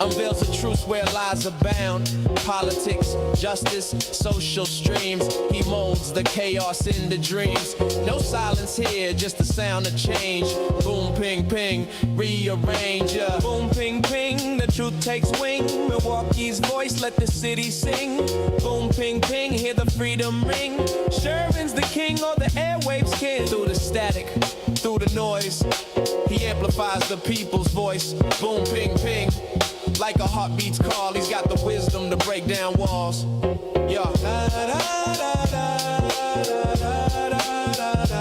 unveils a truth where lies abound. Politics, justice, social streams. He molds the chaos into dreams. No silence here, just the sound of change. Boom, ping, ping, rearrange. Boom, ping, ping, the truth takes wing. Milwaukee's voice, let the city sing. Boom, ping, ping, hear the freedom ring. Sherwin's the king or the airwaves king. Through the static, through the noise, he amplifies the people's voice. Boom, ping, ping, like a heartbeat's call. He's got the wisdom to break down walls. Yeah. Da, da, da, da, da, da, da, da, da.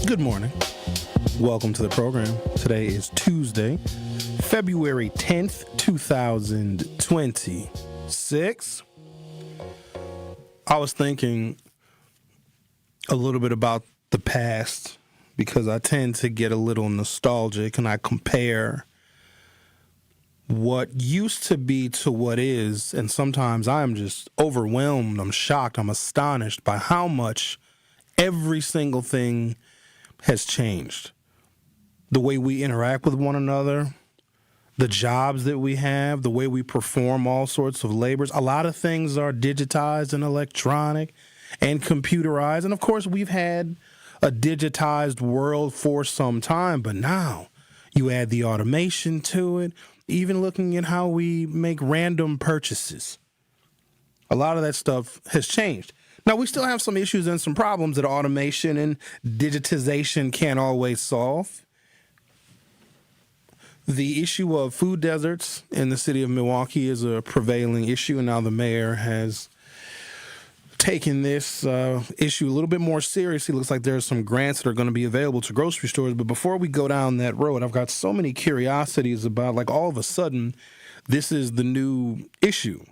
Good morning. Welcome to the program. Today is Tuesday, February 10th, 2026. I was thinking a little bit about the past because I tend to get a little nostalgic and I compare what used to be to what is, and sometimes I'm just overwhelmed, I'm shocked, I'm astonished by how much every single thing has changed. The way we interact with one another, the jobs that we have, the way we perform all sorts of labors. A lot of things are digitized and electronic and computerized. And of course, we've had a digitized world for some time, but now you add the automation to it, even looking at how we make random purchases. A lot of that stuff has changed. Now, we still have some issues and some problems that automation and digitization can't always solve. The issue of food deserts in the city of Milwaukee is a prevailing issue, and now the mayor has taken this issue a little bit more seriously. It looks like there's some grants that are going to be available to grocery stores. But before we go down that road, I've got so many curiosities about, like, all of a sudden, this is the new issue.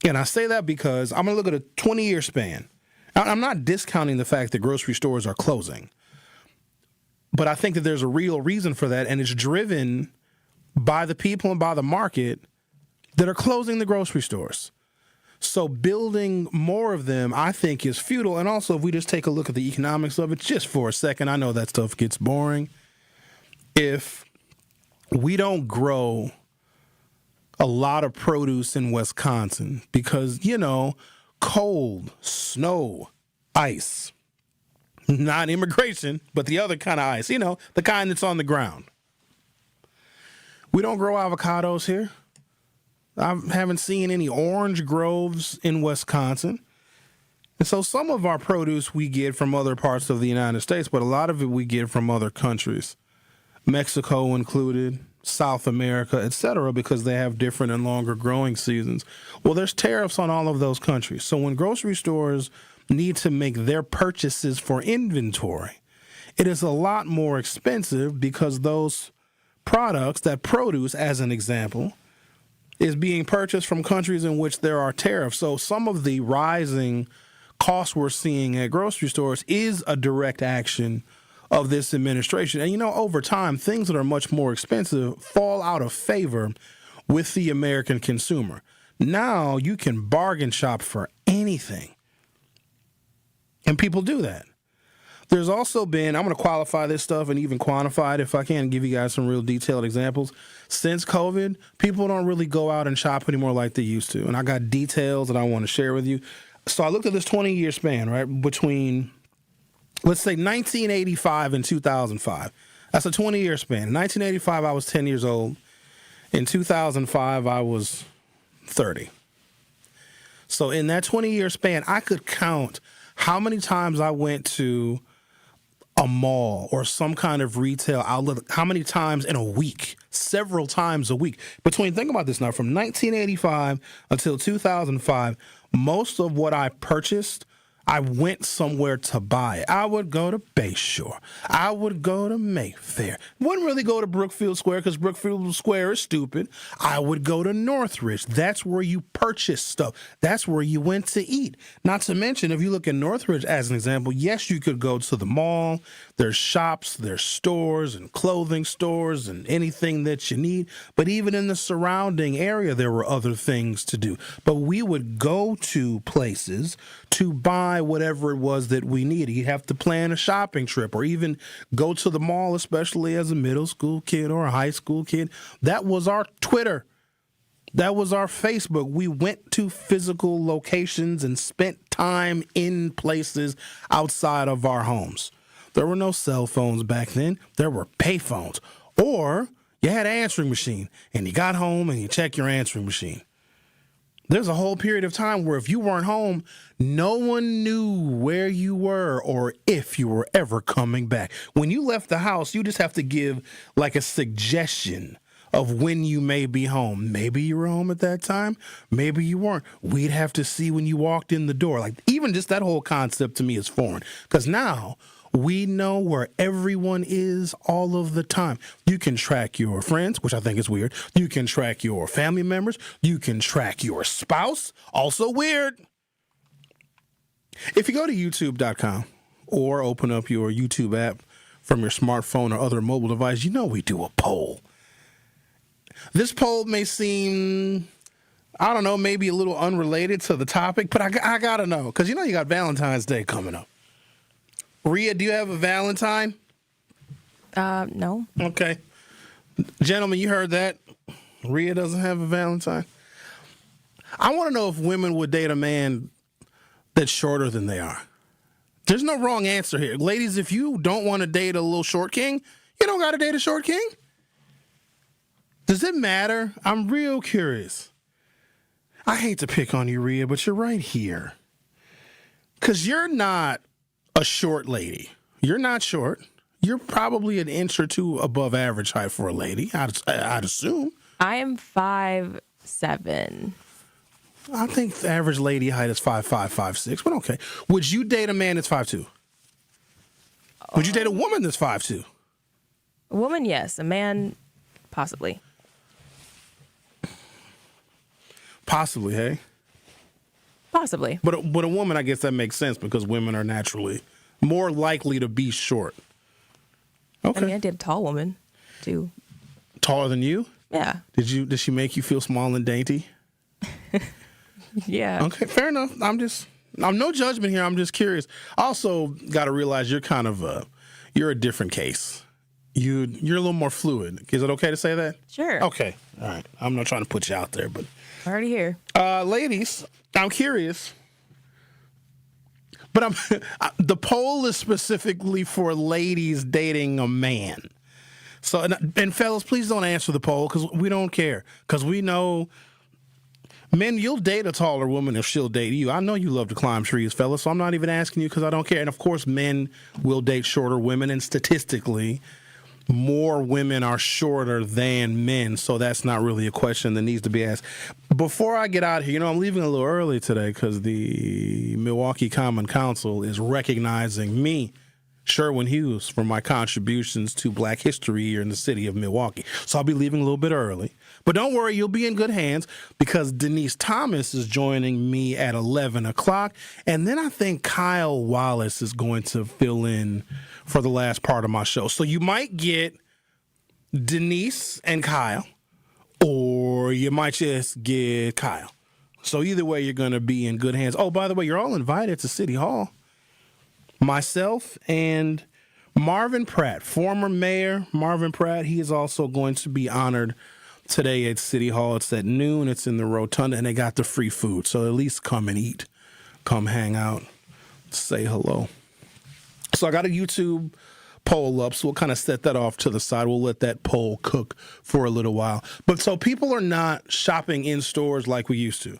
And I say that because I'm going to look at a 20-year span. I'm not discounting the fact that grocery stores are closing, but I think that there's a real reason for that, and it's driven by the people and by the market that are closing the grocery stores. So building more of them, I think, is futile. And also, if we just take a look at the economics of it just for a second, I know that stuff gets boring. If we don't grow a lot of produce in Wisconsin because, cold, snow, ice, not immigration, but the other kind of ice, the kind that's on the ground. We don't grow avocados here. I haven't seen any orange groves in Wisconsin. And so some of our produce we get from other parts of the United States, but a lot of it we get from other countries, Mexico included, South America, etc., because they have different and longer growing seasons. Well, there's tariffs on all of those countries. So when grocery stores need to make their purchases for inventory, it is a lot more expensive because those products, that produce, as an example, is being purchased from countries in which there are tariffs. So some of the rising costs we're seeing at grocery stores is a direct action of this administration. And, over time, things that are much more expensive fall out of favor with the American consumer. Now you can bargain shop for anything. And people do that. There's also been, I'm going to qualify this stuff and even quantify it if I can, give you guys some real detailed examples. Since COVID, people don't really go out and shop anymore like they used to. And I got details that I want to share with you. So I looked at this 20-year span, right, between, let's say, 1985 and 2005. That's a 20-year span. In 1985, I was 10 years old. In 2005, I was 30. So in that 20-year span, I could count how many times I went to a a mall or some kind of retail outlet, how many times in a week? Several times a week. Think about this now, from 1985 until 2005, most of what I purchased, I went somewhere to buy it. I would go to Bayshore. I would go to Mayfair. Wouldn't really go to Brookfield Square because Brookfield Square is stupid. I would go to Northridge. That's where you purchase stuff. That's where you went to eat. Not to mention, if you look at Northridge as an example, yes, you could go to the mall. There's shops, there's stores and clothing stores and anything that you need. But even in the surrounding area, there were other things to do. But we would go to places to buy whatever it was that we needed. You'd have to plan a shopping trip or even go to the mall, especially as a middle school kid or a high school kid. That was our Twitter. That was our Facebook. We went to physical locations and spent time in places outside of our homes. There were no cell phones back then. There were pay phones. Or you had an answering machine and you got home and you checked your answering machine. There's a whole period of time where if you weren't home, no one knew where you were or if you were ever coming back. When you left the house, you just have to give like a suggestion of when you may be home. Maybe you were home at that time. Maybe you weren't. We'd have to see when you walked in the door. Like, even just that whole concept to me is foreign, because now we know where everyone is all of the time. You can track your friends, which I think is weird. You can track your family members. You can track your spouse. Also weird. If you go to youtube.com or open up your YouTube app from your smartphone or other mobile device, you know we do a poll. This poll may seem, I don't know, maybe a little unrelated to the topic, but I got to know, because you know you got Valentine's Day coming up. Rhea, do you have a Valentine? No. Okay. Gentlemen, you heard that. Rhea doesn't have a Valentine. I want to know if women would date a man that's shorter than they are. There's no wrong answer here. Ladies, if you don't want to date a little short king, you don't got to date a short king. Does it matter? I'm real curious. I hate to pick on you, Rhea, but you're right here. Because you're not a short lady. You're not short. You're probably an inch or two above average height for a lady, I'd assume. I am 5'7". I think the average lady height is 5'5", 5'6", but okay. Would you date a man that's 5'2"? Would you date a woman that's 5'2"? A woman, yes. A man, possibly. Possibly, hey? Possibly. But a woman, I guess that makes sense because women are naturally more likely to be short. Okay. I mean, I did a tall woman, too. Taller than you? Yeah. Did she make you feel small and dainty? Yeah. Okay, fair enough. I'm no judgment here. I'm just curious. Also, got to realize you're kind of you're a different case. You're a little more fluid. Is it okay to say that? Sure. Okay. All right. I'm not trying to put you out there, but Already here. Ladies, I'm curious. But the poll is specifically for ladies dating a man. So, and fellas, please don't answer the poll because we don't care. Because we know, men, you'll date a taller woman if she'll date you. I know you love to climb trees, fellas, so I'm not even asking you because I don't care. And, of course, men will date shorter women, and statistically, more women are shorter than men, so that's not really a question that needs to be asked. Before I get out of here, I'm leaving a little early today because the Milwaukee Common Council is recognizing me, Sherwin Hughes, for my contributions to Black history here in the city of Milwaukee. So I'll be leaving a little bit early. But don't worry, you'll be in good hands because Denise Thomas is joining me at 11 o'clock. And then I think Kyle Wallace is going to fill in for the last part of my show. So you might get Denise and Kyle, or you might just get Kyle. So either way, you're going to be in good hands. Oh, by the way, you're all invited to City Hall. Myself and Marvin Pratt, former mayor Marvin Pratt, he is also going to be honored today at City Hall. It's at noon. It's in the rotunda, and they got the free food. So at least come and eat. Come hang out. Say hello. So I got a YouTube poll up, so we'll kind of set that off to the side. We'll let that poll cook for a little while. But so people are not shopping in stores like we used to.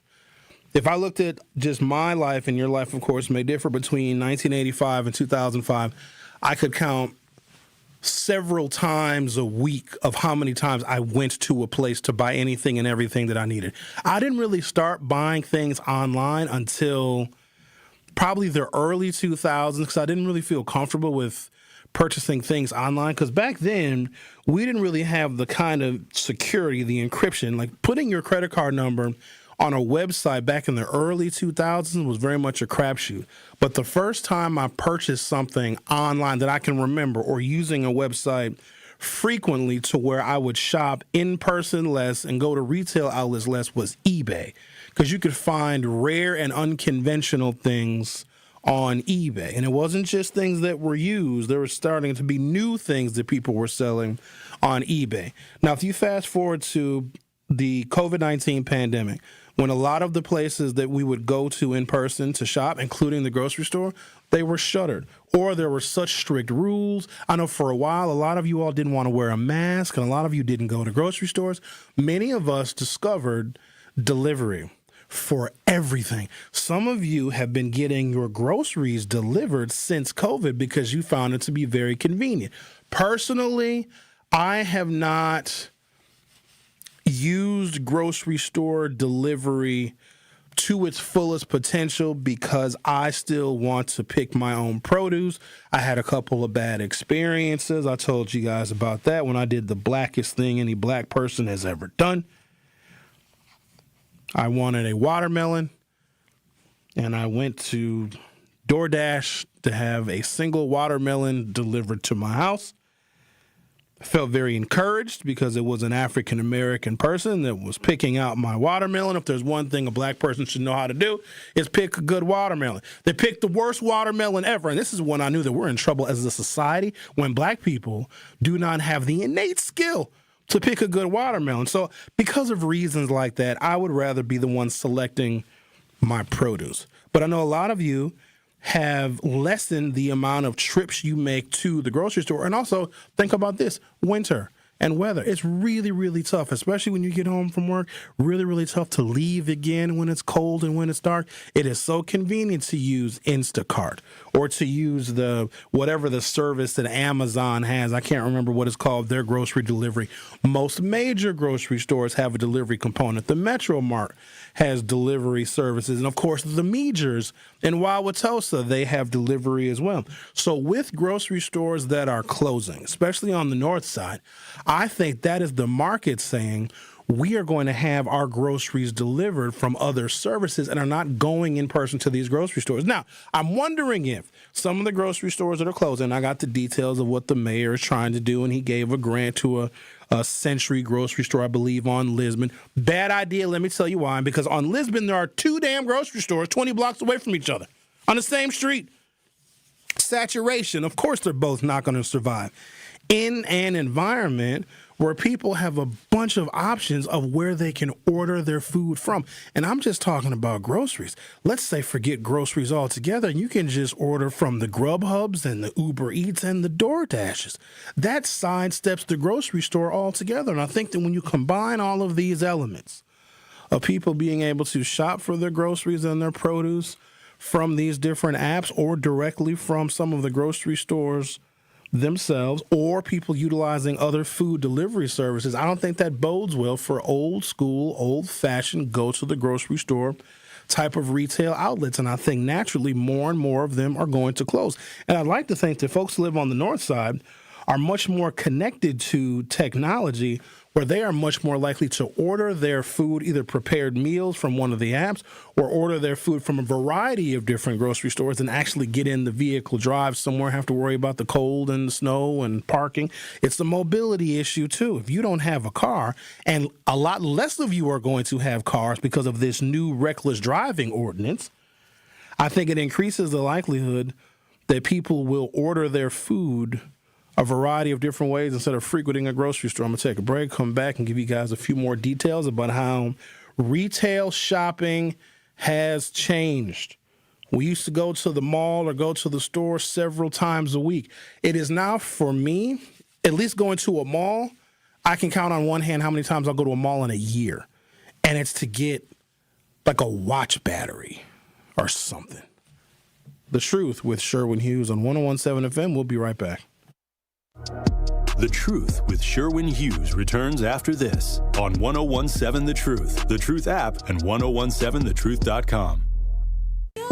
If I looked at just my life, and your life, of course, may differ between 1985 and 2005, I could count several times a week of how many times I went to a place to buy anything and everything that I needed. I didn't really start buying things online until probably the early 2000s because I didn't really feel comfortable with purchasing things online because back then we didn't really have the kind of security, the encryption, like putting your credit card number on a website back in the early 2000s was very much a crapshoot. But the first time I purchased something online that I can remember or using a website frequently to where I would shop in person less and go to retail outlets less was eBay because you could find rare and unconventional things on eBay. And it wasn't just things that were used. There were starting to be new things that people were selling on eBay. Now, if you fast forward to the COVID-19 pandemic, when a lot of the places that we would go to in person to shop, including the grocery store, they were shuttered or there were such strict rules. I know for a while, a lot of you all didn't want to wear a mask and a lot of you didn't go to grocery stores. Many of us discovered delivery for everything. Some of you have been getting your groceries delivered since COVID because you found it to be very convenient. Personally, I have not used grocery store delivery to its fullest potential because I still want to pick my own produce. I had a couple of bad experiences. I told you guys about that when I did the blackest thing any black person has ever done. I wanted a watermelon, and I went to DoorDash to have a single watermelon delivered to my house. I felt very encouraged because it was an African-American person that was picking out my watermelon. If there's one thing a black person should know how to do, is pick a good watermelon. They picked the worst watermelon ever, and this is when I knew that we're in trouble as a society when black people do not have the innate skill to pick a good watermelon. So because of reasons like that, I would rather be the one selecting my produce. But I know a lot of you have lessened the amount of trips you make to the grocery store. And also, think about this, winter and weather. It's really, really tough, especially when you get home from work. Really, really tough to leave again when it's cold and when it's dark. It is so convenient to use Instacart or to use whatever the service that Amazon has. I can't remember what it's called, their grocery delivery. Most major grocery stores have a delivery component. The Metro Mart has delivery services. And of course, the Meejers in Wauwatosa, they have delivery as well. So with grocery stores that are closing, especially on the north side, I think that is the market saying we are going to have our groceries delivered from other services and are not going in person to these grocery stores. Now, I'm wondering if some of the grocery stores that are closing, I got the details of what the mayor is trying to do, and he gave a grant to a Century grocery store, I believe, on Lisbon. Bad idea, let me tell you why. Because on Lisbon, there are two damn grocery stores 20 blocks away from each other on the same street. Saturation, of course, they're both not going to survive. In an environment where people have a bunch of options of where they can order their food from. And I'm just talking about groceries. Let's say forget groceries altogether. You can just order from the Grubhubs and the Uber Eats and the DoorDashes. That sidesteps the grocery store altogether. And I think that when you combine all of these elements of people being able to shop for their groceries and their produce from these different apps or directly from some of the grocery stores themselves or people utilizing other food delivery services, I don't think that bodes well for old school, old-fashioned, go-to-the-grocery store type of retail outlets. And I think naturally more and more of them are going to close. And I'd like to think that folks who live on the north side are much more connected to technology where they are much more likely to order their food, either prepared meals from one of the apps or order their food from a variety of different grocery stores and actually get in the vehicle, drive somewhere, have to worry about the cold and the snow and parking. It's the mobility issue, too. If you don't have a car, and a lot less of you are going to have cars because of this new reckless driving ordinance, I think it increases the likelihood that people will order their food a variety of different ways instead of frequenting a grocery store. I'm going to take a break, come back, and give you guys a few more details about how retail shopping has changed. We used to go to the mall or go to the store several times a week. It is now, for me, at least going to a mall, I can count on one hand how many times I'll go to a mall in a year. And it's to get like a watch battery or something. The Truth with Sherwin Hughes on 101.7 FM. We'll be right back. The Truth with Sherwin Hughes returns after this on 101.7 The Truth app, and 1017thetruth.com.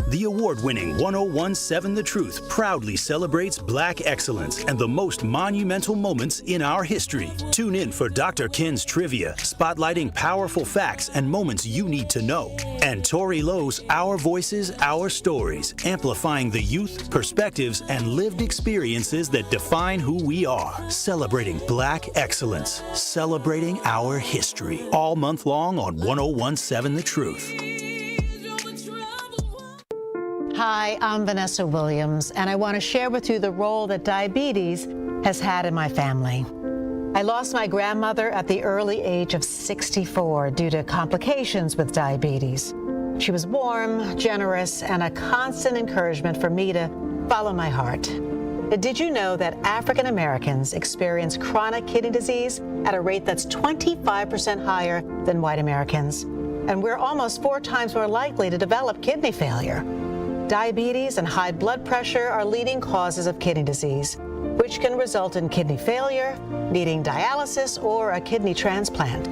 The award-winning 101.7 The Truth proudly celebrates Black excellence and the most monumental moments in our history. Tune in for Dr. Ken's Trivia, spotlighting powerful facts and moments you need to know. And Tori Lowe's Our Voices, Our Stories, amplifying the youth, perspectives, and lived experiences that define who we are. Celebrating Black excellence, celebrating our history. All month long on 101.7 The Truth. Hi, I'm Vanessa Williams, and I want to share with you the role that diabetes has had in my family. I lost my grandmother at the early age of 64 due to complications with diabetes. She was warm, generous, and a constant encouragement for me to follow my heart. Did you know that African Americans experience chronic kidney disease at a rate that's 25% higher than white Americans? And we're almost 4 times more likely to develop kidney failure. Diabetes and high blood pressure are leading causes of kidney disease, which can result in kidney failure, needing dialysis, or a kidney transplant.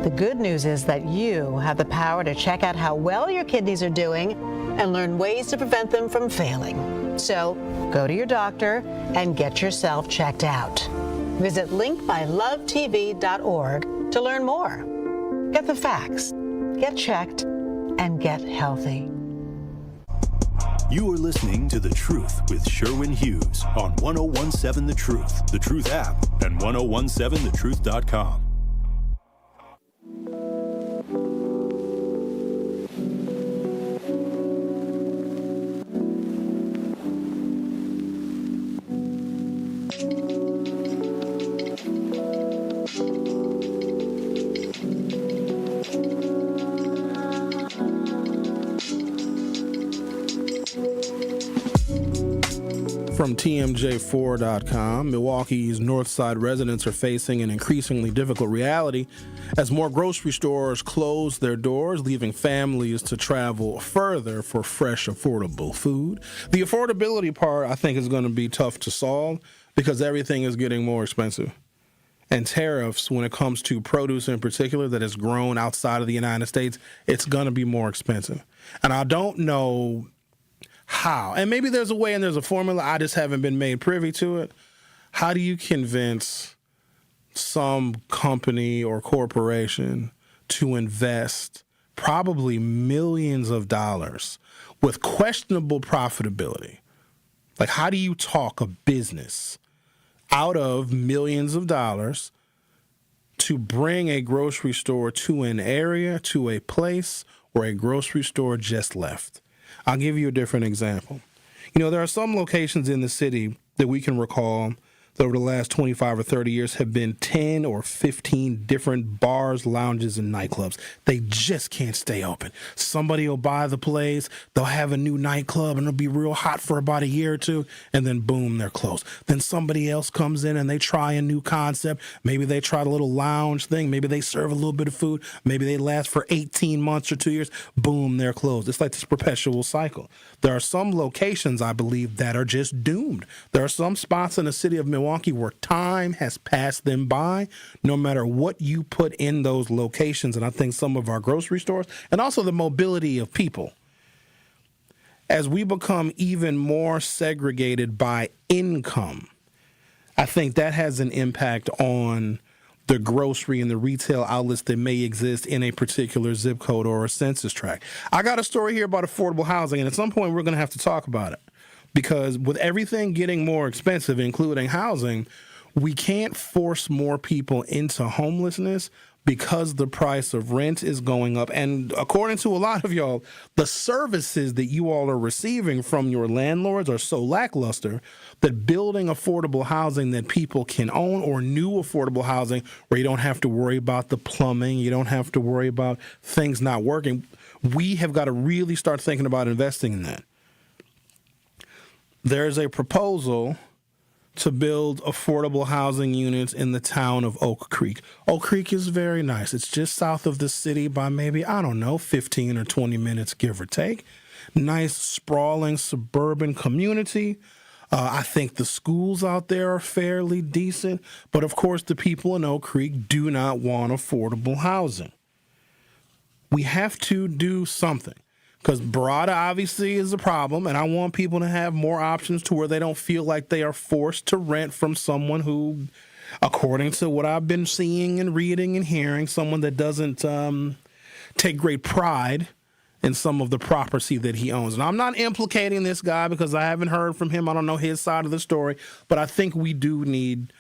The good news is that you have the power to check out how well your kidneys are doing and learn ways to prevent them from failing. So go to your doctor and get yourself checked out. Visit linkbylovetv.org to learn more. Get the facts, get checked, and get healthy. You are listening to The Truth with Sherwin Hughes on 101.7 The Truth app, and 1017thetruth.com. From TMJ4.com, Milwaukee's North Side residents are facing an increasingly difficult reality as more grocery stores close their doors, leaving families to travel further for fresh, affordable food. The affordability part, I think, is going to be tough to solve because everything is getting more expensive. And tariffs, when it comes to produce in particular that has grown outside of the United States, it's going to be more expensive. And I don't know how, and maybe there's a way and there's a formula, I just haven't been made privy to it. How do you convince some company or corporation to invest probably millions of dollars with questionable profitability? Like, how do you talk a business out of millions of dollars to bring a grocery store to an area, to a place where a grocery store just left? I'll give you a different example. You know, there are some locations in the city that we can recall that over the last 25 or 30 years have been 10 or 15 different bars, lounges, and nightclubs. They just can't stay open. Somebody will buy the place, they'll have a new nightclub, and it'll be real hot for about a year or two, and then boom, they're closed. Then somebody else comes in and they try a new concept. Maybe they try the little lounge thing. Maybe they serve a little bit of food. Maybe they last for 18 months or 2 years. Boom, they're closed. It's like this perpetual cycle. There are some locations, I believe, that are just doomed. There are some spots in the city of Milwaukee where time has passed them by, no matter what you put in those locations. And I think some of our grocery stores, and also the mobility of people, as we become even more segregated by income, I think that has an impact on the grocery and the retail outlets that may exist in a particular zip code or a census tract. I got a story here about affordable housing, and at some point we're going to have to talk about it. Because with everything getting more expensive, including housing, we can't force more people into homelessness because the price of rent is going up. And according to a lot of y'all, the services that you all are receiving from your landlords are so lackluster that building affordable housing that people can own, or new affordable housing where you don't have to worry about the plumbing, you don't have to worry about things not working, we have got to really start thinking about investing in that. There's a proposal to build affordable housing units in the town of Oak Creek. Oak Creek is very nice. It's just south of the city by maybe, 15 or 20 minutes, give or take. Nice, sprawling suburban community. I think the schools out there are fairly decent. But of course, the people in Oak Creek do not want affordable housing. We have to do something. Because Barada obviously is a problem, and I want people to have more options to where they don't feel like they are forced to rent from someone who, according to what I've been seeing and reading and hearing, someone that doesn't take great pride in some of the property that he owns. And I'm not implicating this guy because I haven't heard from him. I don't know his side of the story, but I think we do need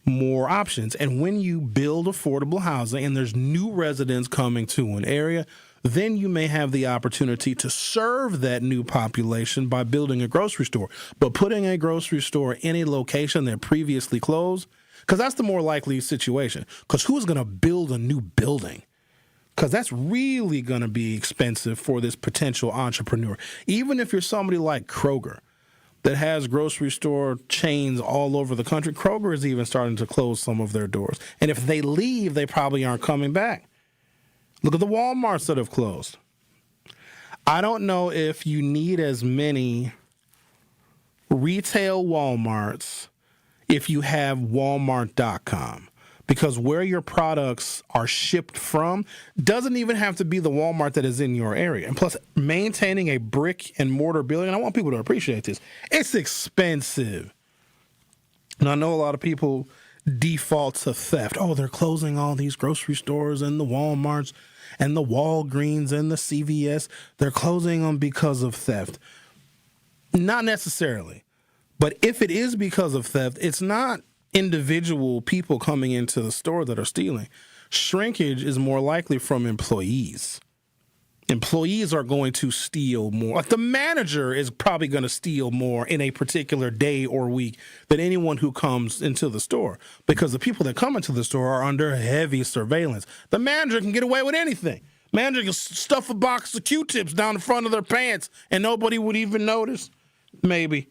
more options. And when you build affordable housing and there's new residents coming to an area, then you may have the opportunity to serve that new population by building a grocery store. But putting a grocery store in a location that previously closed, because that's the more likely situation. Because who's going to build a new building? Because that's really going to be expensive for this potential entrepreneur. Even if you're somebody like Kroger that has grocery store chains all over the country, Kroger is even starting to close some of their doors. And if they leave, they probably aren't coming back. Look at the Walmarts that have closed. I don't know if you need as many retail Walmarts if you have Walmart.com, because where your products are shipped from doesn't even have to be the Walmart that is in your area. And plus, maintaining a brick and mortar building, and I want people to appreciate this, it's expensive. And I know a lot of people default to theft. Oh, they're closing all these grocery stores and the Walmarts and the Walgreens and the CVS. They're closing them because of theft. Not necessarily. But if it is because of theft, it's not individual people coming into the store that are stealing. Shrinkage is more likely from employees. Employees are going to steal more. Like the manager is probably going to steal more in a particular day or week than anyone who comes into the store, because the people that come into the store are under heavy surveillance. The manager can get away with anything. Manager can stuff a box of Q-tips down the front of their pants and nobody would even notice. Maybe.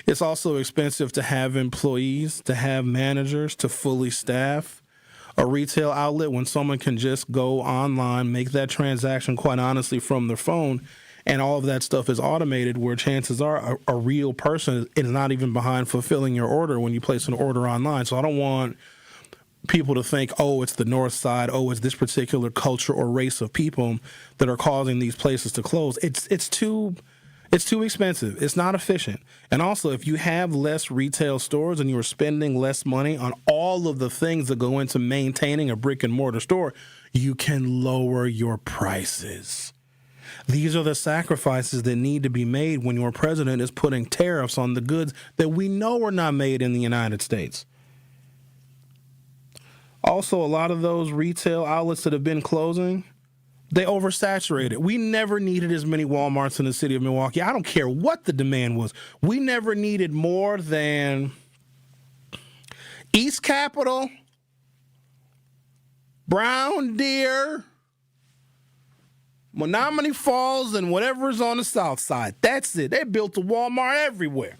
It's also expensive to have employees, to have managers, to fully staff a retail outlet when someone can just go online, make that transaction, quite honestly, from their phone, and all of that stuff is automated, where chances are a real person is not even behind fulfilling your order when you place an order online. So I don't want people to think, oh, it's the North Side, oh, it's this particular culture or race of people that are causing these places to close. It's too expensive. It's not efficient. And also, if you have less retail stores and you're spending less money on all of the things that go into maintaining a brick and mortar store, you can lower your prices. These are the sacrifices that need to be made when your president is putting tariffs on the goods that we know are not made in the United States. Also, a lot of those retail outlets that have been closing, they oversaturated. We never needed as many Walmarts in the city of Milwaukee. I don't care what the demand was. We never needed more than East Capitol, Brown Deer, Menominee Falls, and whatever's on the south side. That's it. They built a Walmart everywhere.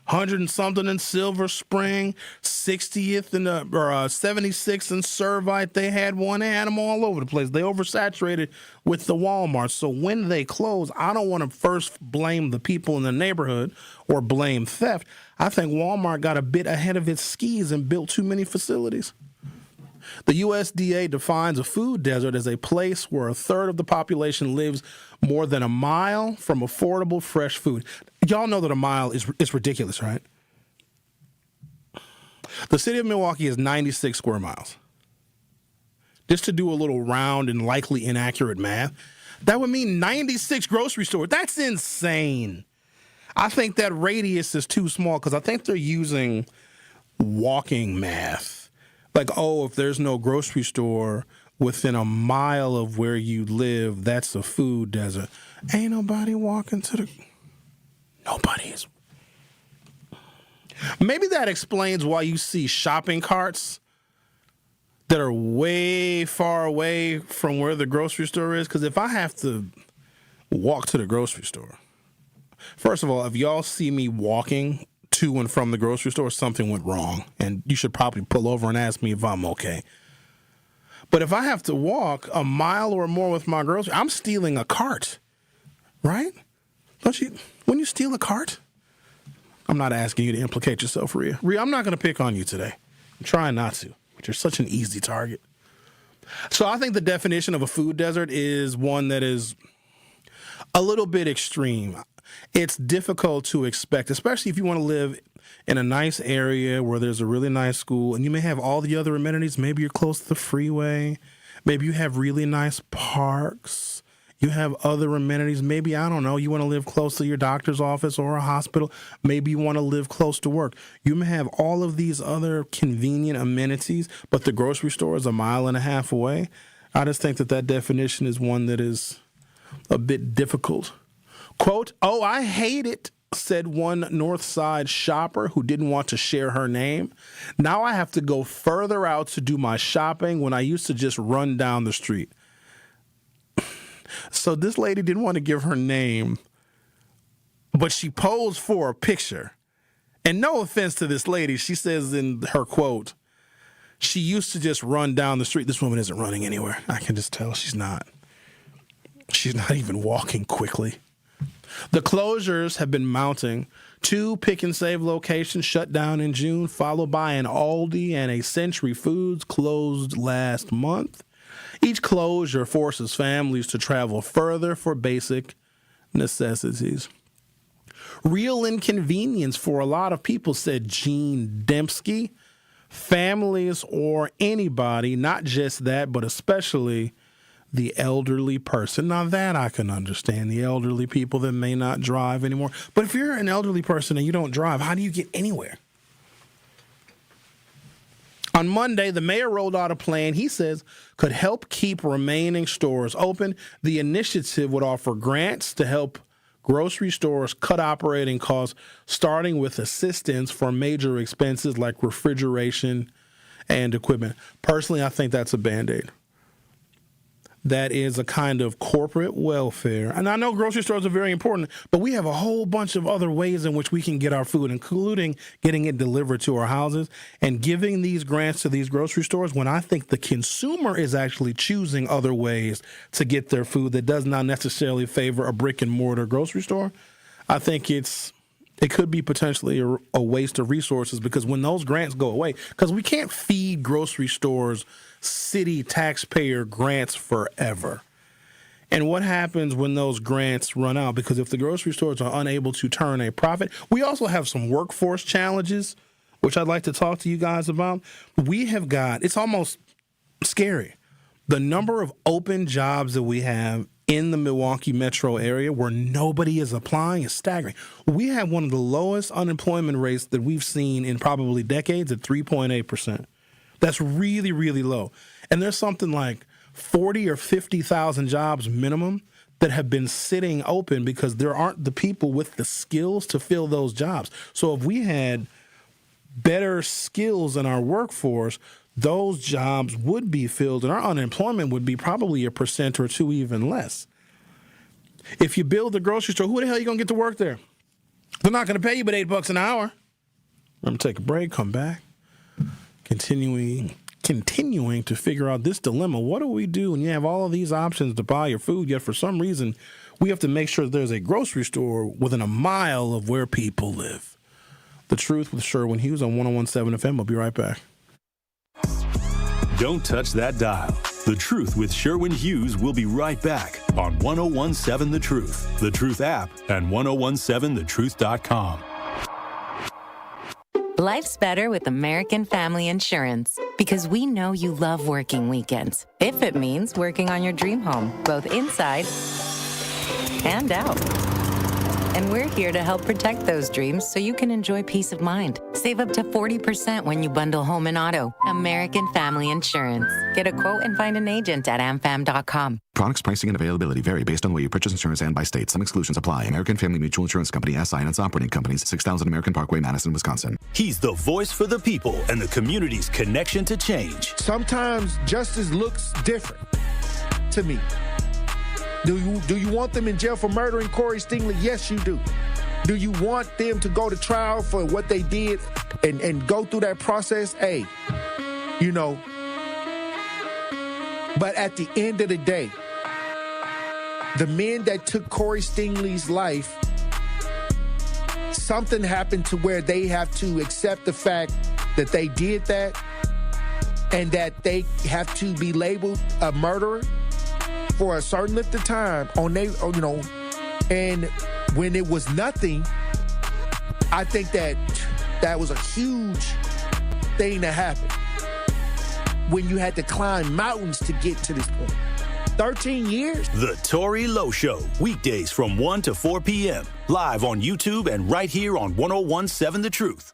100 and something in Silver Spring, 60th and 76th and Servite. They had one. They had them all over the place. They oversaturated with the Walmart. So when they close, I don't want to first blame the people in the neighborhood or blame theft. I think Walmart got a bit ahead of its skis and built too many facilities. The USDA defines a food desert as a place where a third of the population lives more than a mile from affordable fresh food. Y'all know that a mile is ridiculous, right? The city of Milwaukee is 96 square miles. Just to do a little round and likely inaccurate math, that would mean 96 grocery stores. That's insane. I think that radius is too small because I think they're using walking math. Like, oh, if there's no grocery store within a mile of where you live, that's a food desert. Ain't nobody walking to the... Nobody is. Maybe that explains why you see shopping carts that are way far away from where the grocery store is. Because if I have to walk to the grocery store, First of all, if y'all see me walking to and from the grocery store, something went wrong, and you should probably pull over and ask me if I'm okay. But if I have to walk a mile or more with my groceries, I'm stealing a cart, right? Don't you? When you steal a cart, I'm not asking you to implicate yourself, Rhea. Rhea, I'm not going to pick on you today. I'm trying not to, but you're such an easy target. So I think the definition of a food desert is one that is a little bit extreme. It's difficult to expect, especially if you want to live in a nice area where there's a really nice school and you may have all the other amenities. Maybe you're close to the freeway. Maybe you have really nice parks. You have other amenities. Maybe, I don't know, you want to live close to your doctor's office or a hospital. Maybe you want to live close to work. You may have all of these other convenient amenities, but the grocery store is a mile and a half away. I just think that definition is one that is a bit difficult. Quote, "Oh, I hate it," said one North Side shopper who didn't want to share her name. "Now I have to go further out to do my shopping when I used to just run down the street." So this lady didn't want to give her name, but she posed for a picture. And no offense to this lady, she says in her quote, she used to just run down the street. This woman isn't running anywhere. I can just tell she's not. She's not even walking quickly. The closures have been mounting. 2 Pick and Save locations shut down in June, followed by an Aldi and a Century Foods closed last month. Each closure forces families to travel further for basic necessities. Real inconvenience for a lot of people, said Gene Dembski. Families or anybody, not just that, but especially the elderly person. Now that I can understand, the elderly people that may not drive anymore. But if you're an elderly person and you don't drive, how do you get anywhere? On Monday, the mayor rolled out a plan he says could help keep remaining stores open. The initiative would offer grants to help grocery stores cut operating costs, starting with assistance for major expenses like refrigeration and equipment. Personally, I think that's a Band-Aid. That is a kind of corporate welfare. And I know grocery stores are very important, but we have a whole bunch of other ways in which we can get our food, including getting it delivered to our houses. And giving these grants to these grocery stores when I think the consumer is actually choosing other ways to get their food that does not necessarily favor a brick and mortar grocery store, I think it could be potentially a waste of resources, because when those grants go away, because we can't feed grocery stores city taxpayer grants forever. And what happens when those grants run out? Because if the grocery stores are unable to turn a profit, we also have some workforce challenges, which I'd like to talk to you guys about. We have got, it's almost scary, the number of open jobs that we have in the Milwaukee metro area where nobody is applying is staggering. We have one of the lowest unemployment rates that we've seen in probably decades at 3.8%. That's really, really low. And there's something like 40 or 50,000 jobs minimum that have been sitting open because there aren't the people with the skills to fill those jobs. So if we had better skills in our workforce, those jobs would be filled and our unemployment would be probably 1% or 2% even less. If you build a grocery store, who the hell are you going to get to work there? They're not going to pay you but $8 an hour. I'm going to take a break, come back. Continuing to figure out this dilemma. What do we do when you have all of these options to buy your food, yet for some reason we have to make sure there's a grocery store within a mile of where people live? The Truth with Sherwin Hughes on 101.7 FM. I'll be right back. Don't touch that dial. The Truth with Sherwin Hughes will be right back on 101.7 The Truth, The Truth app, and 1017thetruth.com. Life's better with American Family Insurance because we know you love working weekends. If it means working on your dream home, both inside and out. And we're here to help protect those dreams so you can enjoy peace of mind. Save up to 40% when you bundle home and auto. American Family Insurance. Get a quote and find an agent at amfam.com. Products, pricing, and availability vary based on the way you purchase insurance and by state. Some exclusions apply. American Family Mutual Insurance Company, SI, and its operating companies, 6000 American Parkway, Madison, Wisconsin. He's the voice for the people and the community's connection to change. Sometimes justice looks different to me. Do you want them in jail for murdering Corey Stingley? Yes, you do. Do you want them to go to trial for what they did and go through that process? Hey, you know. But at the end of the day, the men that took Corey Stingley's life, something happened to where they have to accept the fact that they did that and that they have to be labeled a murderer for a certain length of time on they, you know, and when it was nothing, I think that was a huge thing that happened when you had to climb mountains to get to this point. 13 years? The Tory Lowe Show, weekdays from 1 to 4 p.m., live on YouTube and right here on 101.7 The Truth.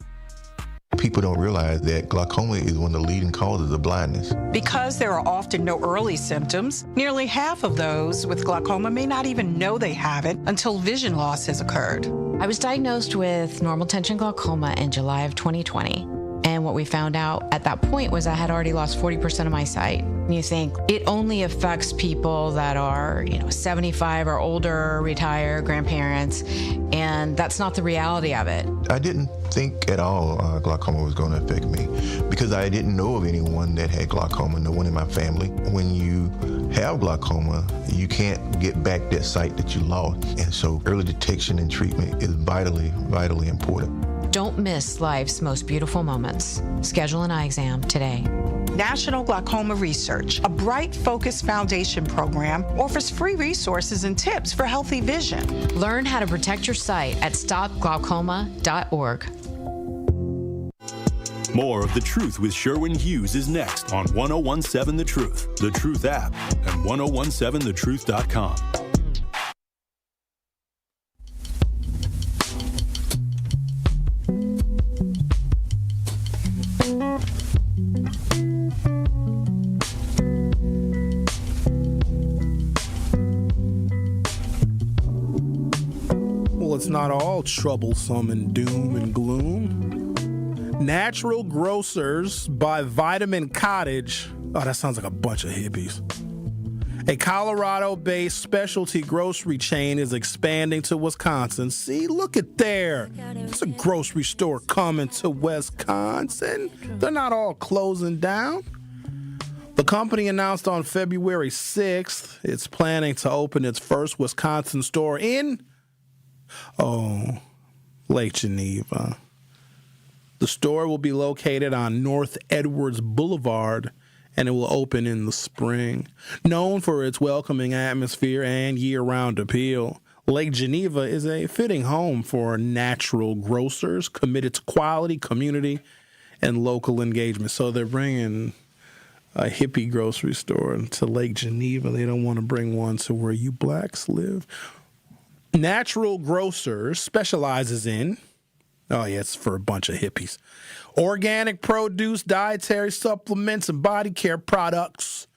People don't realize that glaucoma is one of the leading causes of blindness. Because there are often no early symptoms, nearly half of those with glaucoma may not even know they have it until vision loss has occurred. I was diagnosed with normal tension glaucoma in July of 2020. And what we found out at that point was I had already lost 40% of my sight. And you think it only affects people that are, 75 or older, retired, grandparents, and that's not the reality of it. I didn't think at all glaucoma was going to affect me because I didn't know of anyone that had glaucoma, no one in my family. When you have glaucoma, you can't get back that sight that you lost. And so early detection and treatment is vitally, vitally important. Don't miss life's most beautiful moments. Schedule an eye exam today. National Glaucoma Research, a Bright Focus Foundation program, offers free resources and tips for healthy vision. Learn how to protect your sight at stopglaucoma.org. More of The Truth with Sherwin Hughes is next on 101.7 The Truth, The Truth app, and 101.7thetruth.com. It's not all troublesome and doom and gloom. Natural Grocers by Vitamin Cottage. Oh, that sounds like a bunch of hippies. A Colorado-based specialty grocery chain is expanding to Wisconsin. See, look at there. It's a grocery store coming to Wisconsin. They're not all closing down. The company announced on February 6th it's planning to open its first Wisconsin store in Lake Geneva. The store will be located on North Edwards Boulevard, and it will open in the spring. Known for its welcoming atmosphere and year-round appeal, Lake Geneva is a fitting home for natural grocers committed to quality, community, and local engagement. So they're bringing a hippie grocery store to Lake Geneva. They don't want to bring one to where you blacks live. Natural Grocers specializes in, it's for a bunch of hippies, organic produce, dietary supplements, and body care products.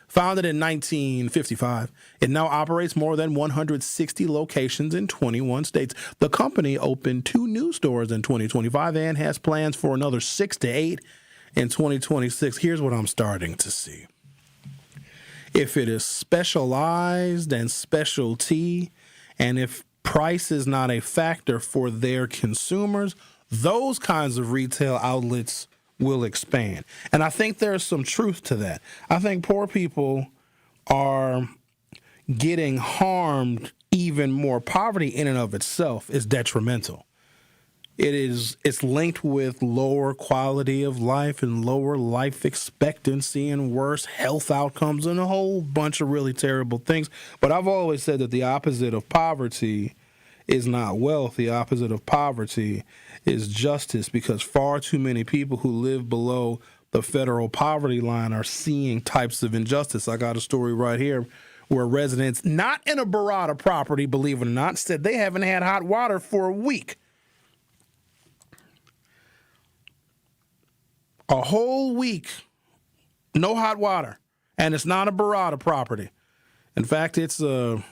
Founded in 1955, it now operates more than 160 locations in 21 states. The company opened 2 new stores in 2025 and has plans for another 6 to 8 in 2026. Here's what I'm starting to see. If it is specialized and specialty, and if price is not a factor for their consumers, those kinds of retail outlets will expand. And I think there's some truth to that. I think poor people are getting harmed even more. Poverty in and of itself is detrimental. It's linked with lower quality of life and lower life expectancy and worse health outcomes and a whole bunch of really terrible things. But I've always said that the opposite of poverty is not wealth. The opposite of poverty is justice, because far too many people who live below the federal poverty line are seeing types of injustice. I got a story right here where residents, not in a Barada property, believe it or not, said they haven't had hot water for a week. A whole week, no hot water, and it's not a Barada property. In fact, it's one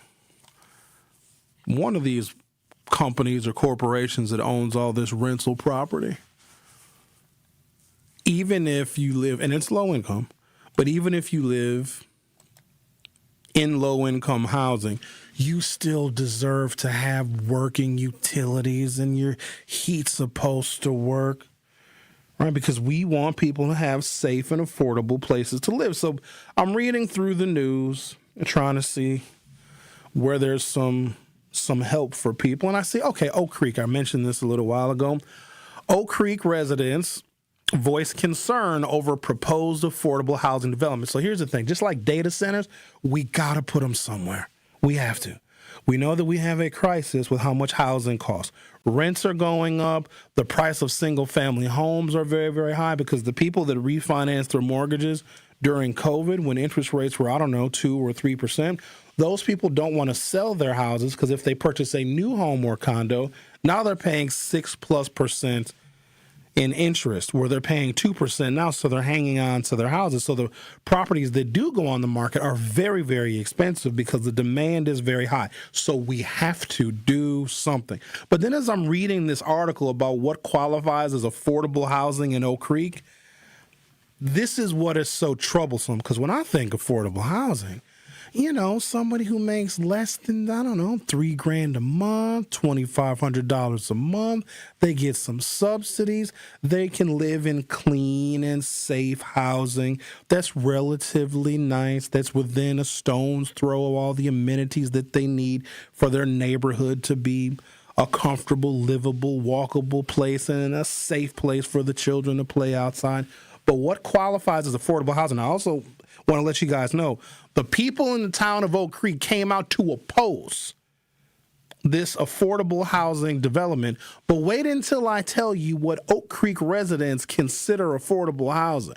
of these companies or corporations that owns all this rental property. Even if you live, and it's low income, but even if you live in low-income housing, you still deserve to have working utilities and your heat's supposed to work, right? Because we want people to have safe and affordable places to live. So I'm reading through the news and trying to see where there's some help for people. And I see, okay, Oak Creek, I mentioned this a little while ago. Oak Creek residents voice concern over proposed affordable housing development. So here's the thing. Just like data centers, we got to put them somewhere. We have to. We know that we have a crisis with how much housing costs. Rents are going up. The price of single-family homes are very, very high because the people that refinanced their mortgages during COVID when interest rates were, 2 or 3%, those people don't want to sell their houses because if they purchase a new home or condo, now they're paying 6+% in interest, where they're paying 2% now, so they're hanging on to their houses. So the properties that do go on the market are very, very expensive because the demand is very high. So we have to do something. But then as I'm reading this article about what qualifies as affordable housing in Oak Creek, this is what is so troublesome, because when I think affordable housing, somebody who makes less than, $3,000 a month, $2,500 a month, they get some subsidies, they can live in clean and safe housing that's relatively nice, that's within a stone's throw of all the amenities that they need for their neighborhood to be a comfortable, livable, walkable place and a safe place for the children to play outside. But what qualifies as affordable housing? I also want to let you guys know, the people in the town of Oak Creek came out to oppose this affordable housing development. But wait until I tell you what Oak Creek residents consider affordable housing.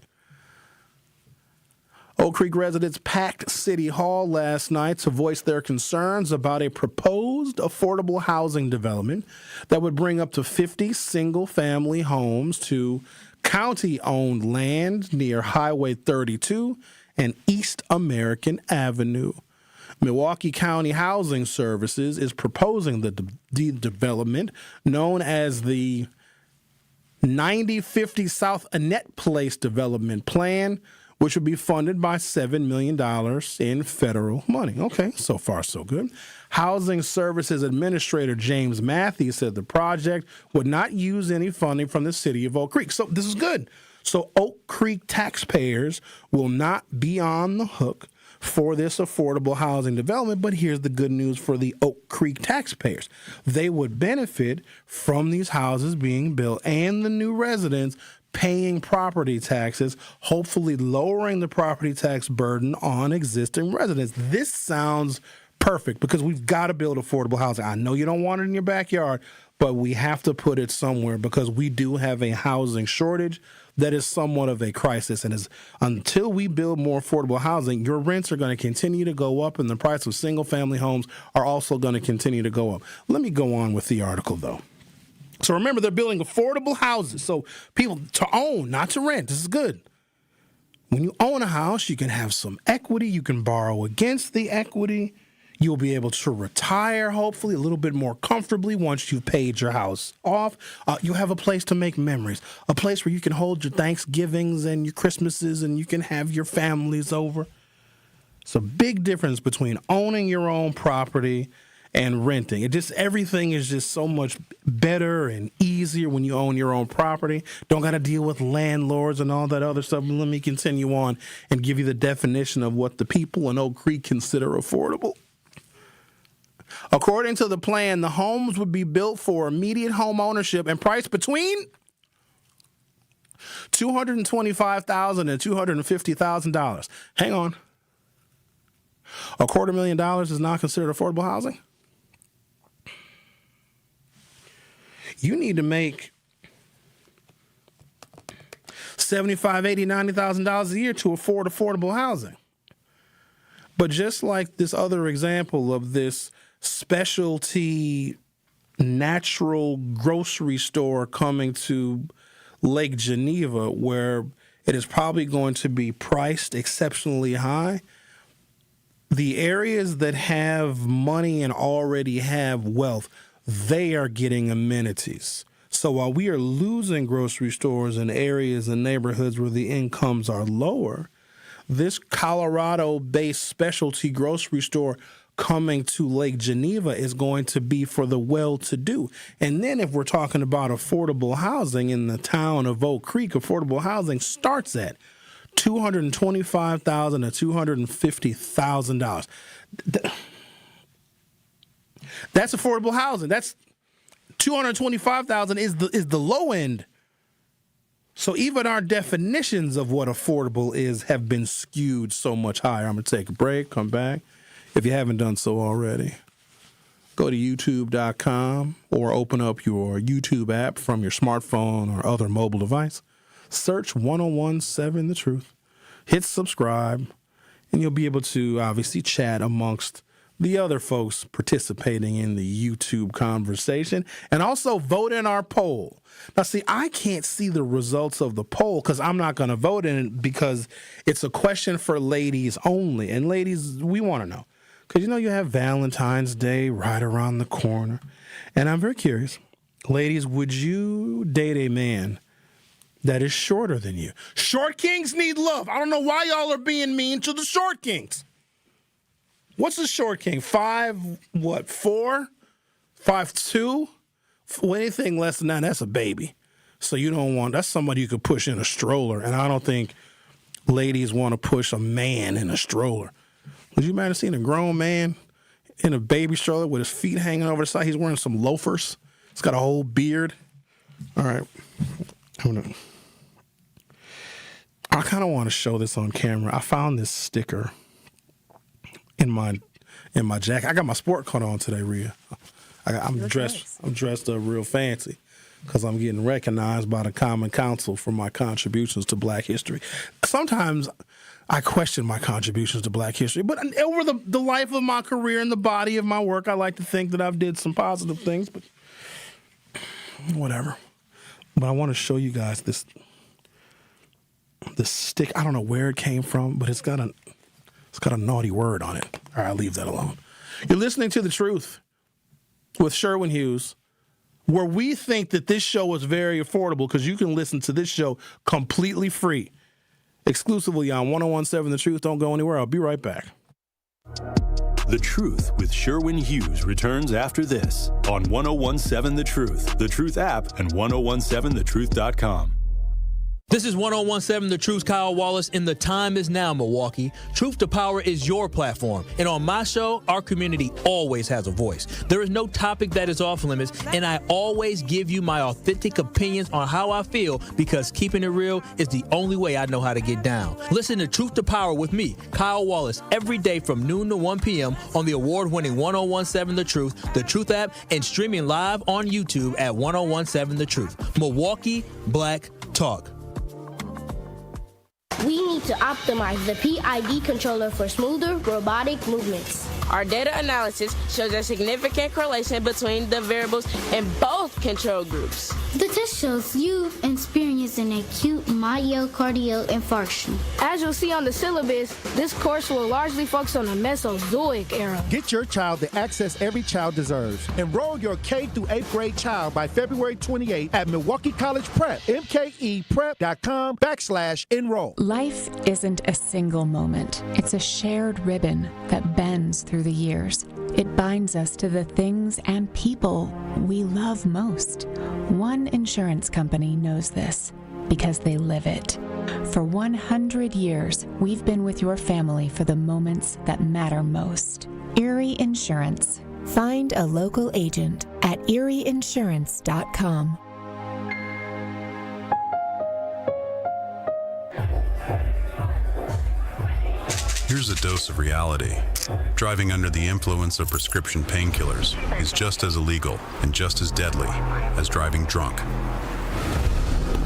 Oak Creek residents packed City Hall last night to voice their concerns about a proposed affordable housing development that would bring up to 50 single-family homes to county-owned land near Highway 32 and East American Avenue. Milwaukee County Housing Services is proposing the development known as the 9050 South Annette Place Development Plan, which would be funded by $7 million in federal money. Okay, so far so good. Housing Services Administrator James Matthews said the project would not use any funding from the city of Oak Creek. So this is good. So Oak Creek taxpayers will not be on the hook for this affordable housing development, but here's the good news for the Oak Creek taxpayers. They would benefit from these houses being built and the new residents paying property taxes, hopefully lowering the property tax burden on existing residents. This sounds perfect because we've got to build affordable housing. I know you don't want it in your backyard, but we have to put it somewhere because we do have a housing shortage that is somewhat of a crisis. And until we build more affordable housing, your rents are going to continue to go up and the price of single-family homes are also going to continue to go up. Let me go on with the article, though. So remember, they're building affordable houses. So people to own, not to rent. This is good. When you own a house, you can have some equity. You can borrow against the equity. You'll be able to retire, hopefully, a little bit more comfortably once you've paid your house off. You'll have a place to make memories, a place where you can hold your Thanksgivings and your Christmases and you can have your families over. It's a big difference between owning your own property and renting. Everything is just so much better and easier when you own your own property. Don't got to deal with landlords and all that other stuff. Let me continue on and give you the definition of what the people in Oak Creek consider affordable. According to the plan, the homes would be built for immediate home ownership and priced between $225,000 and $250,000. Hang on. $250,000 is not considered affordable housing? You need to make $75,000, $80,000, $90,000 a year to afford affordable housing. But just like this other example of this specialty natural grocery store coming to Lake Geneva, where it is probably going to be priced exceptionally high, the areas that have money and already have wealth, they are getting amenities. So while we are losing grocery stores in areas and neighborhoods where the incomes are lower, this Colorado-based specialty grocery store coming to Lake Geneva is going to be for the well-to-do. And then if we're talking about affordable housing in the town of Oak Creek, affordable housing starts at $225,000 to $250,000. That's affordable housing. That's $225,000 is the low end. So even our definitions of what affordable is have been skewed so much higher. I'm going to take a break, come back. If you haven't done so already, go to youtube.com or open up your YouTube app from your smartphone or other mobile device. Search 1017 The Truth. Hit subscribe, and you'll be able to obviously chat amongst the other folks participating in the YouTube conversation, and also vote in our poll. Now, see, I can't see the results of the poll because I'm not going to vote in it because it's a question for ladies only. And ladies, we want to know. Because, you have Valentine's Day right around the corner. And I'm very curious. Ladies, would you date a man that is shorter than you? Short kings need love. I don't know why y'all are being mean to the short kings. What's a short king? 4? 5'2"? Anything less than that, that's a baby. So you don't want, that's somebody you could push in a stroller. And I don't think ladies want to push a man in a stroller. Would you imagine seeing a grown man in a baby stroller with his feet hanging over the side? He's wearing some loafers. He's got a whole beard. All right. I kind of want to show this on camera. I found this sticker in my jacket. I got my sport coat on today, Rhea. I'm dressed up real fancy because I'm getting recognized by the Common Council for my contributions to Black history. Sometimes I question my contributions to Black history, but over the life of my career and the body of my work, I like to think that I've did some positive things, but whatever. But I want to show you guys this stick. I don't know where it came from, but it's got a naughty word on it. All right, I'll leave that alone. You're listening to The Truth with Sherwin Hughes, where we think that this show is very affordable because you can listen to this show completely free, exclusively on 1017 The Truth. Don't go anywhere. I'll be right back. The Truth with Sherwin Hughes returns after this on 1017 The Truth app, and 1017thetruth.com. This is 1017 The Truth, Kyle Wallace, and the time is now, Milwaukee. Truth to Power is your platform. And on my show, our community always has a voice. There is no topic that is off limits, and I always give you my authentic opinions on how I feel because keeping it real is the only way I know how to get down. Listen to Truth to Power with me, Kyle Wallace, every day from noon to 1 p.m. on the award-winning 1017 The Truth app, and streaming live on YouTube at 1017 The Truth. Milwaukee Black Talk. We need to optimize the PID controller for smoother robotic movements. Our data analysis shows a significant correlation between the variables in both control groups. The test shows you experience an acute myocardial infarction. As you'll see on the syllabus, this course will largely focus on the Mesozoic era. Get your child the access every child deserves. Enroll your K through 8th grade child by February 28 at Milwaukee College Prep, mkeprep.com/enroll. Life isn't a single moment. It's a shared ribbon that bends through the years. It binds us to the things and people we love most. One insurance company knows this because they live it. For 100 years, we've been with your family for the moments that matter most. Erie Insurance. Find a local agent at erieinsurance.com. Here's a dose of reality. Driving under the influence of prescription painkillers is just as illegal and just as deadly as driving drunk.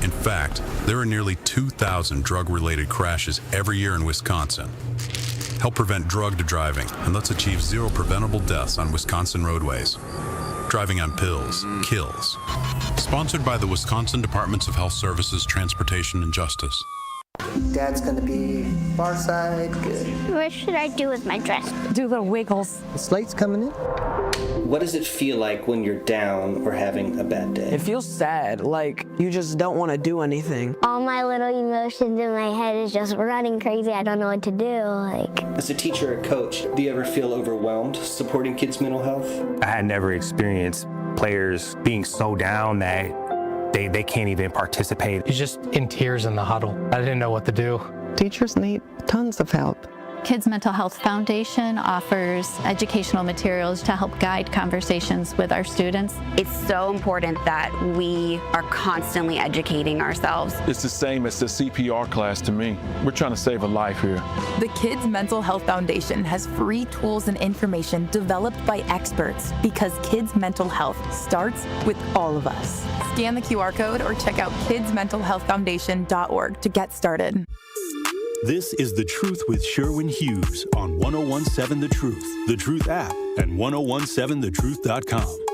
In fact, there are nearly 2,000 drug-related crashes every year in Wisconsin. Help prevent drugged driving, and let's achieve 0 preventable deaths on Wisconsin roadways. Driving on pills kills. Sponsored by the Wisconsin Departments of Health Services, Transportation, and Justice. Dad's gonna be far side, good. What should I do with my dress? Do little wiggles. The slate's coming in. What does it feel like when you're down or having a bad day? It feels sad, like you just don't want to do anything. All my little emotions in my head is just running crazy. I don't know what to do. As a teacher or coach, do you ever feel overwhelmed supporting kids' mental health? I had never experienced players being so down that they can't even participate. He's just in tears in the huddle. I didn't know what to do. Teachers need tons of help. Kids Mental Health Foundation offers educational materials to help guide conversations with our students. It's so important that we are constantly educating ourselves. It's the same as the CPR class to me. We're trying to save a life here. The Kids Mental Health Foundation has free tools and information developed by experts because kids' mental health starts with all of us. Scan the QR code or check out kidsmentalhealthfoundation.org to get started. This is The Truth with Sherwin Hughes on 1017 The Truth app, and 1017thetruth.com.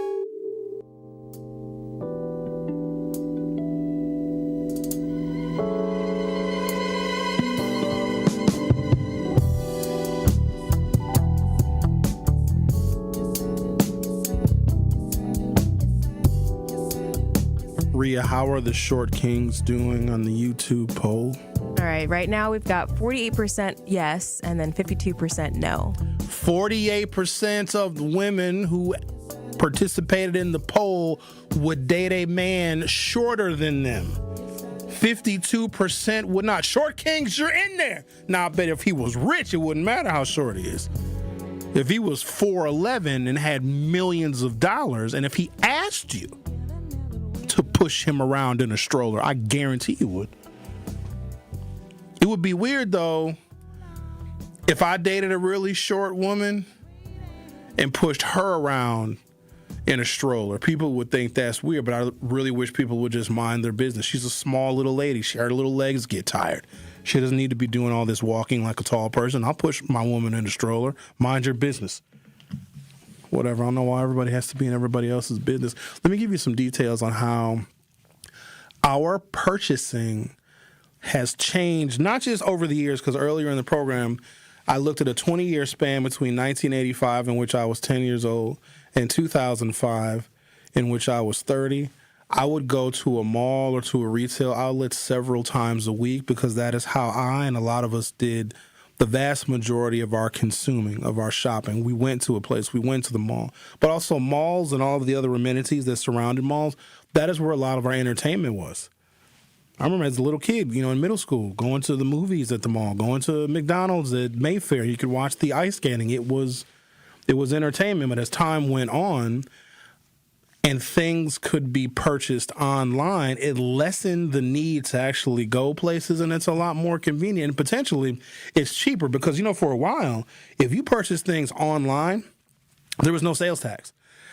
Rhea, how are the Short Kings doing on the YouTube poll? All right, right now we've got 48% yes and then 52% no. 48% of the women who participated in the poll would date a man shorter than them. 52% would not. Short Kings, you're in there. Now, I bet if he was rich, it wouldn't matter how short he is. If he was 4'11" and had millions of dollars, and if he asked you to push him around in a stroller, I guarantee you would. It would be weird, though, if I dated a really short woman and pushed her around in a stroller. People would think that's weird, but I really wish people would just mind their business. She's a small little lady. Her little legs get tired. She doesn't need to be doing all this walking like a tall person. I'll push my woman in a stroller. Mind your business. Whatever. I don't know why everybody has to be in everybody else's business. Let me give you some details on how our purchasing has changed, not just over the years, because earlier in the program, I looked at a 20-year span between 1985, in which I was 10 years old, and 2005, in which I was 30. I would go to a mall or to a retail outlet several times a week because that is how I and a lot of us did the vast majority of our consuming, of our shopping. We went to a place, we went to the mall. But also malls and all of the other amenities that surrounded malls, that is where a lot of our entertainment was. I remember as a little kid, in middle school, going to the movies at the mall, going to McDonald's at Mayfair. You could watch the ice skating. It was entertainment. But as time went on and things could be purchased online, it lessened the need to actually go places, and it's a lot more convenient. And potentially, it's cheaper because, for a while, if you purchase things online, there was no sales tax.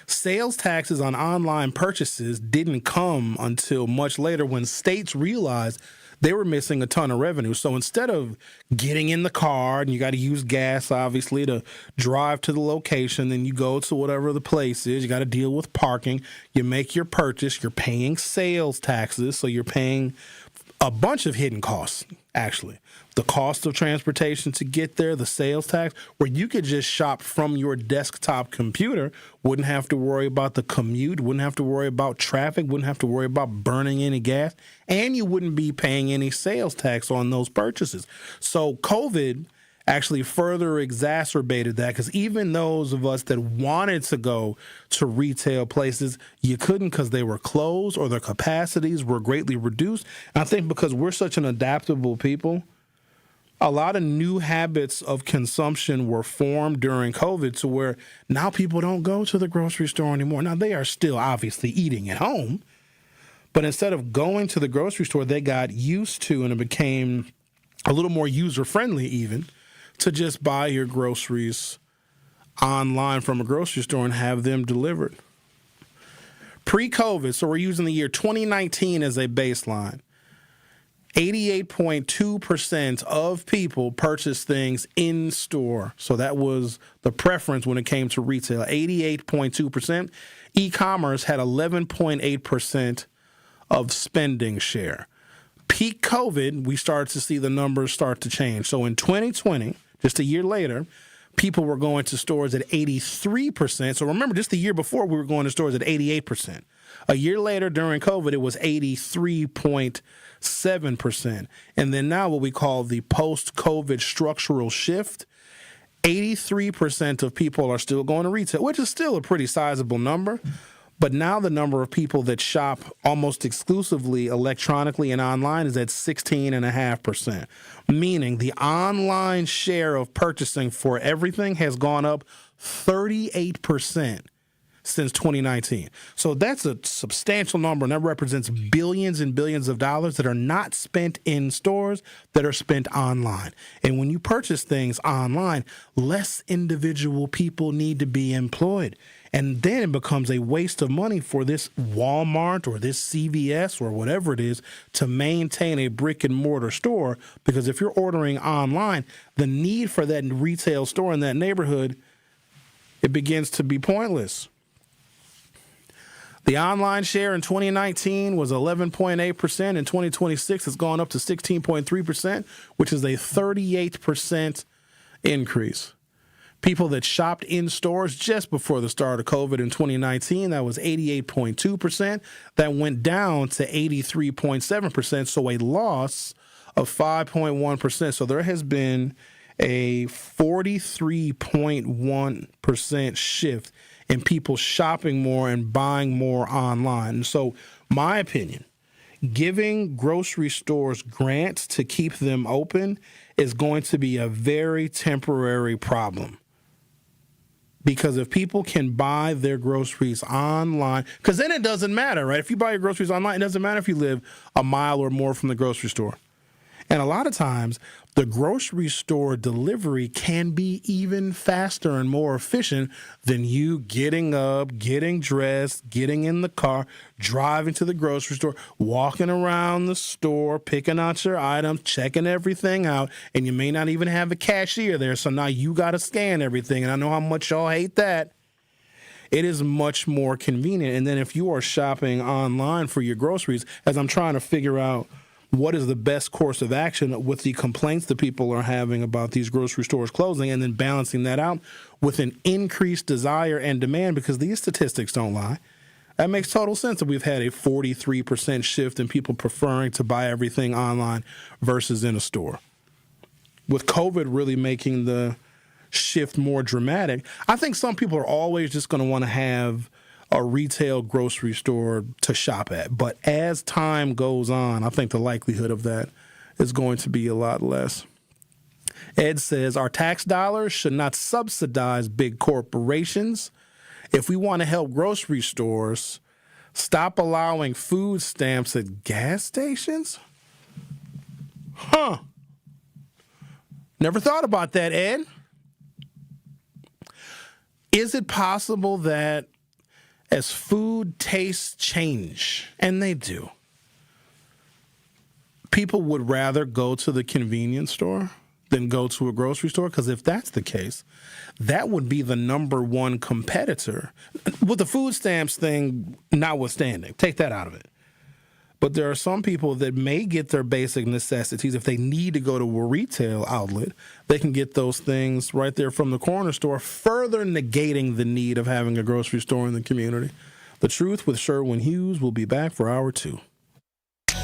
Sales taxes on online purchases didn't come until much later when states realized they were missing a ton of revenue. So instead of getting in the car, and you got to use gas, obviously, to drive to the location, then you go to whatever the place is, you got to deal with parking, you make your purchase, you're paying sales taxes, so you're paying a bunch of hidden costs, actually. The cost of transportation to get there, the sales tax, where you could just shop from your desktop computer, wouldn't have to worry about the commute, wouldn't have to worry about traffic, wouldn't have to worry about burning any gas, and you wouldn't be paying any sales tax on those purchases. So COVID actually further exacerbated that, because even those of us that wanted to go to retail places, you couldn't because they were closed or their capacities were greatly reduced. And I think because we're such an adaptable people, a lot of new habits of consumption were formed during COVID to where now people don't go to the grocery store anymore. Now, they are still obviously eating at home, but instead of going to the grocery store, they got used to, and it became a little more user-friendly even, to just buy your groceries online from a grocery store and have them delivered. Pre-COVID, so we're using the year 2019 as a baseline, 88.2% of people purchased things in store. So that was the preference when it came to retail, 88.2%. E-commerce had 11.8% of spending share. peak COVID, we started to see the numbers start to change. So in 2020, just a year later, people were going to stores at 83%. So remember, just the year before, we were going to stores at 88%. A year later, during COVID, it was 83.7%. And then now what we call the post-COVID structural shift, 83% of people are still going to retail, which is still a pretty sizable number. But now the number of people that shop almost exclusively electronically and online is at 16.5%, meaning the online share of purchasing for everything has gone up 38% since 2019. So that's a substantial number, and that represents billions and billions of dollars that are not spent in stores, that are spent online. And when you purchase things online, less individual people need to be employed. And then it becomes a waste of money for this Walmart or this CVS or whatever it is to maintain a brick and mortar store, because if you're ordering online, the need for that retail store in that neighborhood, it begins to be pointless. The online share in 2019 was 11.8%. In 2026, it's gone up to 16.3%, which is a 38% increase. People that shopped in stores just before the start of COVID in 2019, that was 88.2%. That went down to 83.7%, so a loss of 5.1%. So there has been a 43.1% shift in people shopping more and buying more online. And so my opinion, giving grocery stores grants to keep them open is going to be a very temporary problem. Because if people can buy their groceries online, because then it doesn't matter, right? If you buy your groceries online, it doesn't matter if you live a mile or more from the grocery store. And a lot of times, the grocery store delivery can be even faster and more efficient than you getting up, getting dressed, getting in the car, driving to the grocery store, walking around the store, picking out your items, checking everything out, and you may not even have a cashier there, so now you got to scan everything, and I know how much y'all hate that. It is much more convenient. And then if you are shopping online for your groceries, as I'm trying to figure out what is the best course of action with the complaints that people are having about these grocery stores closing, and then balancing that out with an increased desire and demand, because these statistics don't lie. That makes total sense that we've had a 43% shift in people preferring to buy everything online versus in a store. With COVID really making the shift more dramatic, I think some people are always just going to want to have a retail grocery store to shop at. But as time goes on, I think the likelihood of that is going to be a lot less. Ed says, our tax dollars should not subsidize big corporations. If we want to help grocery stores, stop allowing food stamps at gas stations? Never thought about that, Ed. Is it possible that as food tastes change, and they do, people would rather go to the convenience store than go to a grocery store? Because if that's the case, that would be the number one competitor. With the food stamps thing notwithstanding, take that out of it. But there are some people that may get their basic necessities. If they need to go to a retail outlet, they can get those things right there from the corner store, further negating the need of having a grocery store in the community. The Truth with Sherwin Hughes will be back for Hour 2.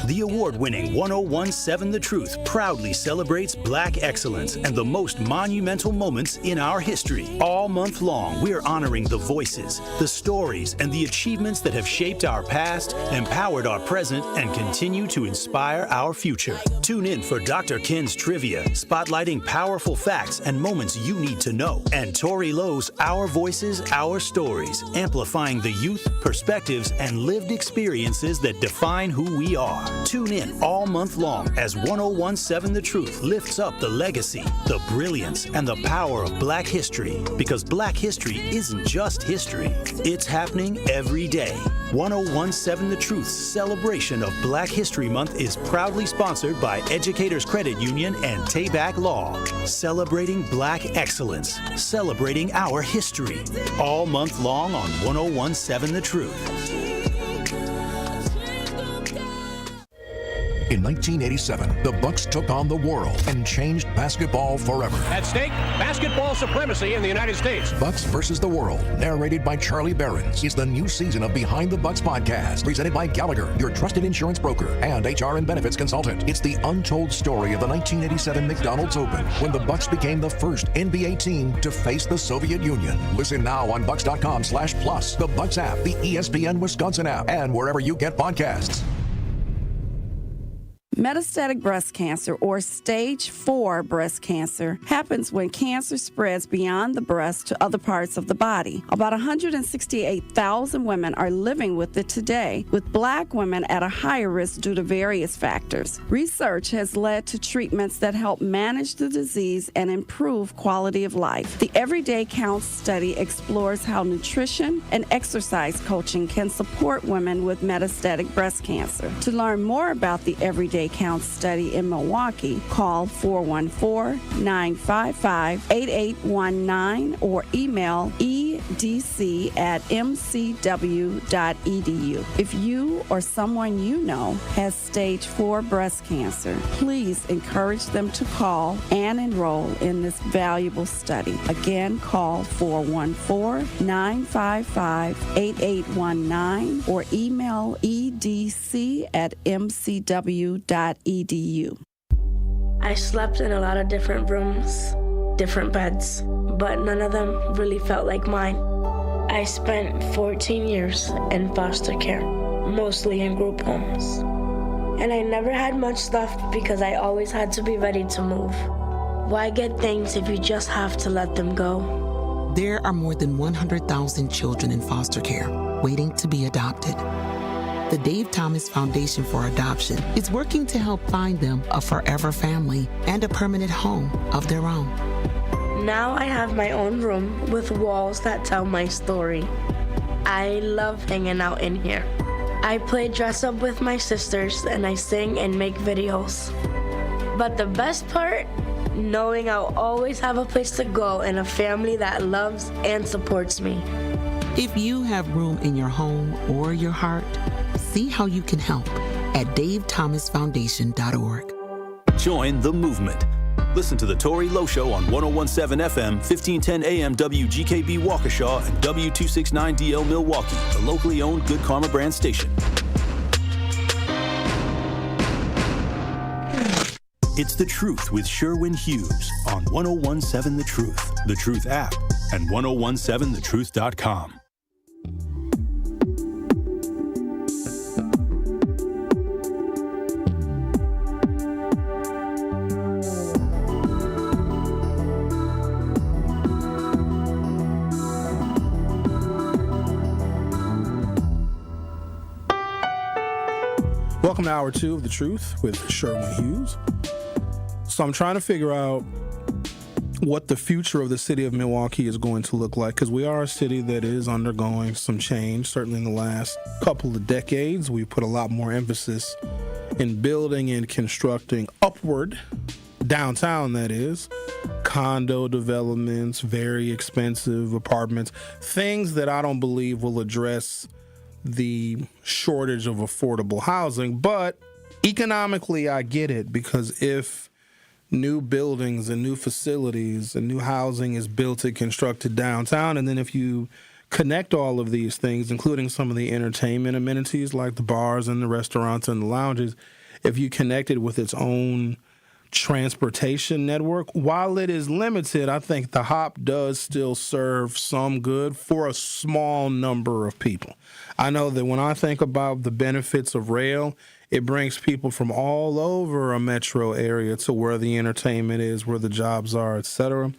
The award-winning 1017 The Truth proudly celebrates Black excellence and the most monumental moments in our history. All month long, we're honoring the voices, the stories, and the achievements that have shaped our past, empowered our present, and continue to inspire our future. Tune in for Dr. Ken's Trivia, spotlighting powerful facts and moments you need to know, and Tori Lowe's Our Voices, Our Stories, amplifying the youth, perspectives, and lived experiences that define who we are. Tune in all month long as 1017 The Truth lifts up the legacy, the brilliance, and the power of Black history. Because Black history isn't just history, it's happening every day. 1017 The Truth's celebration of Black History Month is proudly sponsored by Educators Credit Union and Tayback Law. Celebrating Black excellence, celebrating our history. All month long on 1017 The Truth. In 1987, the Bucks took on the world and changed basketball forever. At stake, basketball supremacy in the United States. Bucks versus the World, narrated by Charlie Behrens, is the new season of Behind the Bucks podcast, presented by Gallagher, your trusted insurance broker and HR and benefits consultant. It's the untold story of the 1987 McDonald's Open, when the Bucks became the first NBA team to face the Soviet Union. Listen now on Bucks.com/plus, the Bucks app, the ESPN Wisconsin app, and wherever you get podcasts. Metastatic breast cancer, or stage 4 breast cancer, happens when cancer spreads beyond the breast to other parts of the body. About 168,000 women are living with it today, with Black women at a higher risk due to various factors. Research has led to treatments that help manage the disease and improve quality of life. The Everyday Counts study explores how nutrition and exercise coaching can support women with metastatic breast cancer. To learn more about the Everyday Counts study in Milwaukee, call 414-955-8819 or email edc@mcw.edu. If you or someone you know has stage 4 breast cancer, please encourage them to call and enroll in this valuable study. Again, call 414-955-8819 or email edc@mcw.edu. I slept in a lot of different rooms, different beds, but none of them really felt like mine. I spent 14 years in foster care, mostly in group homes. And I never had much left because I always had to be ready to move. Why get things if you just have to let them go? There are more than 100,000 children in foster care waiting to be adopted. The Dave Thomas Foundation for Adoption is working to help find them a forever family and a permanent home of their own. Now I have my own room with walls that tell my story. I love hanging out in here. I play dress up with my sisters and I sing and make videos. But the best part? Knowing I'll always have a place to go and a family that loves and supports me. If you have room in your home or your heart, see how you can help at davethomasfoundation.org. Join the movement. Listen to the Tori Lowe Show on 1017 FM, 1510 AM WGKB Waukesha and W269DL Milwaukee, the locally owned Good Karma brand station. It's The Truth with Sherwin Hughes on 1017 The Truth app, and 1017thetruth.com. Welcome to Hour 2 of The Truth with Sherwin Hughes. So I'm trying to figure out what the future of the city of Milwaukee is going to look like, because we are a city that is undergoing some change. Certainly in the last couple of decades, we put a lot more emphasis in building and constructing upward, downtown that is, condo developments, very expensive apartments, things that I don't believe will address the shortage of affordable housing. But economically, I get it, because if new buildings and new facilities and new housing is built and constructed downtown, and then if you connect all of these things, including some of the entertainment amenities like the bars and the restaurants and the lounges, if you connect it with its own transportation network, while it is limited, I think the hop does still serve some good for a small number of people. I know that when I think about the benefits of rail, it brings people from all over a metro area to where the entertainment is, where the jobs are, etc.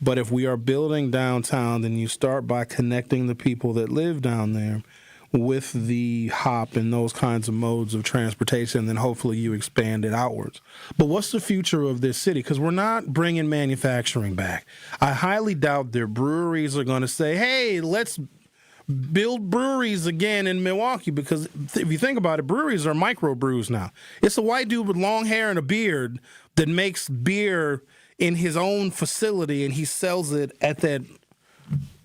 But if we are building downtown, then you start by connecting the people that live down there with the hop and those kinds of modes of transportation, and then hopefully you expand it outwards. But what's the future of this city? Because we're not bringing manufacturing back. I highly doubt their breweries are going to say, hey, let's build breweries again in Milwaukee, because if you think about it, breweries are microbrews now. It's a white dude with long hair and a beard that makes beer in his own facility, and he sells it at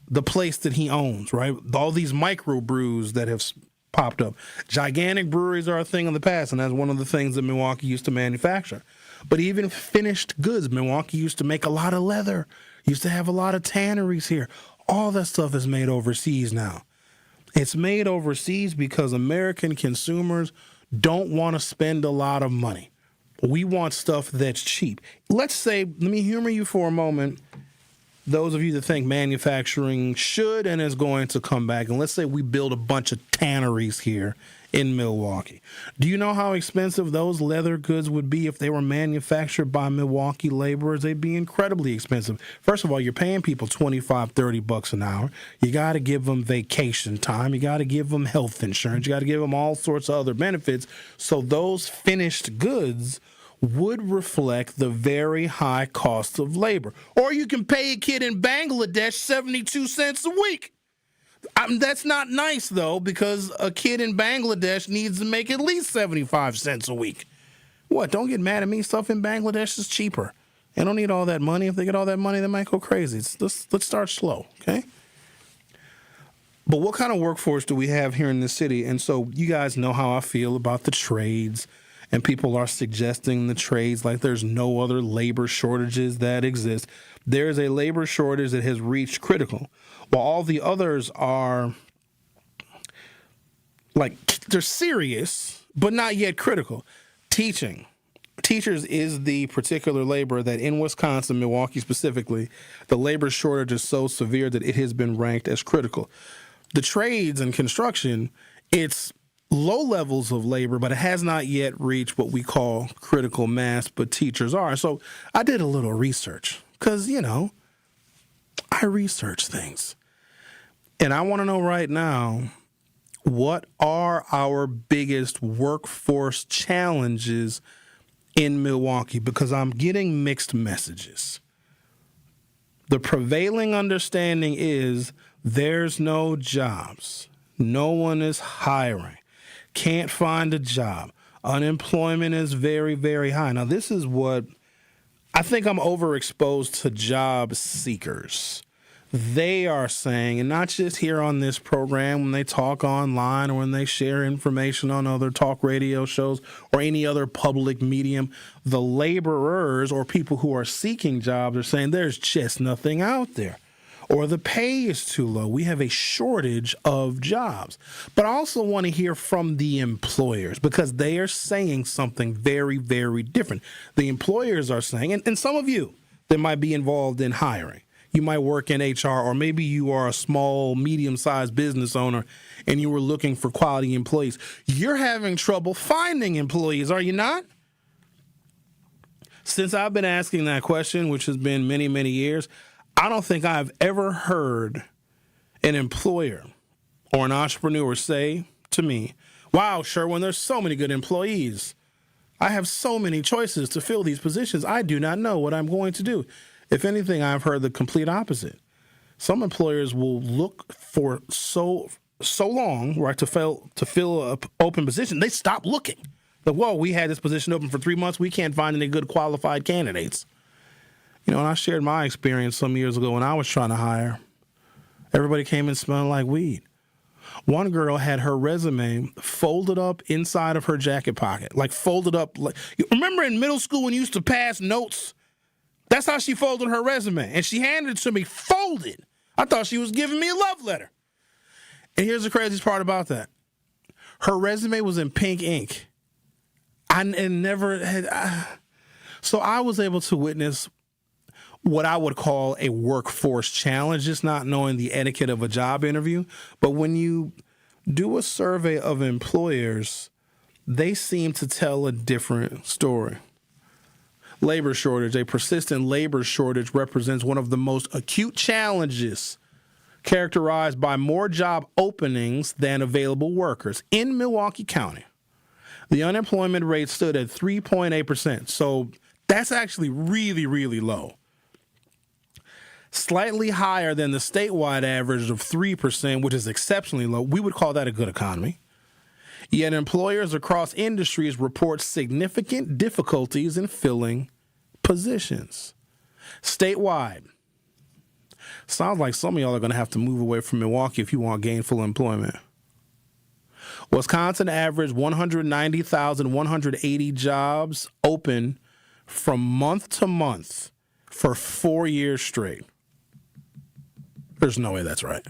the place that he owns, right? All these microbrews that have popped up. Gigantic breweries are a thing of the past, and that's one of the things that Milwaukee used to manufacture. But even finished goods, Milwaukee used to make a lot of leather, used to have a lot of tanneries here. All that stuff is made overseas now. It's made overseas because American consumers don't want to spend a lot of money. We want stuff that's cheap. Let's say, let me humor you for a moment, those of you that think manufacturing should and is going to come back, and let's say we build a bunch of tanneries here in Milwaukee. Do you know how expensive those leather goods would be if they were manufactured by Milwaukee laborers? They'd be incredibly expensive. First of all, you're paying people $25, $30 an hour. You got to give them vacation time. You got to give them health insurance. You got to give them all sorts of other benefits. So those finished goods would reflect the very high cost of labor. Or you can pay a kid in Bangladesh 72 cents a week. That's not nice, though, because a kid in Bangladesh needs to make at least 75 cents a week. What? Don't get mad at me. Stuff in Bangladesh is cheaper. They don't need all that money. If they get all that money, they might go crazy. Let's start slow, okay? But what kind of workforce do we have here in the city? And so you guys know how I feel about the trades, and people are suggesting the trades like there's no other labor shortages that exist. There's a labor shortage that has reached critical, while all the others are like they're serious, but not yet critical. Teaching. Teachers is the particular labor that in Wisconsin, Milwaukee specifically, the labor shortage is so severe that it has been ranked as critical. The trades and construction, it's low levels of labor, but it has not yet reached what we call critical mass, but teachers are. So I did a little research because, I research things. And I want to know right now, what are our biggest workforce challenges in Milwaukee? Because I'm getting mixed messages. The prevailing understanding is there's no jobs. No one is hiring. Can't find a job. Unemployment is very, very high. Now, this is what I think I'm overexposed to job seekers. They are saying, and not just here on this program, when they talk online or when they share information on other talk radio shows or any other public medium, the laborers or people who are seeking jobs are saying there's just nothing out there, or the pay is too low. We have a shortage of jobs. But I also want to hear from the employers because they are saying something very, very different. The employers are saying, and some of you that might be involved in hiring, you might work in HR, or maybe you are a small, medium-sized business owner and you were looking for quality employees. You're having trouble finding employees, are you not? Since I've been asking that question, which has been many, many years, I don't think I've ever heard an employer or an entrepreneur say to me, wow, Sherwin, there's so many good employees. I have so many choices to fill these positions. I do not know what I'm going to do. If anything, I've heard the complete opposite. Some employers will look for so long, right, to fill an open position. They stop looking. Like, whoa, we had this position open for 3 months. We can't find any good qualified candidates. And I shared my experience some years ago when I was trying to hire. Everybody came in smelling like weed. One girl had her resume folded up inside of her jacket pocket, like folded up. Like, you remember in middle school when you used to pass notes? That's how she folded her resume. And she handed it to me folded. I thought she was giving me a love letter. And here's the craziest part about that. Her resume was in pink ink. So I was able to witness what I would call a workforce challenge, just not knowing the etiquette of a job interview. But when you do a survey of employers, they seem to tell a different story. Labor shortage. A persistent labor shortage represents one of the most acute challenges, characterized by more job openings than available workers. In Milwaukee County, the unemployment rate stood at 3.8%. So that's actually really, really low. Slightly higher than the statewide average of 3%, which is exceptionally low. We would call that a good economy. Yet employers across industries report significant difficulties in filling positions. Statewide, sounds like some of y'all are going to have to move away from Milwaukee if you want gainful employment. Wisconsin averaged 190,180 jobs open from month to month for 4 years straight. There's no way that's right.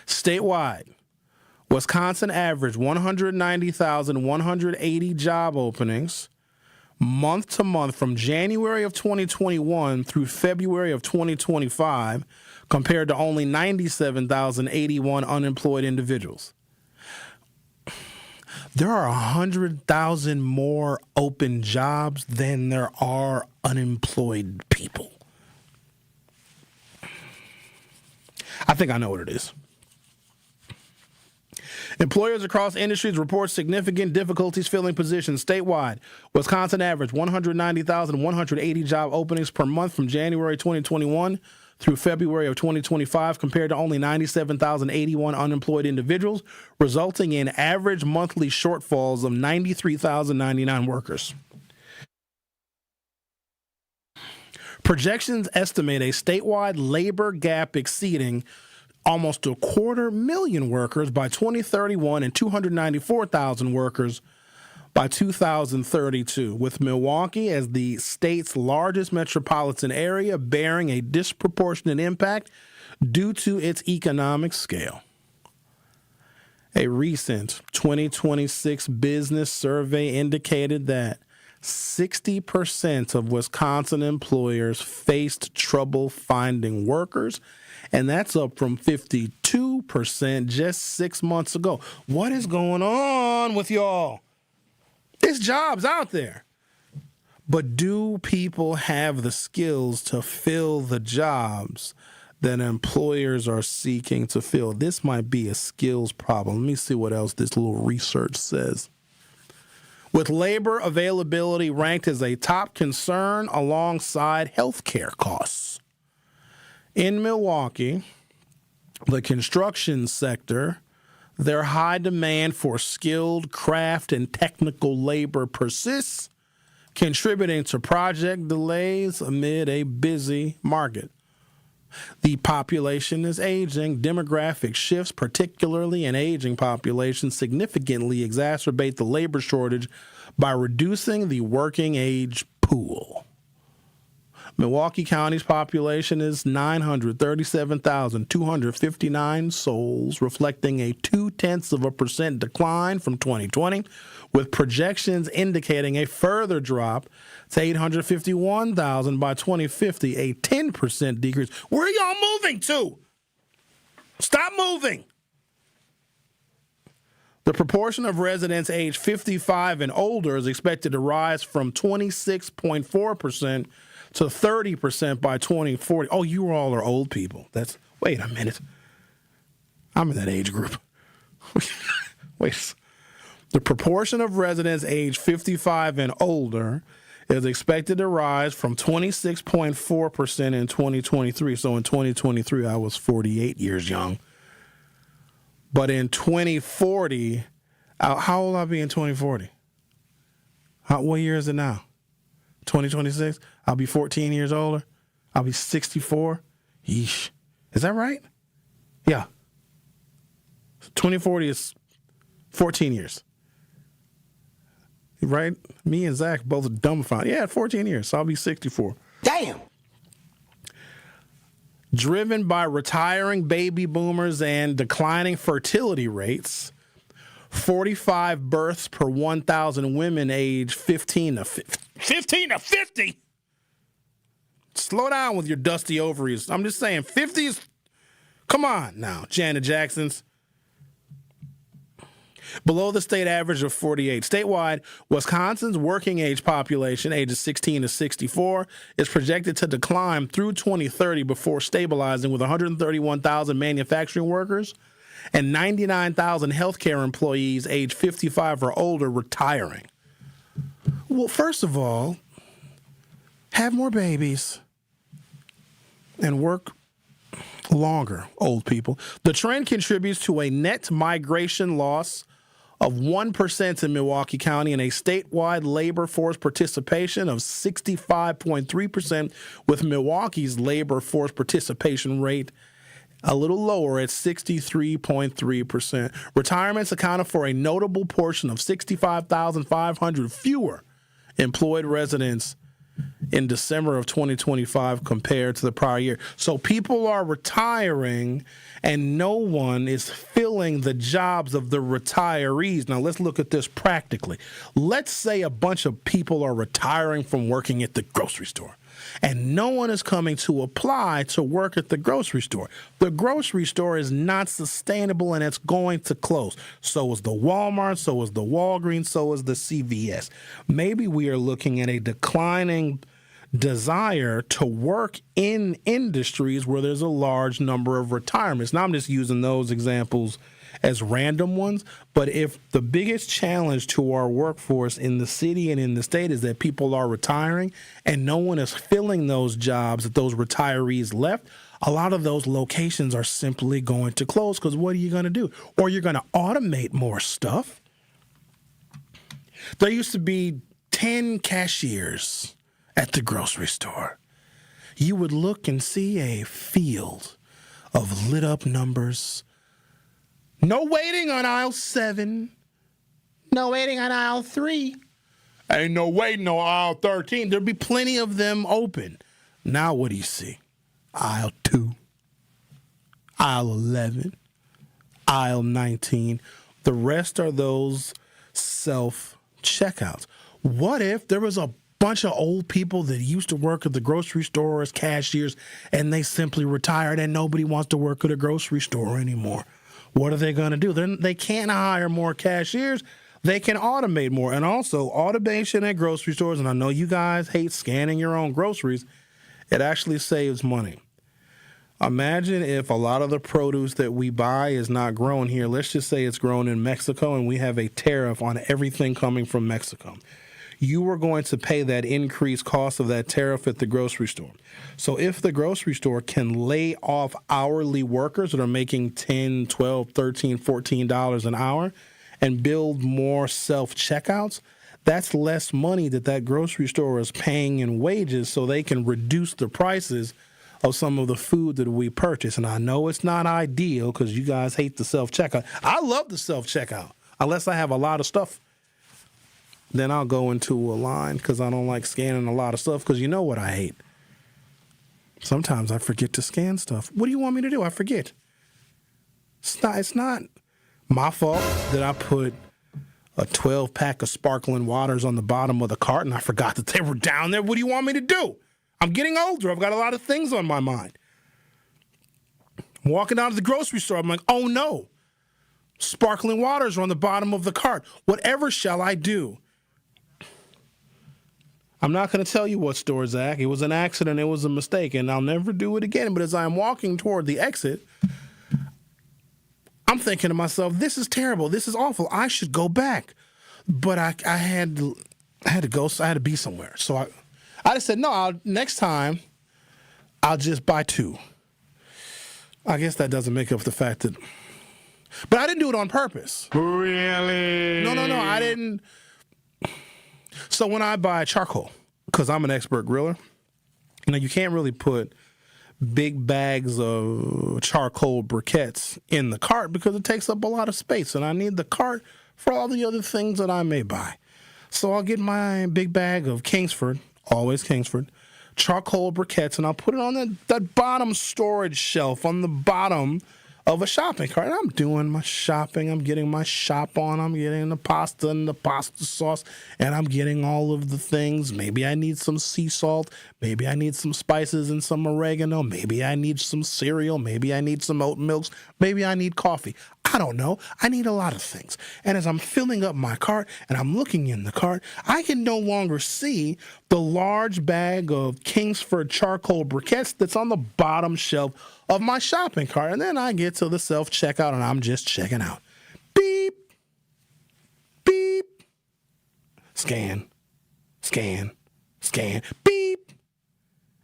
Statewide, Wisconsin averaged 190,180 job openings month to month from January of 2021 through February of 2025, compared to only 97,081 unemployed individuals. There are 100,000 more open jobs than there are unemployed people. I think I know what it is. Employers across industries report significant difficulties filling positions statewide. Wisconsin averaged 190,180 job openings per month from January 2021 through February of 2025, compared to only 97,081 unemployed individuals, resulting in average monthly shortfalls of 93,099 workers. Projections estimate a statewide labor gap exceeding almost 250,000 workers by 2031 and 294,000 workers by 2032, with Milwaukee as the state's largest metropolitan area bearing a disproportionate impact due to its economic scale. A recent 2026 business survey indicated that 60% of Wisconsin employers faced trouble finding workers, and that's up from 52% just 6 months ago. What is going on with y'all? There's jobs out there. But do people have the skills to fill the jobs that employers are seeking to fill? This might be a skills problem. Let me see what else this little research says. With labor availability ranked as a top concern alongside healthcare costs. In Milwaukee, the construction sector, their high demand for skilled craft and technical labor persists, contributing to project delays amid a busy market. The population is aging. Demographic shifts, particularly an aging population, significantly exacerbate the labor shortage by reducing the working age pool. Milwaukee County's population is 937,259 souls, reflecting a 0.2% decline from 2020, with projections indicating a further drop to 851,000 by 2050, a 10% decrease. Where are y'all moving to? Stop moving. The proportion of residents aged 55 and older is expected to rise from 26.4% to 30% by 2040. Oh, you all are old people. Wait a minute. I'm in that age group. Wait. The proportion of residents aged 55 and older is expected to rise from 26.4% in 2023. So in 2023, I was 48 years young. But in 2040, how old will I be in 2040? What year is it now? 2026? I'll be 14 years older. I'll be 64. Yeesh. Is that right? Yeah. 2040 is 14 years. Right? Me and Zach both dumbfounded. Yeah, 14 years. So I'll be 64. Damn! Driven by retiring baby boomers and declining fertility rates, 45 births per 1,000 women aged 15 to 50? Slow down with your dusty ovaries. I'm just saying, 50 is... Come on now, Janet Jacksons. Below the state average of 48. Statewide, Wisconsin's working age population, ages 16 to 64, is projected to decline through 2030 before stabilizing with 131,000 manufacturing workers and 99,000 healthcare employees aged 55 or older retiring. Well, first of all, have more babies and work longer, old people. The trend contributes to a net migration loss of 1% in Milwaukee County and a statewide labor force participation of 65.3%, with Milwaukee's labor force participation rate a little lower at 63.3%. Retirements accounted for a notable portion of 65,500 fewer employed residents in December of 2025 compared to the prior year. So people are retiring and no one is filling the jobs of the retirees. Now let's look at this practically. Let's say a bunch of people are retiring from working at the grocery store and no one is coming to apply to work at the grocery store. The grocery store is not sustainable and it's going to close. So is the Walmart, so is the Walgreens, so is the CVS. Maybe we are looking at a declining desire to work in industries where there's a large number of retirements. Now I'm just using those examples as random ones, but if the biggest challenge to our workforce in the city and in the state is that people are retiring and no one is filling those jobs that those retirees left, a lot of those locations are simply going to close because what are you going to do? Or you're going to automate more stuff. There used to be 10 cashiers at the grocery store. You would look and see a field of lit up numbers. No waiting on aisle 7. No waiting on aisle 3. Ain't no waiting on aisle 13. There'll be plenty of them open. Now what do you see? Aisle 2. Aisle 11. Aisle 19. The rest are those self-checkouts. What if there was a bunch of old people that used to work at the grocery store as cashiers and they simply retired and nobody wants to work at a grocery store anymore? What are they going to do? They can't hire more cashiers. They can automate more. And also, automation at grocery stores, and I know you guys hate scanning your own groceries, it actually saves money. Imagine if a lot of the produce that we buy is not grown here. Let's just say it's grown in Mexico and we have a tariff on everything coming from Mexico. You are going to pay that increased cost of that tariff at the grocery store. So if the grocery store can lay off hourly workers that are making $10, $12, $13, $14 an hour and build more self-checkouts, that's less money that grocery store is paying in wages so they can reduce the prices of some of the food that we purchase. And I know it's not ideal because you guys hate the self-checkout. I love the self-checkout unless I have a lot of stuff. Then I'll go into a line because I don't like scanning a lot of stuff because you know what I hate. Sometimes I forget to scan stuff. What do you want me to do? I forget. It's not my fault that I put a 12-pack of sparkling waters on the bottom of the cart and I forgot that they were down there. What do you want me to do? I'm getting older. I've got a lot of things on my mind. I'm walking down to the grocery store. I'm like, oh no. Sparkling waters are on the bottom of the cart. Whatever shall I do? I'm not going to tell you what store, Zach. It was an accident. It was a mistake, and I'll never do it again. But as I'm walking toward the exit, I'm thinking to myself, this is terrible. This is awful. I should go back. But I had to go. So I had to be somewhere. So I just said, no, next time I'll just buy 2. I guess that doesn't make up the fact that... But I didn't do it on purpose. Really? No, I didn't... So when I buy charcoal, because I'm an expert griller, you can't really put big bags of charcoal briquettes in the cart because it takes up a lot of space, and I need the cart for all the other things that I may buy. So I'll get my big bag of Kingsford, always Kingsford, charcoal briquettes, and I'll put it on that bottom storage shelf on the bottom of a shopping cart. And I'm doing my shopping. I'm getting my shop on. I'm getting the pasta and the pasta sauce, and I'm getting all of the things. Maybe I need some sea salt. Maybe I need some spices and some oregano. Maybe I need some cereal. Maybe I need some oat milks. Maybe I need coffee. I don't know. I need a lot of things. And as I'm filling up my cart and I'm looking in the cart, I can no longer see the large bag of Kingsford charcoal briquettes that's on the bottom shelf of my shopping cart. And then I get to the self-checkout and I'm just checking out. Beep. Beep. Scan. Scan. Scan. Beep.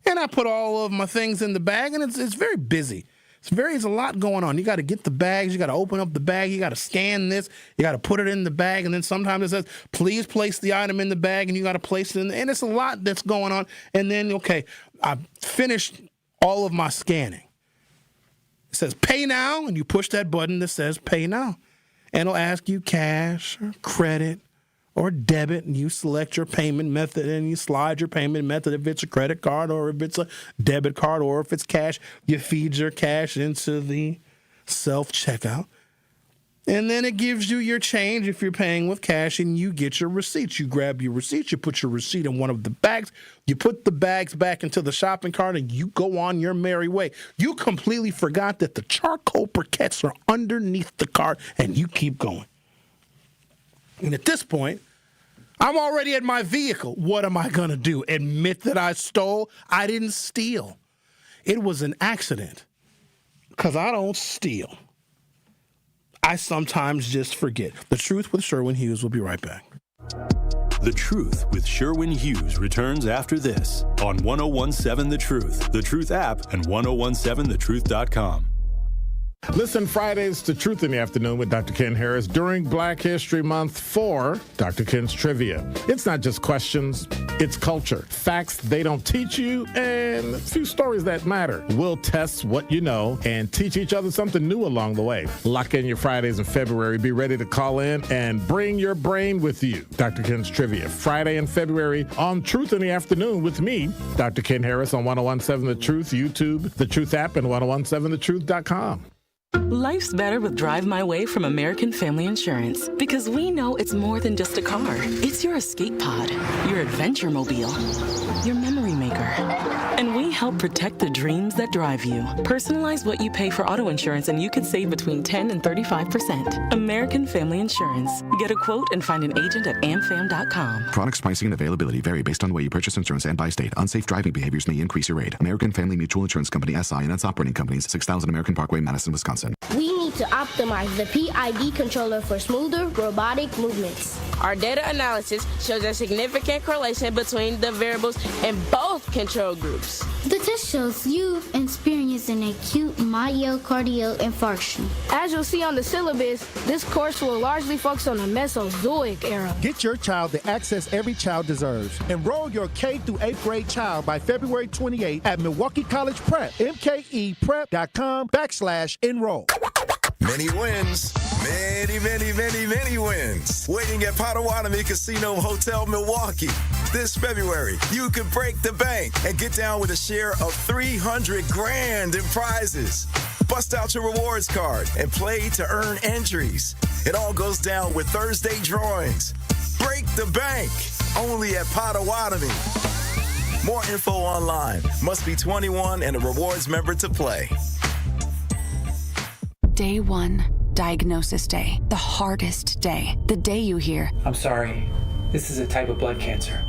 And I put all of my things in the bag, and it's very busy. It's a lot going on. You got to get the bags. You got to open up the bag. You got to scan this. You got to put it in the bag. And then sometimes it says, please place the item in the bag, and you got to place it in. And it's a lot that's going on. And then, okay, I finished all of my scanning. It says pay now, and you push that button that says pay now. And it'll ask you cash or credit or debit, and you select your payment method, and you slide your payment method if it's a credit card or if it's a debit card or if it's cash. You feed your cash into the self-checkout. And then it gives you your change if you're paying with cash, and you get your receipts. You grab your receipts, you put your receipt in one of the bags, you put the bags back into the shopping cart, and you go on your merry way. You completely forgot that the charcoal briquettes are underneath the cart, and you keep going. And at this point, I'm already at my vehicle. What am I going to do? Admit that I stole? I didn't steal. It was an accident, because I don't steal. I sometimes just forget. The Truth with Sherwin Hughes will be right back. The Truth with Sherwin Hughes returns after this on 1017 The Truth app, and 1017thetruth.com. Listen Fridays to Truth in the Afternoon with Dr. Ken Harris during Black History Month for Dr. Ken's Trivia. It's not just questions, it's culture, facts they don't teach you, and a few stories that matter. We'll test what you know and teach each other something new along the way. Lock in your Fridays in February. Be ready to call in and bring your brain with you. Dr. Ken's Trivia, Friday in February on Truth in the Afternoon with me, Dr. Ken Harris on 1017 The Truth, YouTube, The Truth app, and 1017thetruth.com. Life's better with Drive My Way from American Family Insurance, because we know it's more than just a car. It's your escape pod, your adventure mobile, your memory maker. And we help protect the dreams that drive you. Personalize what you pay for auto insurance and you could save between 10 and 35%. American Family Insurance. Get a quote and find an agent at amfam.com. Products, pricing, and availability vary based on the way you purchase insurance and by state. Unsafe driving behaviors may increase your rate. American Family Mutual Insurance Company, SI, and its operating companies, 6000 American Parkway, Madison, Wisconsin. We need to optimize the PID controller for smoother robotic movements. Our data analysis shows a significant correlation between the variables in both control groups. The test shows you've experienced an acute myocardial infarction. As you'll see on the syllabus, this course will largely focus on the Mesozoic era. Get your child the access every child deserves. Enroll your K through 8th grade child by February 28 at Milwaukee College Prep, mkeprep.com/enroll. Many wins. Many wins. Waiting at Potawatomi Casino Hotel Milwaukee. This February, you could break the bank and get down with a share of $300,000 in prizes. Bust out your rewards card and play to earn entries. It all goes down with Thursday drawings. Break the bank. Only at Potawatomi. More info online. Must be 21 and a rewards member to play. Day 1, diagnosis day. The hardest day. The day you hear, I'm sorry, this is a type of blood cancer.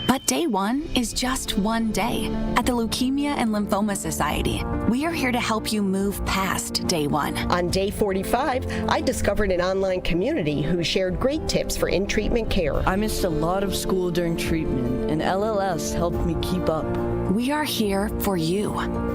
But day 1 is just one day. At the Leukemia and Lymphoma Society, we are here to help you move past day 1. On day 45, I discovered an online community who shared great tips for in-treatment care. I missed a lot of school during treatment, and LLS helped me keep up. We are here for you.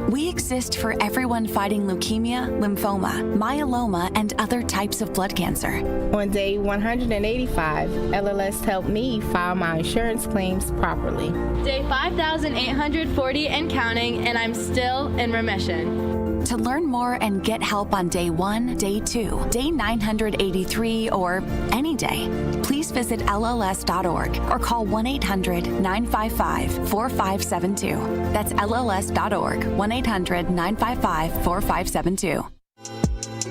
We exist for everyone fighting leukemia, lymphoma, myeloma, and other types of blood cancer. On day 185, LLS helped me file my insurance claims properly. Day 5,840 and counting, and I'm still in remission. To learn more and get help on day 1, day 2, day 983, or any day, please visit LLS.org or call 1-800-955-4572. That's LLS.org, 1-800-955-4572.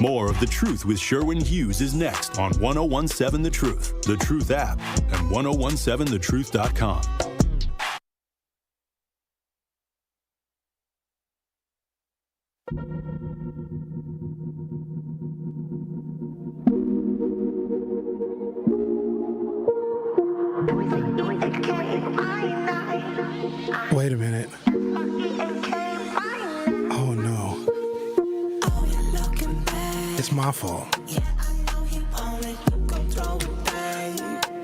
More of The Truth with Sherwin Hughes is next on 1017 The Truth, The Truth app, and 1017thetruth.com. Wait a minute. Oh no. It's my fault.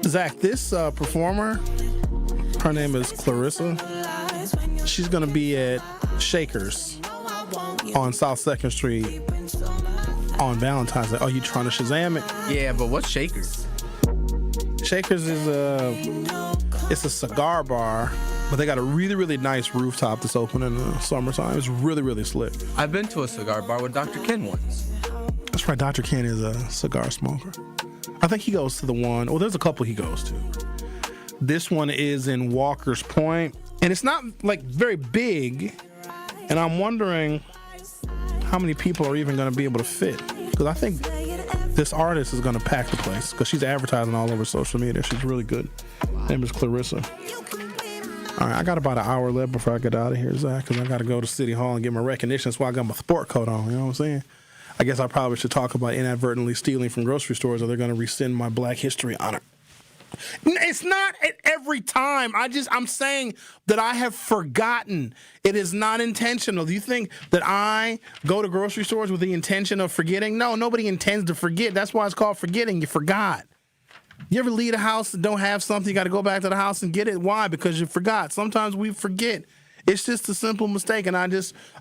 Zach, this performer, her name is Clarissa. She's going to be at Shakers on South 2nd Street on Valentine's Day. Are you trying to Shazam it? Yeah, but what's Shakers? Shakers is it's a cigar bar, But they got a really, really nice rooftop that's open in the summertime. It's really, really slick. I've been to a cigar bar with Dr. Ken once. That's right. Dr. Ken is a cigar smoker. I think he goes to the one, well, there's a couple he goes to. This one is in Walker's Point, and it's not like very big. And I'm wondering how many people are even going to be able to fit. Because I think this artist is going to pack the place because she's advertising all over social media. She's really good. Her name is Clarissa. All right, I got about an hour left before I get out of here, Zach, because I got to go to City Hall and get my recognition. That's why I got my sport coat on, you know what I'm saying? I guess I probably should talk about inadvertently stealing from grocery stores or they're going to rescind my Black History honor. It's not every time. I'm saying that I have forgotten. It is not intentional. Do you think that I go to grocery stores with the intention of forgetting? No, nobody intends to forget. That's why it's called forgetting. You forgot. You ever leave a house and don't have something, you got to go back to the house and get it? Why? Because you forgot. Sometimes we forget. It's just a simple mistake, and I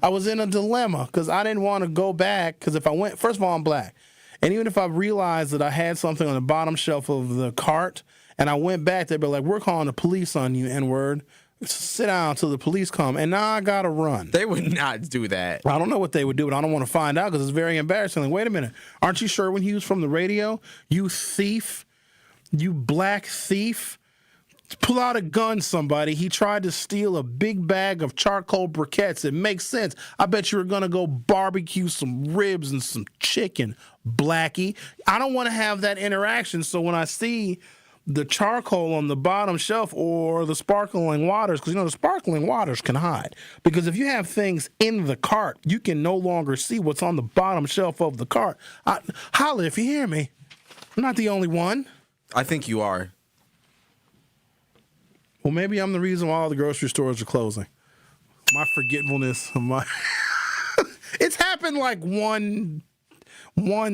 was in a dilemma because I didn't want to go back because if I went, first of all, I'm Black. And even if I realized that I had something on the bottom shelf of the cart, and I went back, they'd be like, we're calling the police on you, N-word. Sit down until the police come. And now I got to run. They would not do that. I don't know what they would do, but I don't want to find out because it's very embarrassing. Like, wait a minute. Aren't you Sherwin Hughes from the radio? You thief. You black thief. Pull out a gun, somebody. He tried to steal a big bag of charcoal briquettes. It makes sense. I bet you were going to go barbecue some ribs and some chicken, Blackie. I don't want to have that interaction. So when I see the charcoal on the bottom shelf or the sparkling waters, because, the sparkling waters can hide. Because if you have things in the cart, you can no longer see what's on the bottom shelf of the cart. Holla if you hear me. I'm not the only one. I think you are. Well, maybe I'm the reason why all the grocery stores are closing. My forgetfulness. It's happened like one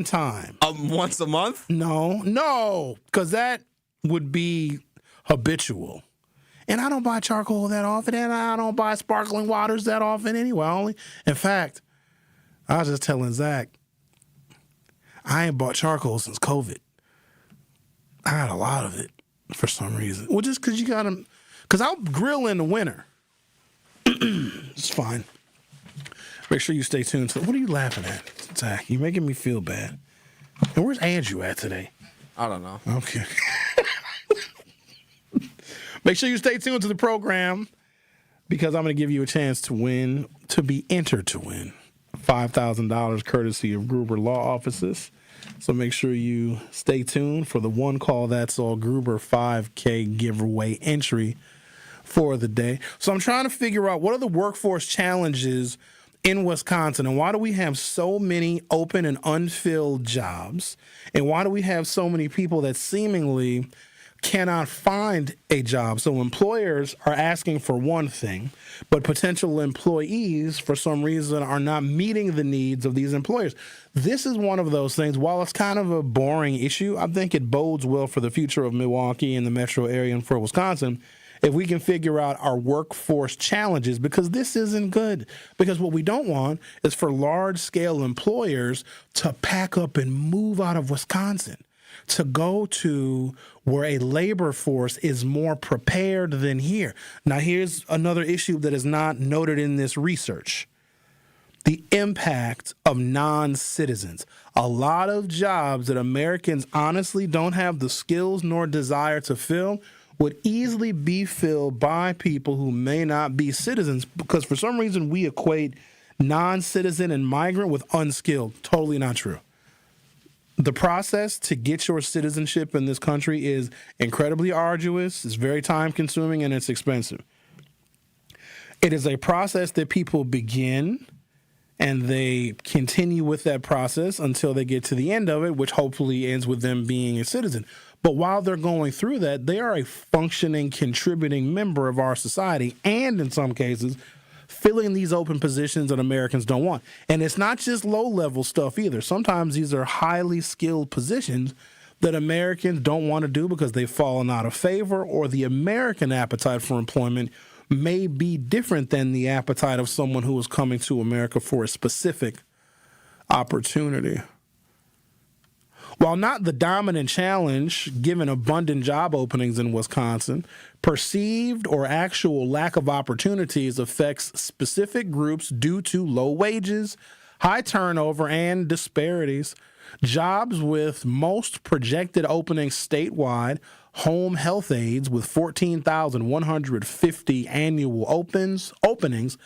time. Once a month? No, because that would be habitual. And I don't buy charcoal that often, and I don't buy sparkling waters that often anyway. In fact, I was just telling Zach, I ain't bought charcoal since COVID. I got a lot of it for some reason. Well, just because you got them, because I'll grill in the winter. It's fine. Make sure you stay tuned. What are you laughing at, Zach? You're making me feel bad. And where's Andrew at today? I don't know. Okay. Make sure you stay tuned to the program because I'm going to give you a chance to win, to be entered to win $5,000 courtesy of Gruber Law Offices. So make sure you stay tuned for the one call that's all Gruber 5K giveaway entry for the day. So I'm trying to figure out what are the workforce challenges in Wisconsin, and why do we have so many open and unfilled jobs? And why do we have so many people that seemingly cannot find a job? So employers are asking for one thing, but potential employees, for some reason, are not meeting the needs of these employers. This is one of those things. While it's kind of a boring issue, I think it bodes well for the future of Milwaukee and the metro area and for Wisconsin if we can figure out our workforce challenges, because this isn't good. Because what we don't want is for large-scale employers to pack up and move out of Wisconsin, to go to where a labor force is more prepared than here. Now, here's another issue that is not noted in this research. The impact of non-citizens. A lot of jobs that Americans honestly don't have the skills nor desire to fill would easily be filled by people who may not be citizens, because for some reason we equate non-citizen and migrant with unskilled. Totally not true. The process to get your citizenship in this country is incredibly arduous, it's very time-consuming, and it's expensive. It is a process that people begin, and they continue with that process until they get to the end of it, which hopefully ends with them being a citizen. But while they're going through that, they are a functioning, contributing member of our society, and in some cases, filling these open positions that Americans don't want. And it's not just low-level stuff either. Sometimes these are highly skilled positions that Americans don't want to do because they've fallen out of favor, or the American appetite for employment may be different than the appetite of someone who is coming to America for a specific opportunity. While not the dominant challenge, given abundant job openings in Wisconsin, perceived or actual lack of opportunities affects specific groups due to low wages, high turnover, and disparities. Jobs with most projected openings statewide, home health aides with 14,150 annual openings,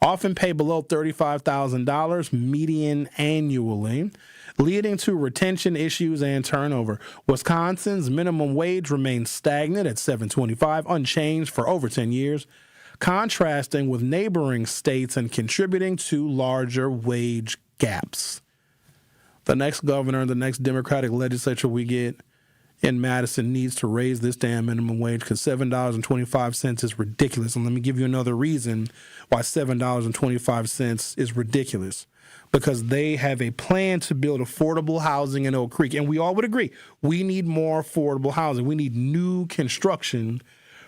often pay below $35,000 median annually, leading to retention issues and turnover. Wisconsin's minimum wage remains stagnant at $7.25, unchanged for over 10 years, contrasting with neighboring states and contributing to larger wage gaps. The next governor, the next Democratic legislature we get in Madison needs to raise this damn minimum wage because $7.25 is ridiculous. And let me give you another reason why $7.25 is ridiculous. Because they have a plan to build affordable housing in Oak Creek. And we all would agree, we need more affordable housing. We need new construction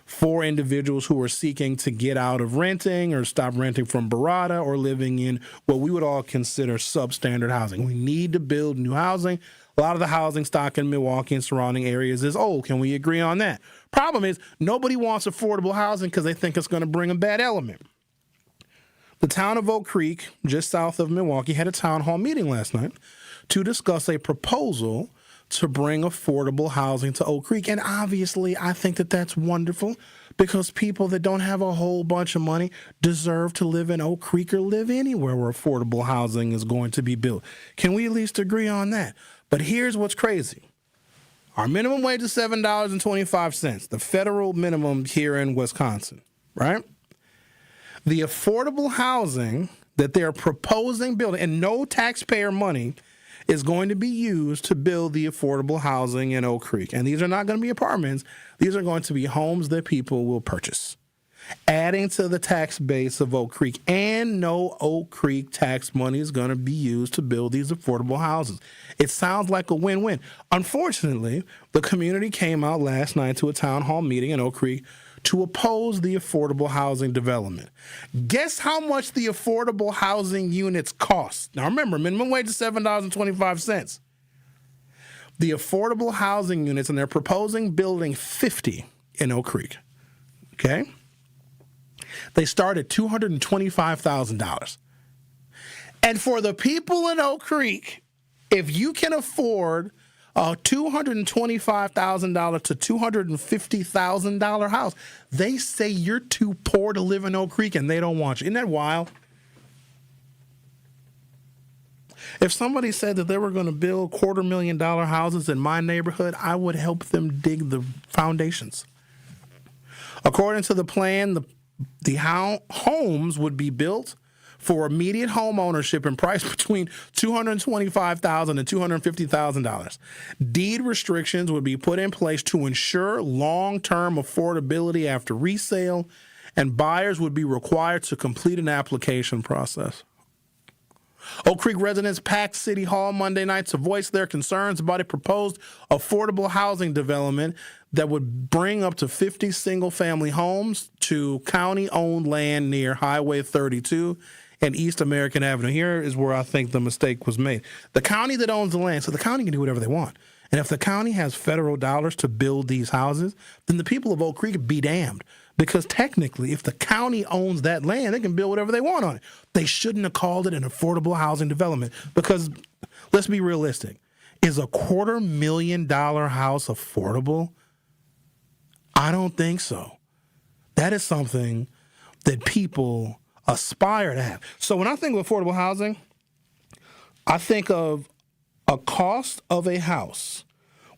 for individuals who are seeking to get out of renting or stop renting from Barada or living in what we would all consider substandard housing. We need to build new housing. A lot of the housing stock in Milwaukee and surrounding areas is old. Can we agree on that? Problem is, nobody wants affordable housing because they think it's going to bring a bad element. The town of Oak Creek, just south of Milwaukee, had a town hall meeting last night to discuss a proposal to bring affordable housing to Oak Creek. And obviously, I think that that's wonderful because people that don't have a whole bunch of money deserve to live in Oak Creek or live anywhere where affordable housing is going to be built. Can we at least agree on that? But here's what's crazy. Our minimum wage is $7.25, the federal minimum here in Wisconsin, right? The affordable housing that they're proposing building, and no taxpayer money is going to be used to build the affordable housing in Oak Creek. And these are not going to be apartments. These are going to be homes that people will purchase, adding to the tax base of Oak Creek. And no Oak Creek tax money is going to be used to build these affordable houses. It sounds like a win-win. Unfortunately, the community came out last night to a town hall meeting in Oak Creek to oppose the affordable housing development. Guess how much the affordable housing units cost? Now remember, minimum wage is $7.25. The affordable housing units, and they're proposing building 50 in Oak Creek, okay? They start at $225,000. And for the people in Oak Creek, if you can afford a $225,000 to $250,000 house, they say you're too poor to live in Oak Creek and they don't want you. Isn't that wild? If somebody said that they were going to build $250,000 houses in my neighborhood, I would help them dig the foundations. According to the plan, the homes would be built for immediate home ownership and priced between $225,000 and $250,000. Deed restrictions would be put in place to ensure long-term affordability after resale, and buyers would be required to complete an application process. Oak Creek residents packed City Hall Monday night to voice their concerns about a proposed affordable housing development that would bring up to 50 single-family homes to county-owned land near Highway 32 and East American Avenue. Here is where I think the mistake was made. The county that owns the land, so the county can do whatever they want. And if the county has federal dollars to build these houses, then the people of Oak Creek be damned. Because technically, if the county owns that land, they can build whatever they want on it. They shouldn't have called it an affordable housing development. Because let's be realistic. Is a $250,000 house affordable? I don't think so. That is something that people aspire to have. So when I think of affordable housing, I think of a cost of a house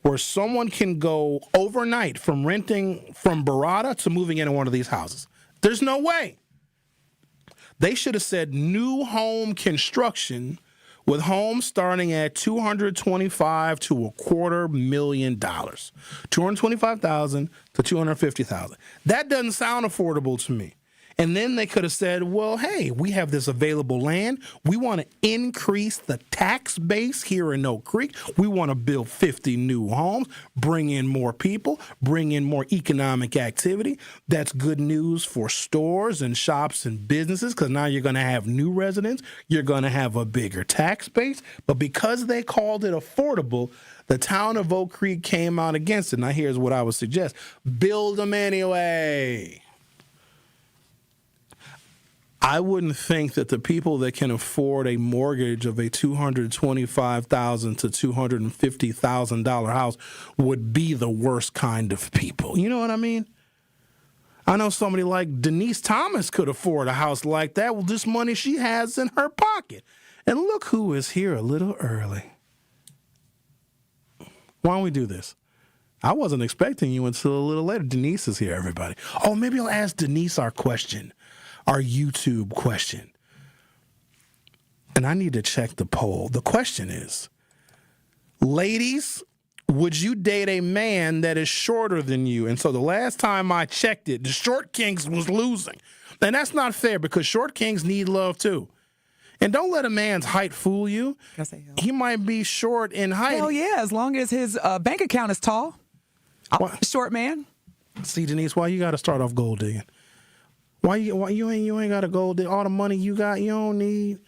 where someone can go overnight from renting from Barada to moving into one of these houses. There's no way. They should have said new home construction with homes starting at $225,000 to $250,000. $225,000 to $250,000. That doesn't sound affordable to me. And then they could have said, well, hey, we have this available land. We want to increase the tax base here in Oak Creek. We want to build 50 new homes, bring in more people, bring in more economic activity. That's good news for stores and shops and businesses because now you're going to have new residents. You're going to have a bigger tax base. But because they called it affordable, the town of Oak Creek came out against it. Now, here's what I would suggest. Build them anyway. I wouldn't think that the people that can afford a mortgage of a $225,000 to $250,000 house would be the worst kind of people. You know what I mean? I know somebody like Denise Thomas could afford a house like that with this money she has in her pocket. And look who is here a little early. Why don't we do this? I wasn't expecting you until a little later. Denise is here, everybody. Oh, maybe I'll ask Denise our question. Our YouTube question. And I need to check the poll. The question is, ladies, would you date a man that is shorter than you? And so the last time I checked it, the short kings was losing. And that's not fair because short kings need love too. And don't let a man's height fool you. He might be short in height. Hell yeah, as long as his bank account is tall. Short man. See, Denise, why you got to start off gold digging? Why you ain't got to go? All the money you got, you don't need.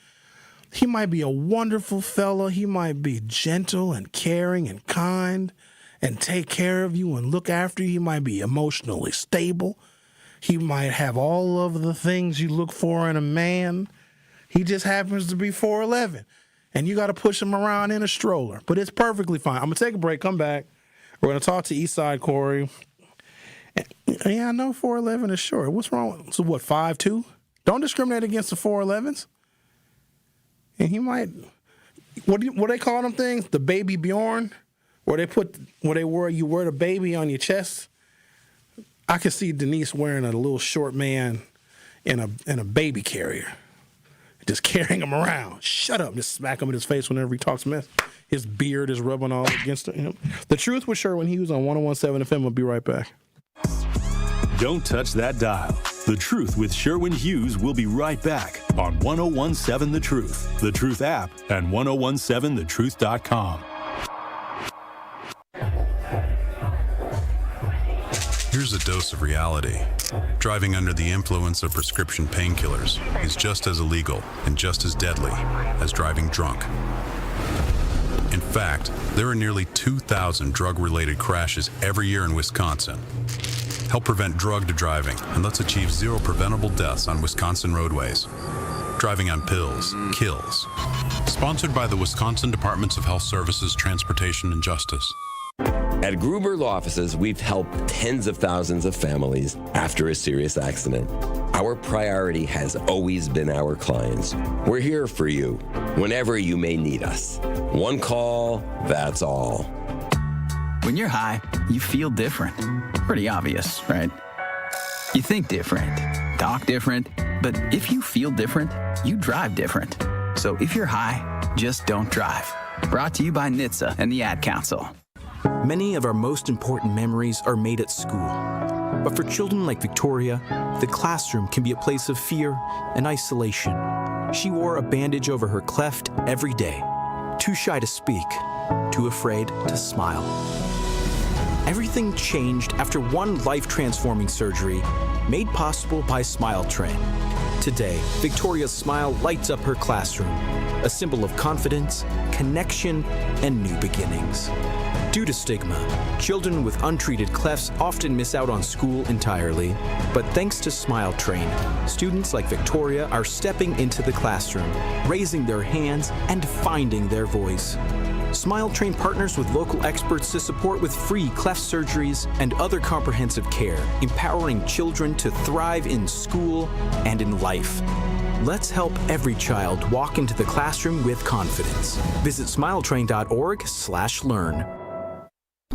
He might be a wonderful fella. He might be gentle and caring and kind and take care of you and look after you. He might be emotionally stable. He might have all of the things you look for in a man. He just happens to be 4'11", and you got to push him around in a stroller. But it's perfectly fine. I'm going to take a break, come back. We're going to talk to Eastside Corey. Yeah, I know 4'11" is short. What's wrong? So what, 5'2"? Don't discriminate against the 4'11s. And he might, what they call them things? The baby Bjorn? Where you wear the baby on your chest? I could see Denise wearing a little short man in a baby carrier. Just carrying him around. Shut up. Just smack him in his face whenever he talks mess. His beard is rubbing all against him. The Truth with Sherwin Hughes on 101.7 FM. We'll be right back. Don't touch that dial. The Truth with Sherwin Hughes will be right back on 101.7 The Truth, The Truth app, and 1017thetruth.com. Here's a dose of reality. Driving under the influence of prescription painkillers is just as illegal and just as deadly as driving drunk. In fact, there are nearly 2,000 drug-related crashes every year in Wisconsin. Help prevent drug driving, and let's achieve zero preventable deaths on Wisconsin roadways. Driving on pills kills. Sponsored by the Wisconsin Departments of Health Services, Transportation, and Justice. At Gruber Law Offices, we've helped tens of thousands of families after a serious accident. Our priority has always been our clients. We're here for you whenever you may need us. One call, that's all. When you're high, you feel different. Pretty obvious, right? You think different, talk different, but if you feel different, you drive different. So if you're high, just don't drive. Brought to you by NHTSA and the Ad Council. Many of our most important memories are made at school. But for children like Victoria, the classroom can be a place of fear and isolation. She wore a bandage over her cleft every day, too shy to speak, too afraid to smile. Everything changed after one life-transforming surgery made possible by Smile Train. Today, Victoria's smile lights up her classroom, a symbol of confidence, connection, and new beginnings. Due to stigma, children with untreated clefts often miss out on school entirely. But thanks to Smile Train, students like Victoria are stepping into the classroom, raising their hands, and finding their voice. Smile Train partners with local experts to support with free cleft surgeries and other comprehensive care, empowering children to thrive in school and in life. Let's help every child walk into the classroom with confidence. Visit smiletrain.org/learn.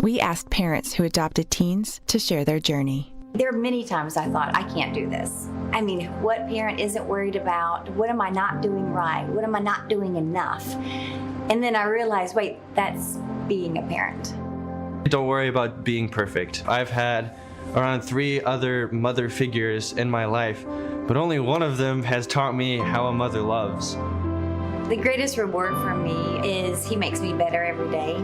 We asked parents who adopted teens to share their journey. There are many times I thought, I can't do this. I mean, what parent isn't worried about? What am I not doing right? What am I not doing enough? And then I realized, wait, that's being a parent. Don't worry about being perfect. I've had around 3 other mother figures in my life, but only one of them has taught me how a mother loves. The greatest reward for me is he makes me better every day.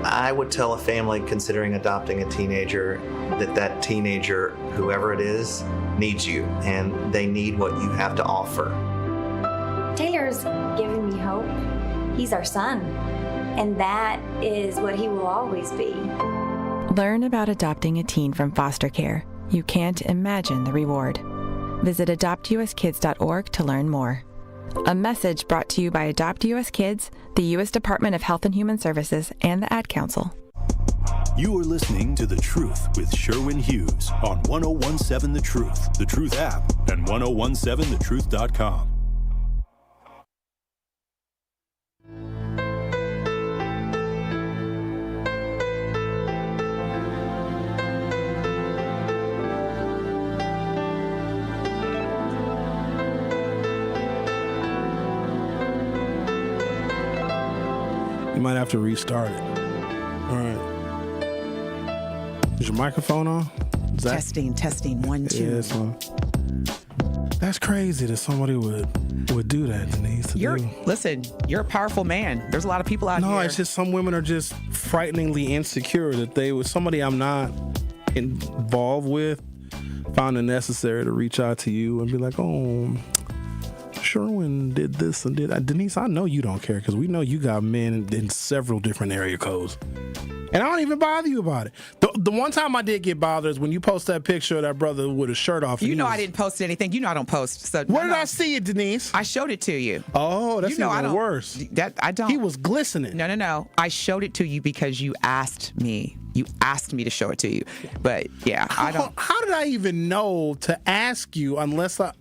I would tell a family considering adopting a teenager that teenager, whoever it is, needs you, and they need what you have to offer. Taylor's given me hope. He's our son, and that is what he will always be. Learn about adopting a teen from foster care. You can't imagine the reward. Visit adoptuskids.org to learn more. A message brought to you by Adopt US Kids, the U.S. Department of Health and Human Services, and the Ad Council. You are listening to The Truth with Sherwin Hughes on 1017 The Truth app, and 1017thetruth.com. You might have to restart it. All right. Is your microphone on? Zach? Testing, 1, 2. Yeah, it's on. That's crazy that somebody would do that, Denise. Listen, you're a powerful man. There's a lot of people out here. No, it's just some women are just frighteningly insecure that they was somebody I'm not involved with found it necessary to reach out to you and be like, oh, Sherwin did this and did that. Denise, I know you don't care because we know you got men in several different area codes. And I don't even bother you about it. The one time I did get bothered is when you post that picture of that brother with his shirt off. You know I didn't post anything. You know I don't post. So where did I see it, Denise? I showed it to you. Oh, that's even worse. I don't. He was glistening. No. I showed it to you because you asked me. You asked me to show it to you. But yeah, I don't. How did I even know to ask you unless I...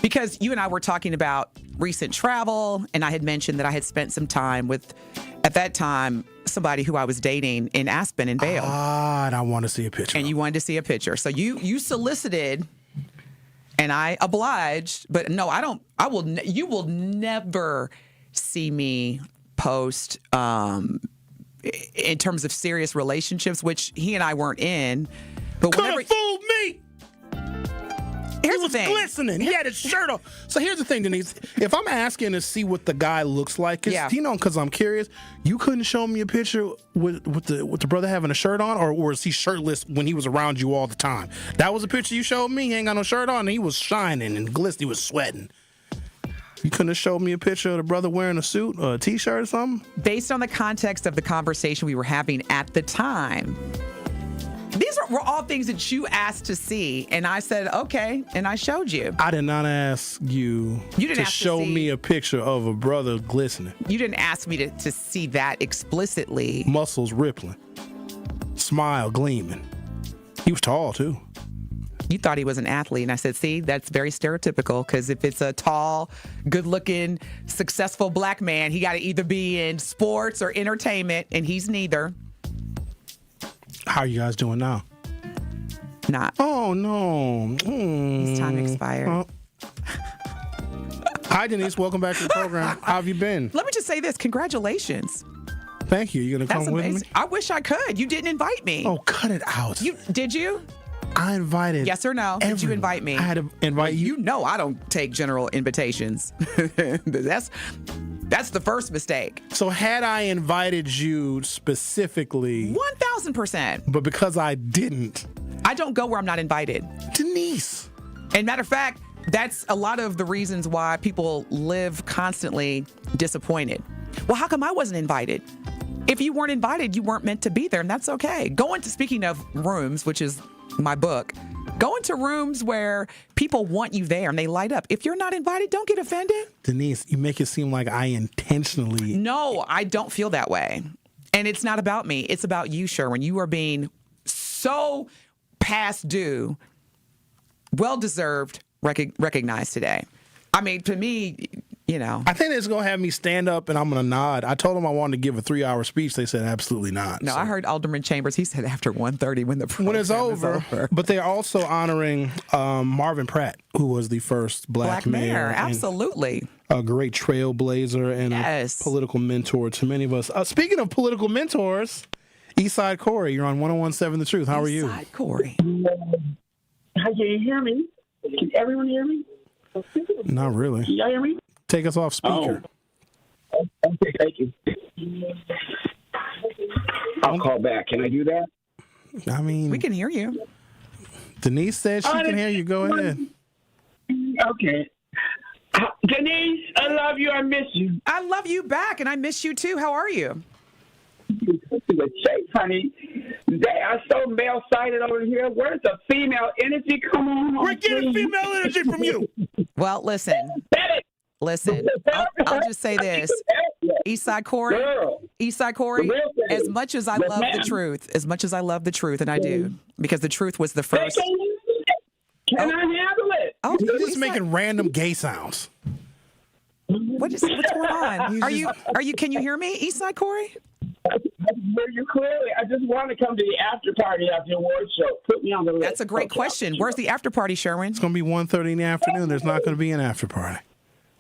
Because you and I were talking about recent travel, and I had mentioned that I had spent some time with, at that time, somebody who I was dating in Aspen and Vail. And I want to see a picture. And you wanted to see a picture. So you solicited, and I obliged. But no, I don't. You will never see me post in terms of serious relationships, which he and I weren't in. But could have fooled me. Here's he was the thing. Glistening. He had his shirt off. So here's the thing, Denise. If I'm asking to see what the guy looks like, because I'm curious, you couldn't show me a picture with the brother having a shirt on, or was he shirtless when he was around you all the time? That was a picture you showed me. He ain't got no shirt on, and he was shining and glistening. He was sweating. You couldn't have showed me a picture of the brother wearing a suit or a T-shirt or something? Based on the context of the conversation we were having at the time, these were all things that you asked to see, and I said, okay, and I showed you. I did not ask you to show me a picture of a brother glistening. You didn't ask me to see that explicitly. Muscles rippling. Smile gleaming. He was tall, too. You thought he was an athlete, and I said, see, that's very stereotypical, because if it's a tall, good-looking, successful black man, he got to either be in sports or entertainment, and he's neither. How are you guys doing now? Not. Oh, no. His time expired. Hi, Denise. Welcome back to the program. How have you been? Let me just say this. Congratulations. Thank you. You going to come with me? I wish I could. You didn't invite me. Oh, cut it out. Did you? I invited. Yes or no? Everyone. Did you invite me? I had to invite you. You know I don't take general invitations. That's the first mistake. So had I invited you specifically... 1,000%. But because I didn't... I don't go where I'm not invited. Denise. And matter of fact, that's a lot of the reasons why people live constantly disappointed. Well, how come I wasn't invited? If you weren't invited, you weren't meant to be there, and that's okay. Speaking of rooms, which is my book, go into rooms where people want you there and they light up. If you're not invited, don't get offended. Denise, you make it seem like I intentionally... No, I don't feel that way. And it's not about me. It's about you, Sherwin. You are being so past due, well-deserved, recognized today. I mean, to me... You know, I think it's going to have me stand up and I'm going to nod. I told them I wanted to give a 3-hour speech. They said absolutely not. No, so. I heard Alderman Chambers. He said after 1:30 when the program it's over. But they're also honoring Marvin Pratt, who was the first black mayor. Absolutely. A great trailblazer and a political mentor to many of us. Speaking of political mentors, Eastside Corey, you're on 101.7 The Truth. How are you? Eastside Corey. How can you hear me? Can everyone hear me? Not really. Can y'all hear me? Take us off speaker. Oh. Okay, thank you. I'll call back. Can I do that? I mean, we can hear you. Denise said she can hear you. Go ahead. Okay. Denise, I love you. I miss you. I love you back, and I miss you too. How are you? Shape, honey. They are so male-sided over here. Where's the female energy? Come on. We're getting female energy from you. Well, listen. I'll just say this. Eastside Corey, as much as I love the truth, and I do, because the truth was the first. Can I handle it? Oh, you're just making random gay sounds. What's going on? Can you hear me, Eastside Corey? I hear you clearly. I just want to come to the after party after your award show. Put me on the list. That's a great question. Where's the after party, Sherwin? It's going to be 1:30 in the afternoon. There's not going to be an after party.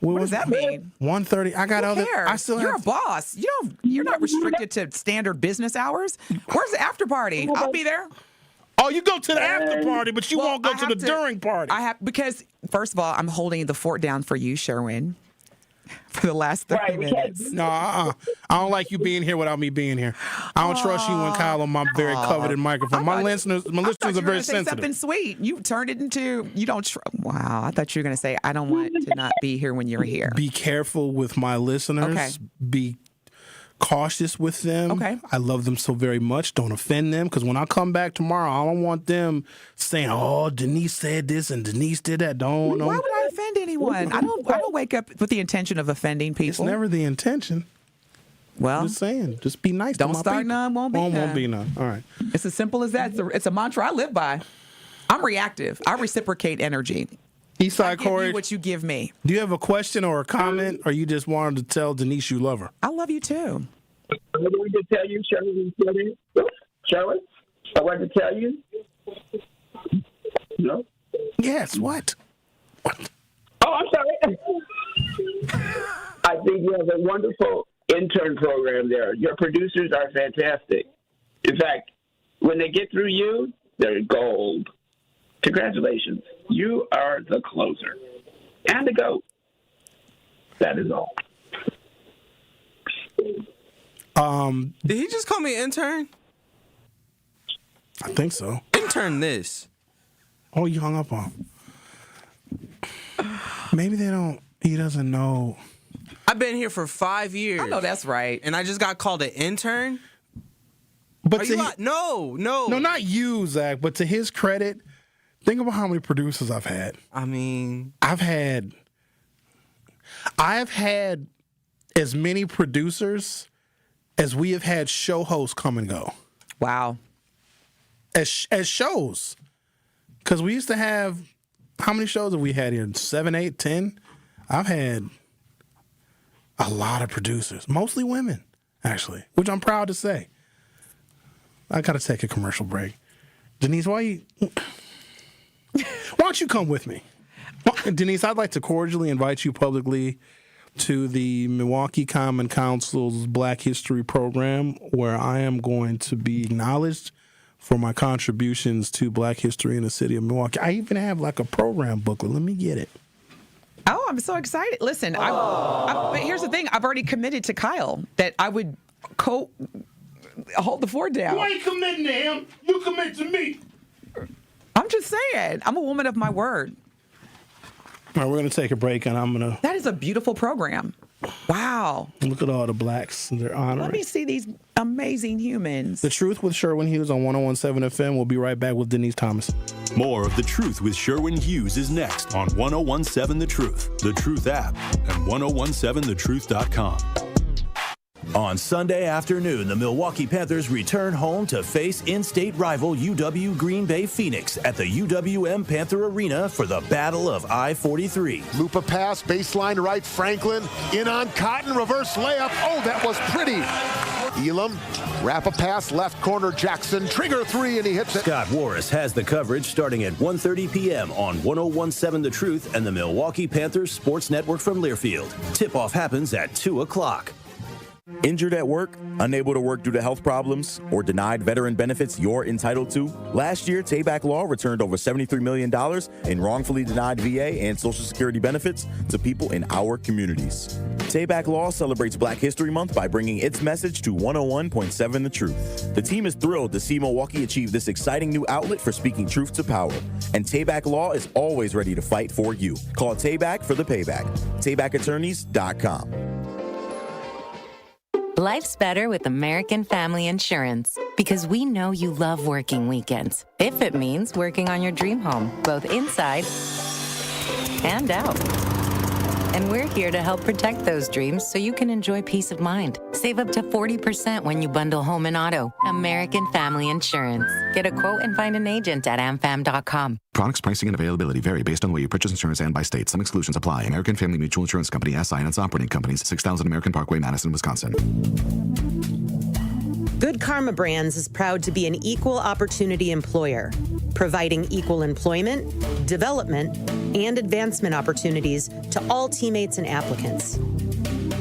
What does that mean? 1:30. I got other. I still. You're a boss. You're not restricted to standard business hours. Where's the after party? I'll be there. Oh, you go to the after party, but you won't go to the during party. Because first of all, I'm holding the fort down for you, Sherwin, for the last 30 minutes. No, I don't like you being here without me being here. I don't trust you and Kyle on my very coveted microphone. My listeners are very sensitive. Something sweet. You turned it into you don't. Wow, I thought you were going to say I don't want to not be here when you're here. Be careful with my listeners. Okay. Be cautious with them. Okay. I love them so very much. Don't offend them, because when I come back tomorrow, I don't want them saying, "Oh, Denise said this and Denise did that." Why would I offend anyone? I don't wake up with the intention of offending people. It's never the intention. Well, I'm just saying, just be nice. Don't to my start people. none, won't be none. Won't be none. All right. It's as simple as that. It's a mantra I live by. I'm reactive. I reciprocate energy. Eastside Corey, you what you give me. Do you have a question or a comment, or you just wanted to tell Denise you love her? I love you too. I wanted to tell you, Sherwin, I wanted to tell you. No? Yes, what? Oh, I'm sorry. I think you have a wonderful intern program there. Your producers are fantastic. In fact, when they get through you, they're gold. Congratulations. You are the closer. And the GOAT. That is all. Did he just call me intern? I think so. Intern this. Oh, you hung up on. Maybe he doesn't know. I've been here for 5 years. I know that's right. And I just got called an intern? But No, not you, Zach, but to his credit, think about how many producers I've had. I mean, I've had as many producers as we have had show hosts come and go. Wow. As shows. Because we used to have, how many shows have we had here? 7, 8, 10? I've had a lot of producers, mostly women, actually, which I'm proud to say. I got to take a commercial break. Denise, why don't you come with me? Denise, I'd like to cordially invite you publicly to the Milwaukee Common Council's Black History Program, where I am going to be acknowledged for my contributions to Black history in the city of Milwaukee. I even have like a program booklet. Let me get it. Oh, I'm so excited. Listen, but here's the thing. I've already committed to Kyle that I would hold the fort down. You ain't committing to him. You commit to me. I'm just saying. I'm a woman of my word. All right, we're going to take a break, and I'm going to... That is a beautiful program. Wow. Look at all the blacks they're honoring. Let me see these amazing humans. The Truth with Sherwin Hughes on 101.7 FM. We'll be right back with Denise Thomas. More of The Truth with Sherwin Hughes is next on 101.7 The Truth, The Truth app, and 1017thetruth.com. On Sunday afternoon, the Milwaukee Panthers return home to face in-state rival UW Green Bay Phoenix at the UWM Panther Arena for the Battle of I-43. Loop a pass, baseline right, Franklin, in on Cotton, reverse layup. Oh, that was pretty. Elam, wrap a pass, left corner, Jackson, trigger three, and he hits it. Scott Warris has the coverage starting at 1:30 p.m. on 1017 The Truth and the Milwaukee Panthers Sports Network from Learfield. Tip-off happens at 2 o'clock. Injured at work, unable to work due to health problems, or denied veteran benefits you're entitled to? Last year, Tayback Law returned over $73 million in wrongfully denied VA and Social Security benefits to people in our communities. Tayback Law celebrates Black History Month by bringing its message to 101.7 The Truth. The team is thrilled to see Milwaukee achieve this exciting new outlet for speaking truth to power. And Tayback Law is always ready to fight for you. Call Tayback for the payback. TaybackAttorneys.com. Life's better with American Family Insurance because we know you love working weekends. If it means working on your dream home, both inside and out. And we're here to help protect those dreams so you can enjoy peace of mind. Save up to 40% when you bundle home and auto. American Family Insurance. Get a quote and find an agent at amfam.com. Products, pricing, and availability vary based on the way you purchase insurance and by state. Some exclusions apply. American Family Mutual Insurance Company, SI, and its operating companies, 6000 American Parkway, Madison, Wisconsin. Good Karma Brands is proud to be an equal opportunity employer, providing equal employment, development, and advancement opportunities to all teammates and applicants.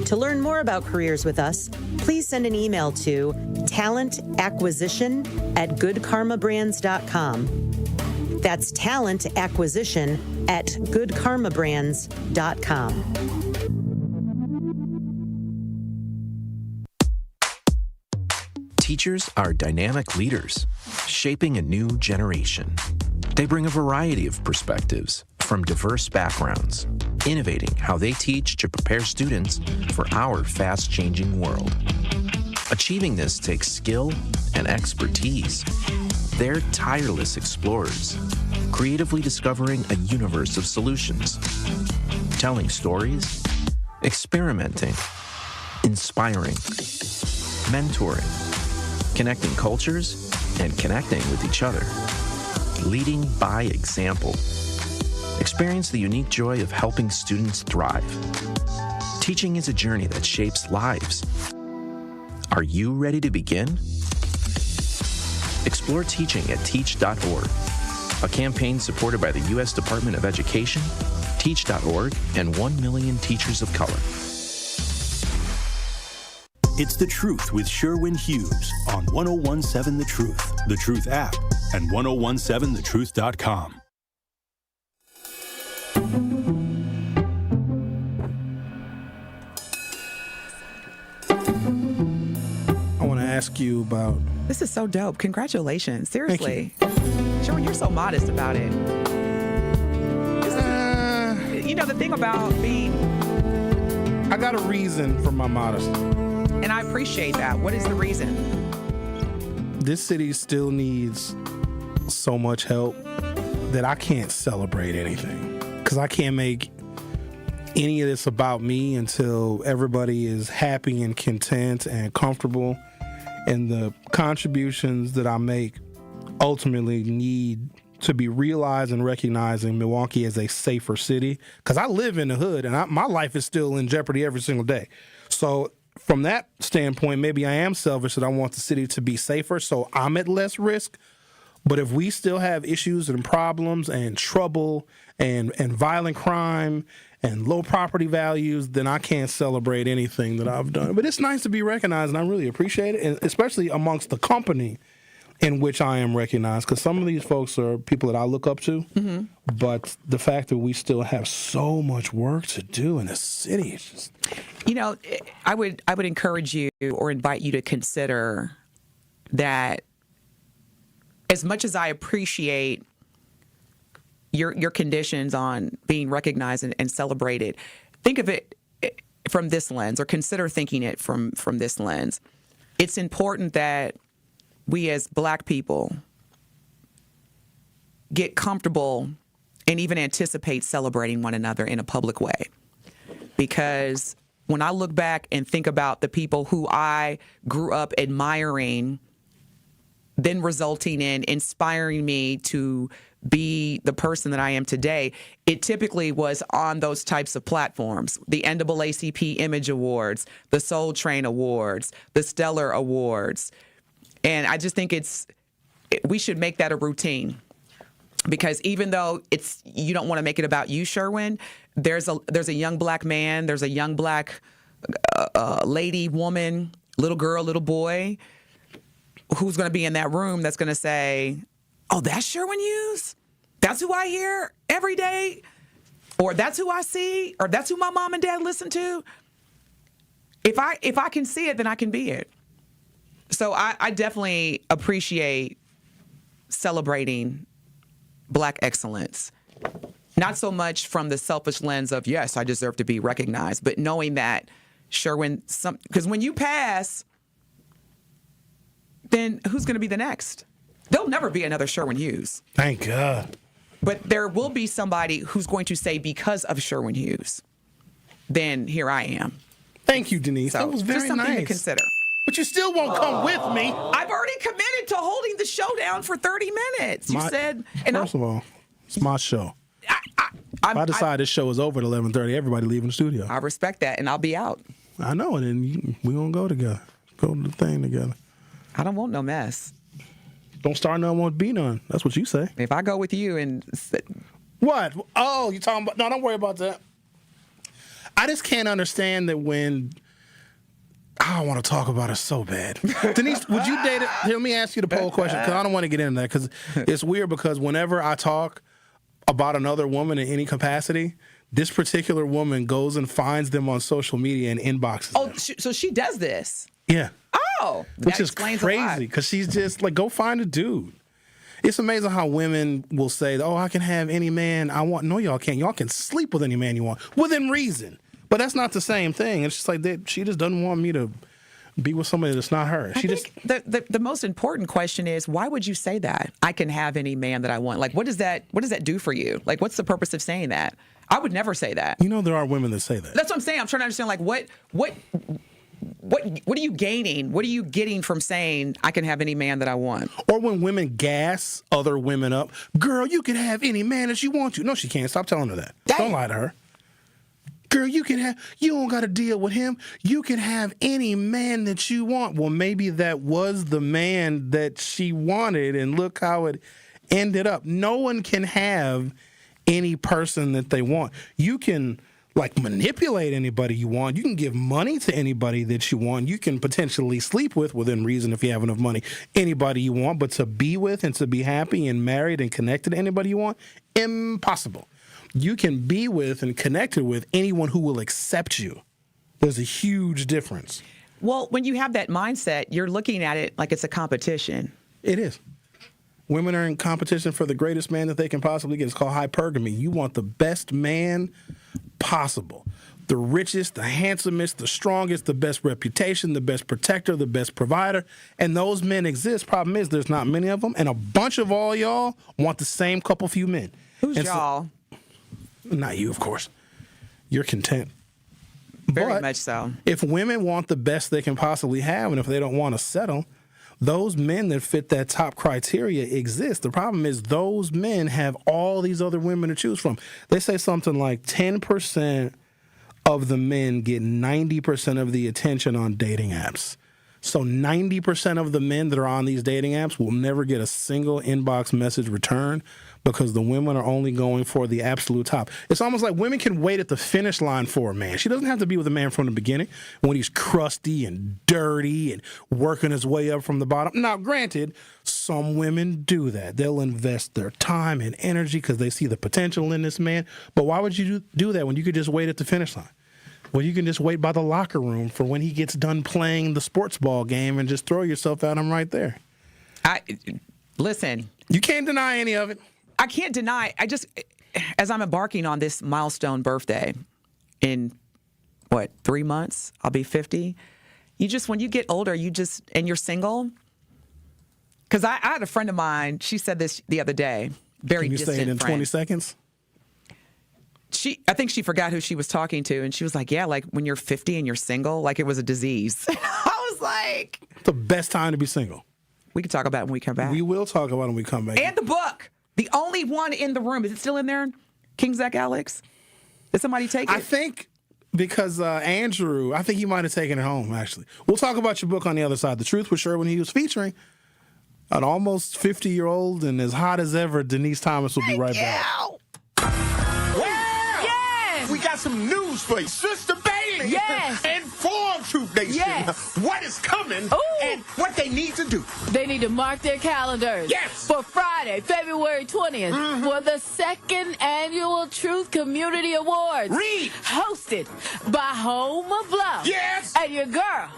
To learn more about careers with us, please send an email to talentacquisition@goodkarmabrands.com. That's talentacquisition@goodkarmabrands.com. Teachers are dynamic leaders, shaping a new generation. They bring a variety of perspectives from diverse backgrounds, innovating how they teach to prepare students for our fast-changing world. Achieving this takes skill and expertise. They're tireless explorers, creatively discovering a universe of solutions, telling stories, experimenting, inspiring, mentoring, connecting cultures, and connecting with each other. Leading by example. Experience the unique joy of helping students thrive. Teaching is a journey that shapes lives. Are you ready to begin? Explore teaching at teach.org, a campaign supported by the U.S. Department of Education, Teach.org, and 1 million teachers of color. It's The Truth with Sherwin Hughes on 1017 The Truth app, and 1017thetruth.com. I want to ask you about... This is so dope. Congratulations. Seriously. Sherwin, you're so modest about it. You know, the thing about being... I got a reason for my modesty. And I appreciate that. What is the reason? This city still needs so much help that I can't celebrate anything. Because I can't make any of this about me until everybody is happy and content and comfortable. And the contributions that I make ultimately need to be realized and recognized in Milwaukee as a safer city. Because I live in the hood and my life is still in jeopardy every single day. So from that standpoint, maybe I am selfish that I want the city to be safer, so I'm at less risk. But if we still have issues and problems and trouble and violent crime and low property values, then I can't celebrate anything that I've done. But it's nice to be recognized, and I really appreciate it, and especially amongst the company in which I am recognized, because some of these folks are people that I look up to. Mm-hmm. But the fact that we still have so much work to do in the city is just... You know, I would encourage you or invite you to consider that as much as I appreciate your conditions on being recognized and celebrated, think of it from this lens, or consider thinking it from this lens. It's important that we as Black people get comfortable and even anticipate celebrating one another in a public way. Because when I look back and think about the people who I grew up admiring, then resulting in inspiring me to be the person that I am today, it typically was on those types of platforms. The NAACP Image Awards, the Soul Train Awards, the Stellar Awards. And I just think we should make that a routine. Because even though you don't want to make it about you, Sherwin, there's a young Black man, there's a young Black lady, woman, little girl, little boy, who's going to be in that room that's going to say, oh, that's Sherwin Hughes? That's who I hear every day? Or that's who I see? Or that's who my mom and dad listen to? If I can see it, then I can be it. So I definitely appreciate celebrating Black excellence. Not so much from the selfish lens of, yes, I deserve to be recognized, but knowing that Sherwin, because when you pass, then who's going to be the next? There'll never be another Sherwin Hughes. Thank God. But there will be somebody who's going to say, because of Sherwin Hughes, then here I am. Thank you, Denise. So, that was very just something nice. to consider. But you still won't come with me. I've already committed to holding the show down for 30 minutes. You said. And first of all, it's my show. If I decide this show is over at 11:30, everybody leaving the studio. I respect that, and I'll be out. I know, and then we're going to go together. Go to the thing together. I don't want no mess. Don't start none, won't be none. That's what you say. If I go with you and... What? Oh, you talking about... No, don't worry about that. I just can't understand that when... I want to talk about it so bad. Denise, would you date it? Here, let me ask you the poll question, because I don't want to get into that, because it's weird, because whenever I talk about another woman in any capacity, this particular woman goes and finds them on social media and inboxes them. So she does this? Yeah. Oh, which is crazy, because she's just like, go find a dude. It's amazing how women will say, oh, I can have any man I want. No, y'all can't. Y'all can sleep with any man you want, within reason. But that's not the same thing. It's just like she just doesn't want me to be with somebody that's not her. I think the most important question is, why would you say that? I can have any man that I want. Like, what does that do for you? Like, what's the purpose of saying that? I would never say that. You know, there are women that say that. That's what I'm saying. I'm trying to understand, like, what are you gaining? What are you getting from saying I can have any man that I want? Or when women gas other women up, girl, you can have any man that you want to. No, she can't. Stop telling her that. Don't lie to her. Girl, you don't got to deal with him. You can have any man that you want. Well, maybe that was the man that she wanted, and look how it ended up. No one can have any person that they want. You can manipulate anybody you want. You can give money to anybody that you want. You can potentially sleep with, within reason if you have enough money, anybody you want. But to be with and to be happy and married and connected to anybody you want, impossible. You can be with and connected with anyone who will accept you. There's a huge difference. Well, when you have that mindset, you're looking at it like it's a competition. It is. Women are in competition for the greatest man that they can possibly get. It's called hypergamy. You want the best man possible. The richest, the handsomest, the strongest, the best reputation, the best protector, the best provider. And those men exist. Problem is, there's not many of them. And a bunch of all y'all want the same couple few men. Who's y'all? Not you, of course. You're content. Very much so. If women want the best they can possibly have, and if they don't want to settle, those men that fit that top criteria exist. The problem is those men have all these other women to choose from. They say something like 10% of the men get 90% of the attention on dating apps. So 90% of the men that are on these dating apps will never get a single inbox message return, because the women are only going for the absolute top. It's almost like women can wait at the finish line for a man. She doesn't have to be with a man from the beginning when he's crusty and dirty and working his way up from the bottom. Now, granted, some women do that. They'll invest their time and energy because they see the potential in this man. But why would you do that when you could just wait at the finish line? Well, you can just wait by the locker room for when he gets done playing the sports ball game and just throw yourself at him right there. Listen. You can't deny any of it. I can't deny. As I'm embarking on this milestone birthday in, 3 months, I'll be 50. When you get older, and you're single. Because I had a friend of mine, she said this the other day, very distant friend. Can you say it in 20 seconds? I think she forgot who she was talking to, and she was like, yeah, like when you're 50 and you're single, like it was a disease. I was like... It's the best time to be single. We can talk about it when we come back. We will talk about it when we come back. And the book. The only one in the room. Is it still in there? King Zech Alex? Did somebody take it? I think because Andrew, I think he might have taken it home, actually. We'll talk about your book on the other side. The Truth with Sherwin Hughes, featuring an almost 50-year-old and as hot as ever, Denise Thomas will be right back. We got some news for you. Sister Bay really inform Truth Nation what is coming and what they need to do. They need to mark their calendars for Friday, February 20th for the second annual Truth Community Awards. Hosted by Home of Love. And your girl,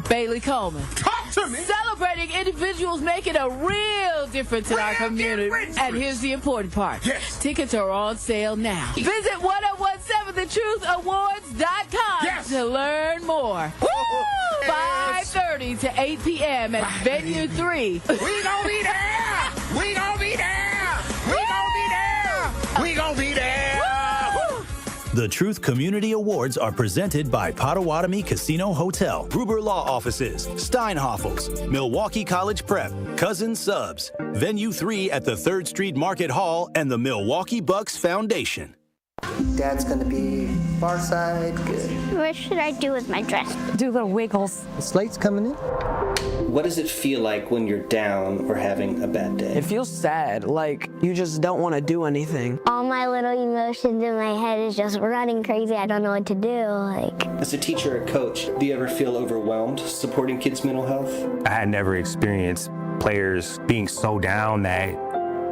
Bailey Coleman. Talk to me. Celebrating individuals making a real difference in our community. And here's the important part. Tickets are on sale now. Visit 1017thetruthAwards.com to learn more. 5:30 to 8 p.m. at Venue 3. We gonna be there. We gonna be there. We gonna be there. We gonna be there. The Truth Community Awards are presented by Potawatomi Casino Hotel, Gruber Law Offices, Steinhoffels, Milwaukee College Prep, Cousin Subs, Venue 3 at the 3rd Street Market Hall, and the Milwaukee Bucks Foundation. Dad's gonna be far side, good. What should I do with my dress? Do little wiggles. The slate's coming in. What does it feel like when you're down or having a bad day? It feels sad, like you just don't want to do anything. All my little emotions in my head is just running crazy. I don't know what to do. As a teacher or coach, do you ever feel overwhelmed supporting kids' mental health? I had never experienced players being so down that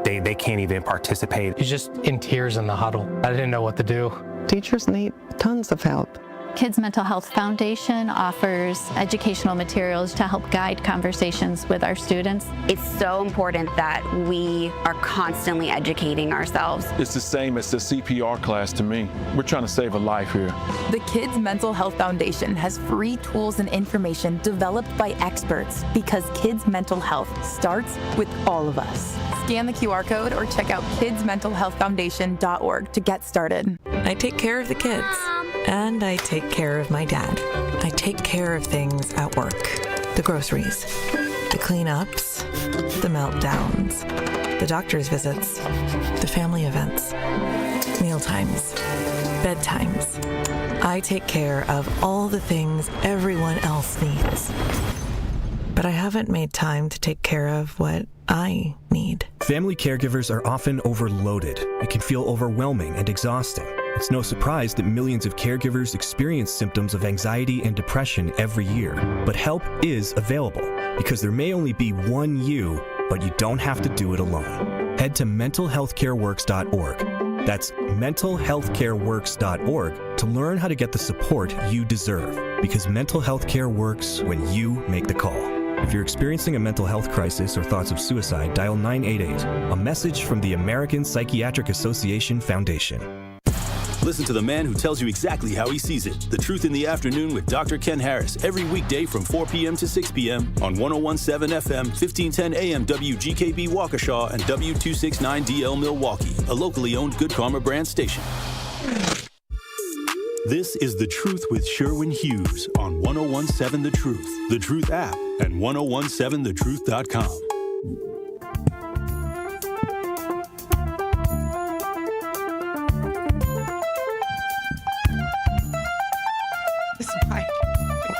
they can't even participate. You're just in tears in the huddle. I didn't know what to do. Teachers need tons of help. Kids Mental Health Foundation offers educational materials to help guide conversations with our students. It's so important that we are constantly educating ourselves. It's the same as the CPR class to me. We're trying to save a life here. The Kids Mental Health Foundation has free tools and information developed by experts because kids' mental health starts with all of us. Scan the QR code or check out kidsmentalhealthfoundation.org to get started. I take care of the kids. And I take care of my dad. I take care of things at work. The groceries, the cleanups, the meltdowns, the doctor's visits, the family events, mealtimes, bedtimes. I take care of all the things everyone else needs. But I haven't made time to take care of what I need. Family caregivers are often overloaded. It can feel overwhelming and exhausting. It's no surprise that millions of caregivers experience symptoms of anxiety and depression every year. But help is available because there may only be one you, but you don't have to do it alone. Head to mentalhealthcareworks.org. That's mentalhealthcareworks.org to learn how to get the support you deserve, because mental health care works when you make the call. If you're experiencing a mental health crisis or thoughts of suicide, dial 988, a message from the American Psychiatric Association Foundation. Listen to the man who tells you exactly how he sees it. The Truth in the Afternoon with Dr. Ken Harris every weekday from 4 p.m. to 6 p.m. on 101.7 FM, 1510 AM WGKB Waukesha and W269DL Milwaukee, a locally owned Good Karma brand station. This is The Truth with Sherwin Hughes on 101.7 The Truth, The Truth app, and 1017thetruth.com.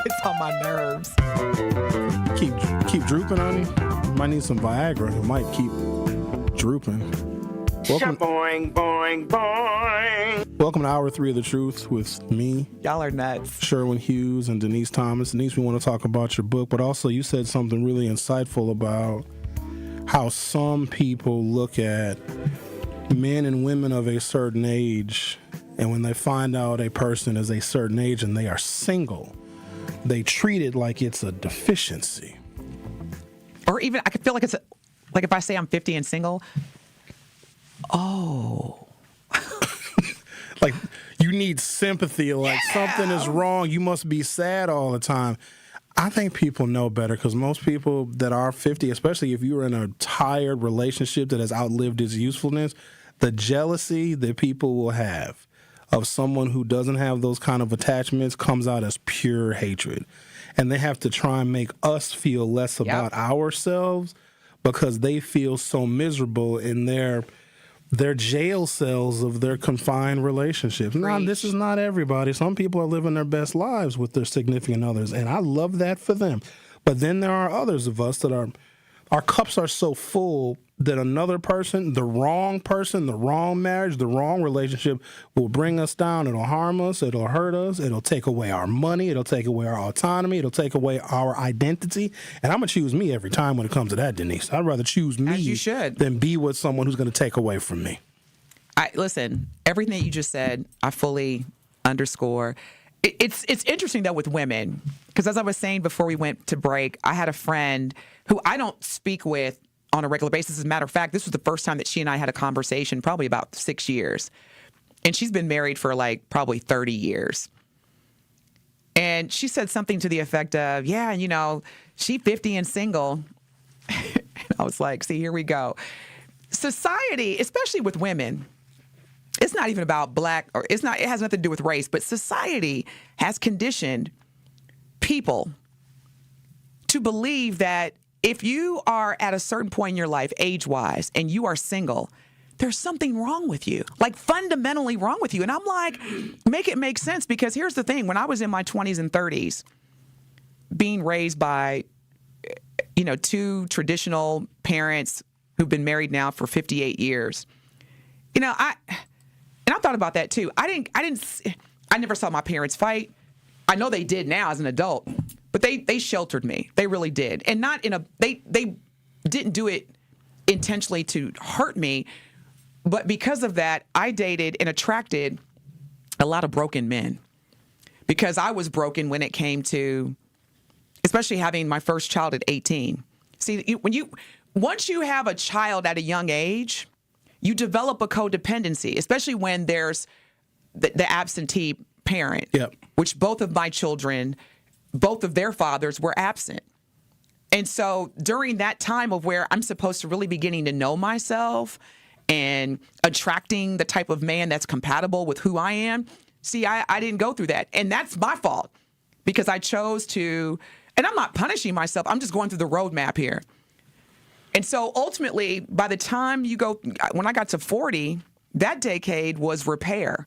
It's on my nerves. Keep drooping on you. You might need some Viagra. It might keep drooping. Boing, boing, boing. Welcome to Hour 3 of The Truth with me. Y'all are nuts. Sherwin Hughes and Denise Thomas. Denise, we want to talk about your book, but also you said something really insightful about how some people look at men and women of a certain age, and when they find out a person is a certain age and they are single, they treat it like it's a deficiency. Or even, I could feel like it's like if I say I'm 50 and single, like you need sympathy, like something is wrong, you must be sad all the time. I think people know better, because most people that are 50, especially if you're in a tired relationship that has outlived its usefulness, the jealousy that people will have of someone who doesn't have those kind of attachments comes out as pure hatred. And they have to try and make us feel less about ourselves because they feel so miserable in their jail cells of their confined relationships. Now, this is not everybody. Some people are living their best lives with their significant others, and I love that for them. But then there are others of us that our cups are so full that another person, the wrong marriage, the wrong relationship will bring us down. It'll harm us. It'll hurt us. It'll take away our money. It'll take away our autonomy. It'll take away our identity. And I'm going to choose me every time when it comes to that, Denise. I'd rather choose me As you should. than be with someone who's going to take away from me. Listen, everything that you just said, I fully underscore. It's interesting, though, with women, because as I was saying before we went to break, I had a friend who I don't speak with on a regular basis. As a matter of fact, this was the first time that she and I had a conversation, probably about 6 years. And she's been married for like probably 30 years. And she said something to the effect of, yeah, you know, she 50 and single. And I was like, see, here we go. Society, especially with women, it's not even about black, or it has nothing to do with race, but society has conditioned people to believe that if you are at a certain point in your life, age-wise, and you are single, there's something wrong with you, like fundamentally wrong with you. And I'm like, make it make sense, because here's the thing. When I was in my 20s and 30s, being raised by, you know, two traditional parents who've been married now for 58 years, you know, I thought about that too. I never saw my parents fight. I know they did now as an adult, but they sheltered me. They really did. And not in they didn't do it intentionally to hurt me, but because of that, I dated and attracted a lot of broken men, because I was broken when it came to, especially having my first child at 18. See, once you have a child at a young age, you develop a codependency, especially when there's the absentee parent, which both of my children, both of their fathers were absent. And so during that time of where I'm supposed to really be getting to know myself and attracting the type of man that's compatible with who I am, see, I didn't go through that. And that's my fault, because I chose to, and I'm not punishing myself, I'm just going through the roadmap here. And so ultimately, by the time when I got to 40, that decade was repair.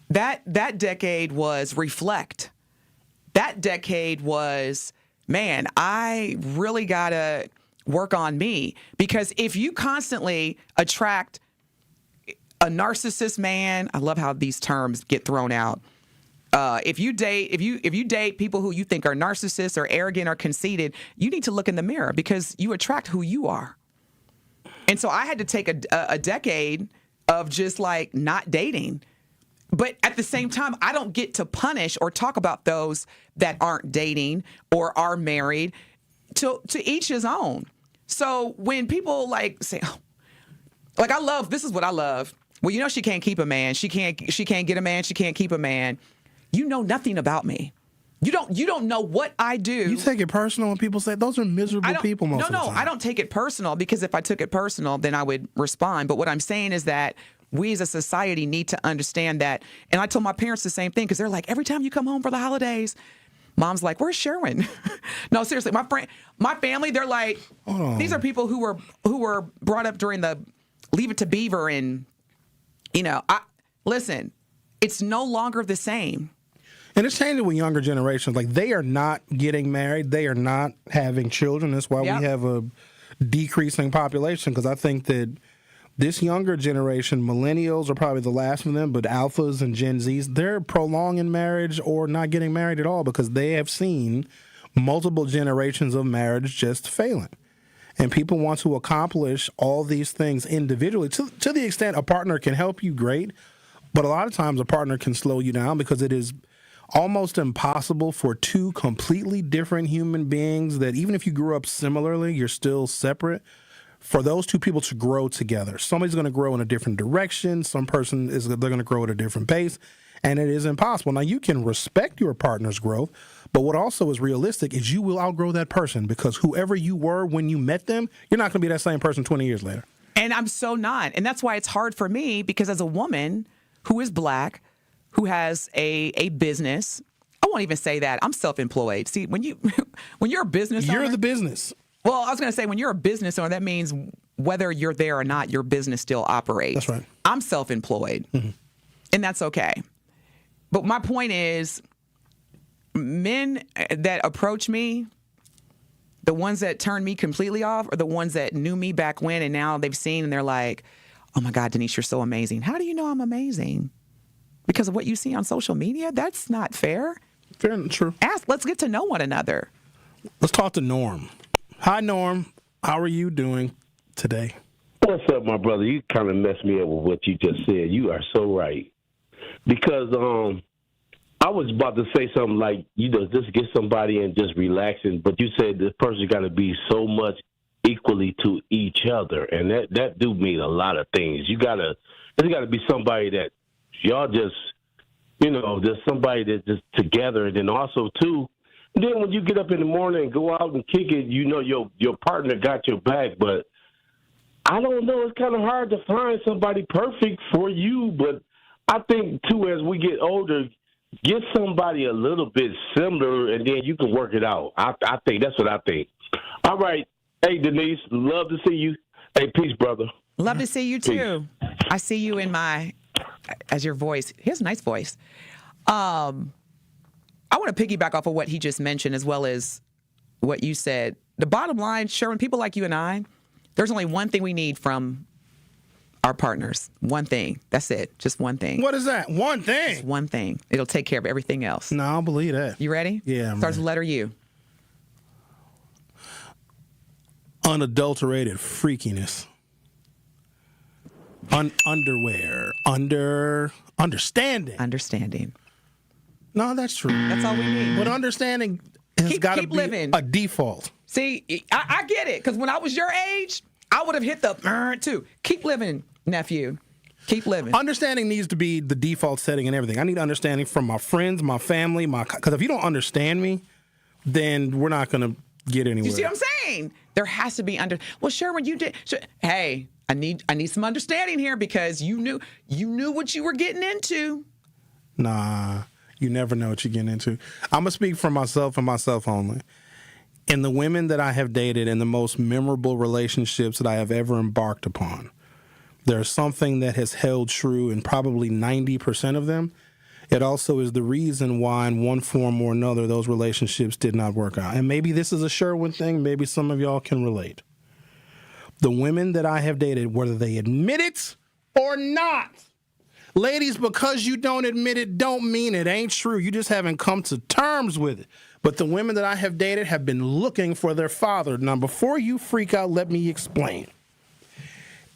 That decade was reflect. That decade was, man, I really got to work on me. Because if you constantly attract a narcissist man, I love how these terms get thrown out. If you date people who you think are narcissists or arrogant or conceited, you need to look in the mirror, because you attract who you are. And so I had to take a decade of just like not dating. But at the same time, I don't get to punish or talk about those that aren't dating or are married. To each his own. So when people like say, oh, like this is what I love. Well, you know, she can't keep a man. She can't get a man. She can't keep a man. You know nothing about me. You don't know what I do. You take it personal when people say those are miserable people most of the time. I don't take it personal, because if I took it personal, then I would respond. But what I'm saying is that we as a society need to understand that. And I told my parents the same thing, because they're like, every time you come home for the holidays, Mom's like, where's Sherwin? No, seriously, my family, they're like, these are people who were brought up during the Leave It to Beaver, and listen, it's no longer the same. And it's changing with younger generations. Like, they are not getting married. They are not having children. That's why we have a decreasing population, because I think that this younger generation, millennials are probably the last of them, but alphas and Gen Zs, they're prolonging marriage or not getting married at all, because they have seen multiple generations of marriage just failing. And people want to accomplish all these things individually. To the extent a partner can help you, great. But a lot of times a partner can slow you down, because it is almost impossible for two completely different human beings that, even if you grew up similarly, you're still separate, for those two people to grow together. Somebody's going to grow in a different direction. They're going to grow at a different pace, and it is impossible. Now, you can respect your partner's growth, but what also is realistic is you will outgrow that person, because whoever you were when you met them, you're not going to be that same person 20 years later. And I'm so not. And that's why it's hard for me, because as a woman who is black, who has a business, I won't even say that. I'm self-employed. See, when you're a business owner, you're the business. Well, I was going to say, when you're a business owner, that means whether you're there or not, your business still operates. That's right. I'm self-employed, and that's okay. But my point is, men that approach me The ones that turned me completely off are the ones that knew me back when, and now they've seen and they're like, oh my God, Denise, you're so amazing. How do you know I'm amazing? Because of what you see on social media? That's not fair. Fair and true. Let's get to know one another. Let's talk to Norm. Hi, Norm. How are you doing today? What's up, my brother? You kind of messed me up with what you just said. You are so right. Because I was about to say something like, just get somebody and just relaxing, but you said this person got to be so much equally to each other, and that do mean a lot of things. There's got to be somebody that y'all just, there's somebody that's just together, and then also too, then when you get up in the morning and go out and kick it, your partner got your back, but I don't know. It's kind of hard to find somebody perfect for you, but I think, too, as we get older, get somebody a little bit similar, and then you can work it out. I think that's what I think. All right. Hey, Denise, love to see you. Hey, peace, brother. Love to see you, too. Peace. I see you as your voice. He has a nice voice. I want to piggyback off of what he just mentioned as well as what you said. The bottom line, Sherwin, people like you and I, there's only one thing we need from our partners. One thing. That's it. Just one thing. What is that? One thing? Just one thing. It'll take care of everything else. No, I don't believe that. You ready? Yeah. Starts with letter U. Unadulterated freakiness. Underwear. Understanding. Understanding. No, that's true. That's all we need. But understanding has got to be living. a default. See, I get it. Because when I was your age, I would have hit the too. Keep living, nephew. Keep living. Understanding needs to be the default setting and everything. I need understanding from my friends, my family, because if you don't understand me, then we're not going to get anywhere. You see what I'm saying? There has to be Well, Sherwin, you did. Hey, I need some understanding here because you knew what you were getting into. Nah, you never know what you're getting into. I'm going to speak for myself and myself only. In the women that I have dated and the most memorable relationships that I have ever embarked upon, there's something that has held true in probably 90% of them. It also is the reason why in one form or another those relationships did not work out. And maybe this is a Sherwin thing. Maybe some of y'all can relate. The women that I have dated, whether they admit it or not, ladies, because you don't admit it don't mean it ain't true. You just haven't come to terms with it. But the women that I have dated have been looking for their father. Now, before you freak out, let me explain.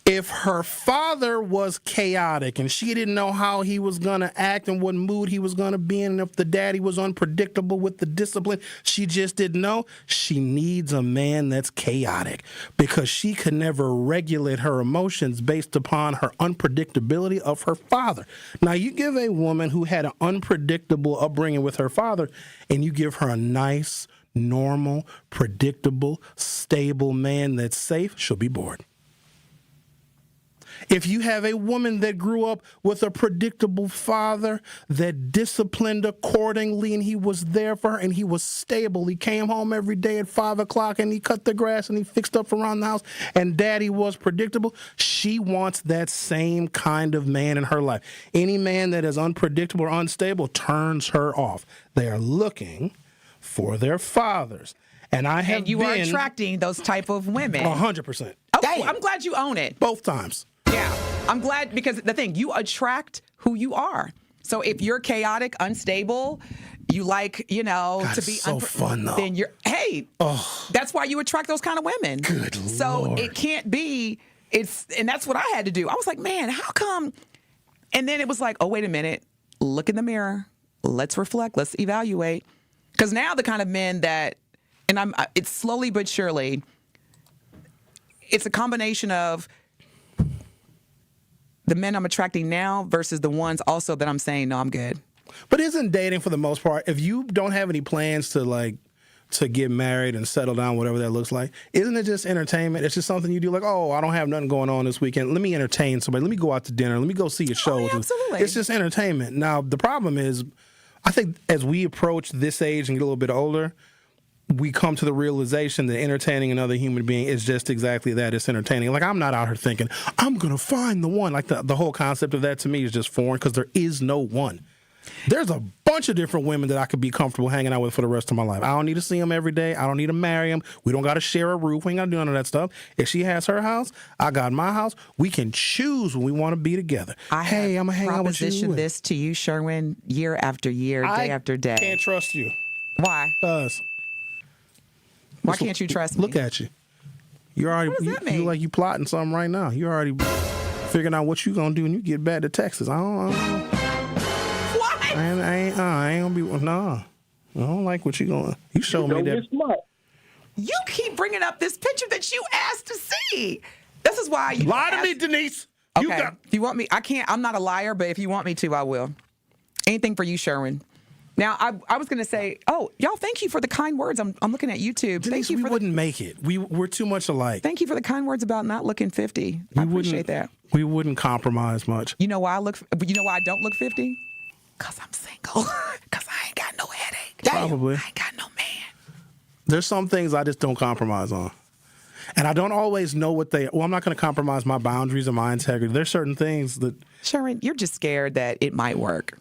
If her father was chaotic and she didn't know how he was going to act and what mood he was going to be in, and if the daddy was unpredictable with the discipline, she just didn't know, she needs a man that's chaotic because she could never regulate her emotions based upon her unpredictability of her father. Now, you give a woman who had an unpredictable upbringing with her father and you give her a nice, normal, predictable, stable man that's safe, she'll be bored. If you have a woman that grew up with a predictable father that disciplined accordingly and he was there for her and he was stable, he came home every day at 5 o'clock and he cut the grass and he fixed up around the house and daddy was predictable, she wants that same kind of man in her life. Any man that is unpredictable or unstable turns her off. They are looking for their fathers. And you are attracting those type of women. 100%. Okay, I'm glad you own it. Both times. Yeah, I'm glad because the thing, you attract who you are. So if you're chaotic, unstable, you like, God, to be so fun though. Then that's why you attract those kind of women. Good so Lord. It can't be, and that's what I had to do. I was like, man, how come? And then it was like, oh, wait a minute, look in the mirror. Let's reflect. Let's evaluate. Because now the kind of men that, and it's slowly but surely, it's a combination of the men I'm attracting now versus the ones also that I'm saying, no, I'm good. But isn't dating for the most part, if you don't have any plans to get married and settle down, whatever that looks like, isn't it just entertainment? It's just something you do like, oh, I don't have nothing going on this weekend. Let me entertain somebody. Let me go out to dinner. Let me go see a show. Yeah, absolutely. It's just entertainment. Now, the problem is, I think as we approach this age and get a little bit older, we come to the realization that entertaining another human being is just exactly that. It's entertaining. Like, I'm not out here thinking, I'm going to find the one. Like, the whole concept of that to me is just foreign because there is no one. There's a bunch of different women that I could be comfortable hanging out with for the rest of my life. I don't need to see them every day. I don't need to marry them. We don't got to share a roof. We ain't got to do none of that stuff. If she has her house, I got my house. We can choose when we want to be together. I'm going to hang out with you. Proposition this to you, Sherwin, year after year, day after day. I can't trust you. Why? Because. Why can't you trust me? Look at you. You're already. What does that mean? You like you plotting something right now. You're already figuring out what you gonna do when you get back to Texas. I don't what? I ain't gonna be. Nah. I don't like what you going. You showed me that. Smart. You keep bringing up this picture that you asked to see. This is why you lie to me, Denise. Okay. If you want me, I can't. I'm not a liar, but if you want me to, I will. Anything for you, Sherwin. Now, I was going to say, y'all, thank you for the kind words. I'm looking at YouTube. Denise, thank you. We wouldn't make it. We're too much alike. Thank you for the kind words about not looking 50. I appreciate that. We wouldn't compromise much. You know why I don't look 50? Because I'm single. Because I ain't got no headache. Probably. I ain't got no man. There's some things I just don't compromise on. And I don't always know what I'm not going to compromise my boundaries and my integrity. There's certain things that. Sherwin, you're just scared that it might work.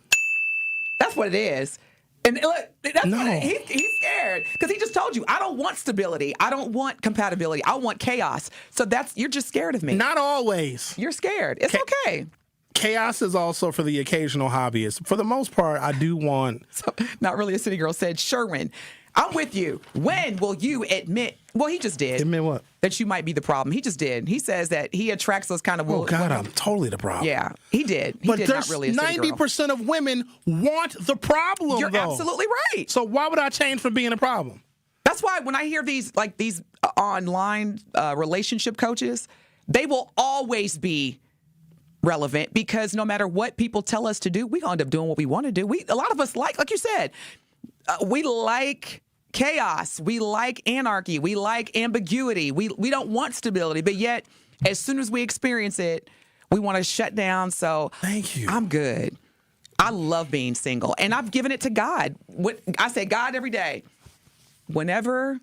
That's what it is. And look, that's what he's scared because he just told you, I don't want stability. I don't want compatibility. I want chaos. So you're just scared of me. Not always. You're scared. It's okay. Chaos is also for the occasional hobbyist. For the most part, I do want. So, not really a city girl said, Sherwin, I'm with you. When will you admit? Well, he just did. Admit what? That you might be the problem. He just did. He says that he attracts those kind of. Oh God, I'm totally the problem. Yeah, he did. He but did there's not really a city 90% of women want the problem. You're absolutely right. So why would I change from being a problem? That's why when I hear these online relationship coaches, they will always be relevant because no matter what people tell us to do, we gonna end up doing what we want to do. A lot of us like you said, we like chaos. We like anarchy. We like ambiguity. We don't want stability, but yet as soon as we experience it, we want to shut down. So thank you. I'm good. I love being single, and I've given it to God. I say, God, every day. Whenever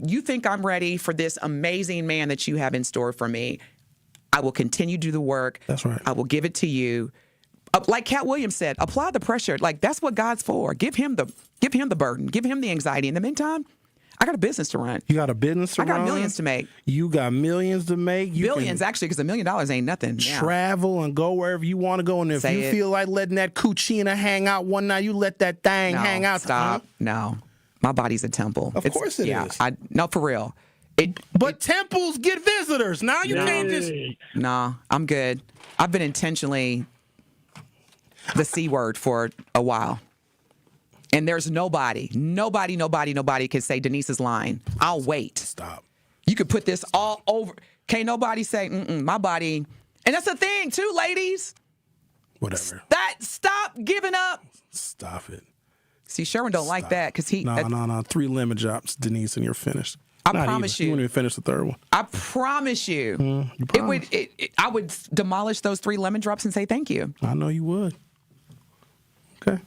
you think I'm ready for this amazing man that you have in store for me, I will continue to do the work. That's right. I will give it to you. Like Cat Williams said, apply the pressure. Like that's what God's for. Give him the burden. Give him the anxiety. In the meantime, I got a business to run. You got a business to run? I got millions to make. You got millions to make? Billions, actually, because $1 million ain't nothing. Travel and go wherever you want to go. And if you feel like letting that cucina hang out one night, you let that thing hang out. Stop. No. My body's a temple. Of course it is. No, for real. But temples get visitors. Now you can't just... No, I'm good. I've been intentionally the C word for a while. And there's nobody can say Denise is lying. I'll wait. Stop. You could put this all over. Can't nobody say, my body. And that's the thing, too, ladies. Whatever. Stop giving up. Stop it. See, Sherwin don't like that because he... No. 3 lemon drops, Denise, and you're finished. I promise you. You won't even finish the third one. I promise you. You promise? I would demolish those 3 lemon drops and say thank you. I know you would. Okay.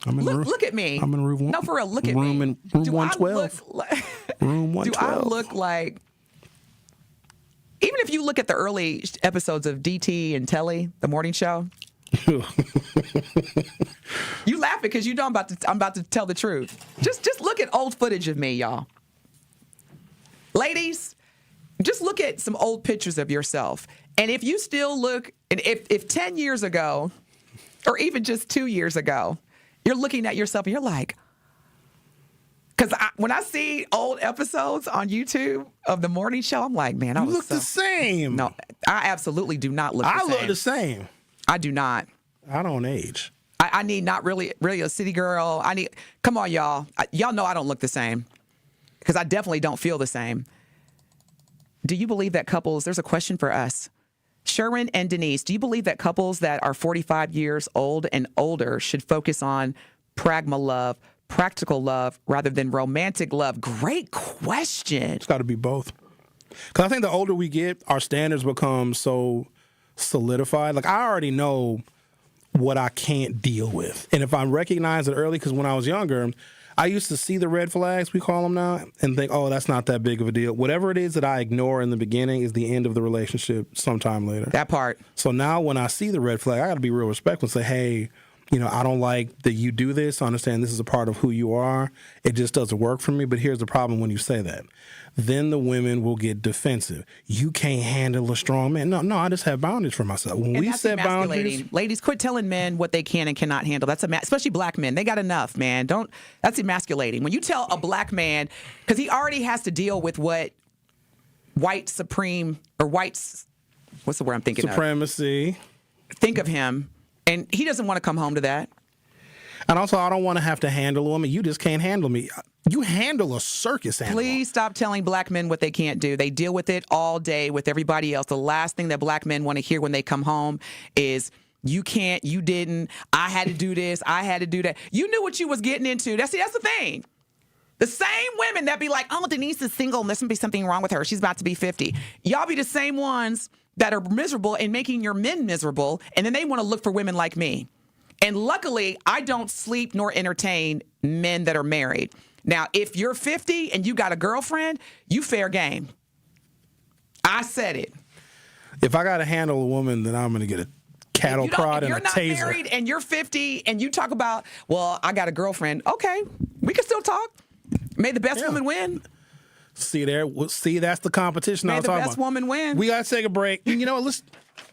Look at me. I'm in room one. No, for real, look at me. Room 112. Room 112. Do I look like... Even if you look at the early episodes of DT and Telly, the morning show... You laughing because you know I'm about to tell the truth. Just look at old footage of me, y'all. Ladies, just look at some old pictures of yourself. And if you still look, and if 10 years ago, or even just 2 years ago, you're looking at yourself and you're like, because when I see old episodes on YouTube of the morning show, I'm like, man, you look the same. No, I absolutely do not look the same. I look the same. I do not. I don't age. I need not really a city girl. Come on, y'all. Y'all know I don't look the same because I definitely don't feel the same. Do you believe that couples, there's a question for us. Sherwin and Denise, do you believe that couples that are 45 years old and older should focus on pragma love, practical love, rather than romantic love? Great question. It's got to be both. Because I think the older we get, our standards become so solidified. Like, I already know what I can't deal with. And if I recognize it early, because when I was younger, I used to see the red flags, we call them now, and think, oh, that's not that big of a deal. Whatever it is that I ignore in the beginning is the end of the relationship sometime later. That part. So now when I see the red flag, I got to be real respectful and say, hey, I don't like that you do this. I understand this is a part of who you are. It just doesn't work for me. But here's the problem when you say that. Then the women will get defensive. You can't handle a strong man. No, I just have boundaries for myself. When we set boundaries, ladies, quit telling men what they can and cannot handle. That's especially black men. They got enough, man. That's emasculating. When you tell a black man, because he already has to deal with what white supreme or whites, what's the word I'm thinking supremacy. Think of him. And he doesn't want to come home to that. And also, I don't want to have to handle a woman. You just can't handle me. You handle a circus animal. Please stop telling black men what they can't do. They deal with it all day with everybody else. The last thing that black men want to hear when they come home is, you can't, you didn't, I had to do this, I had to do that. You knew what you was getting into. That's the thing. The same women that be like, oh, Denise is single, and there's going to be something wrong with her. She's about to be 50. Y'all be the same ones that are miserable and making your men miserable, and then they want to look for women like me. And luckily, I don't sleep nor entertain men that are married. Now, if you're 50 and you got a girlfriend, you fair game. I said it. If I got to handle a woman, then I'm going to get a cattle prod and a taser. If you're not married and you're 50 and you talk about, well, I got a girlfriend, okay, we can still talk. May the best woman win. See, that's the competition I was talking about. May the best woman win. We got to take a break.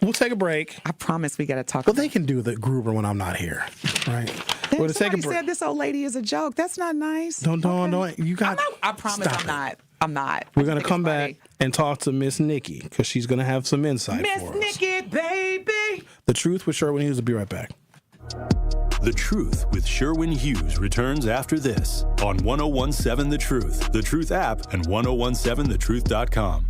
We'll take a break. I promise we got to talk. But they can do the Gruber when I'm not here, right? We're going to take a break. Said this old lady is a joke. That's not nice. Don't. You got. I promise I'm not. We're going to come back and talk to Miss Nikki because she's going to have some insight for us. Miss Nikki, baby. The Truth with Sherwin Hughes will be right back. The Truth with Sherwin Hughes returns after this on 1017 The Truth, The Truth app, and 1017thetruth.com.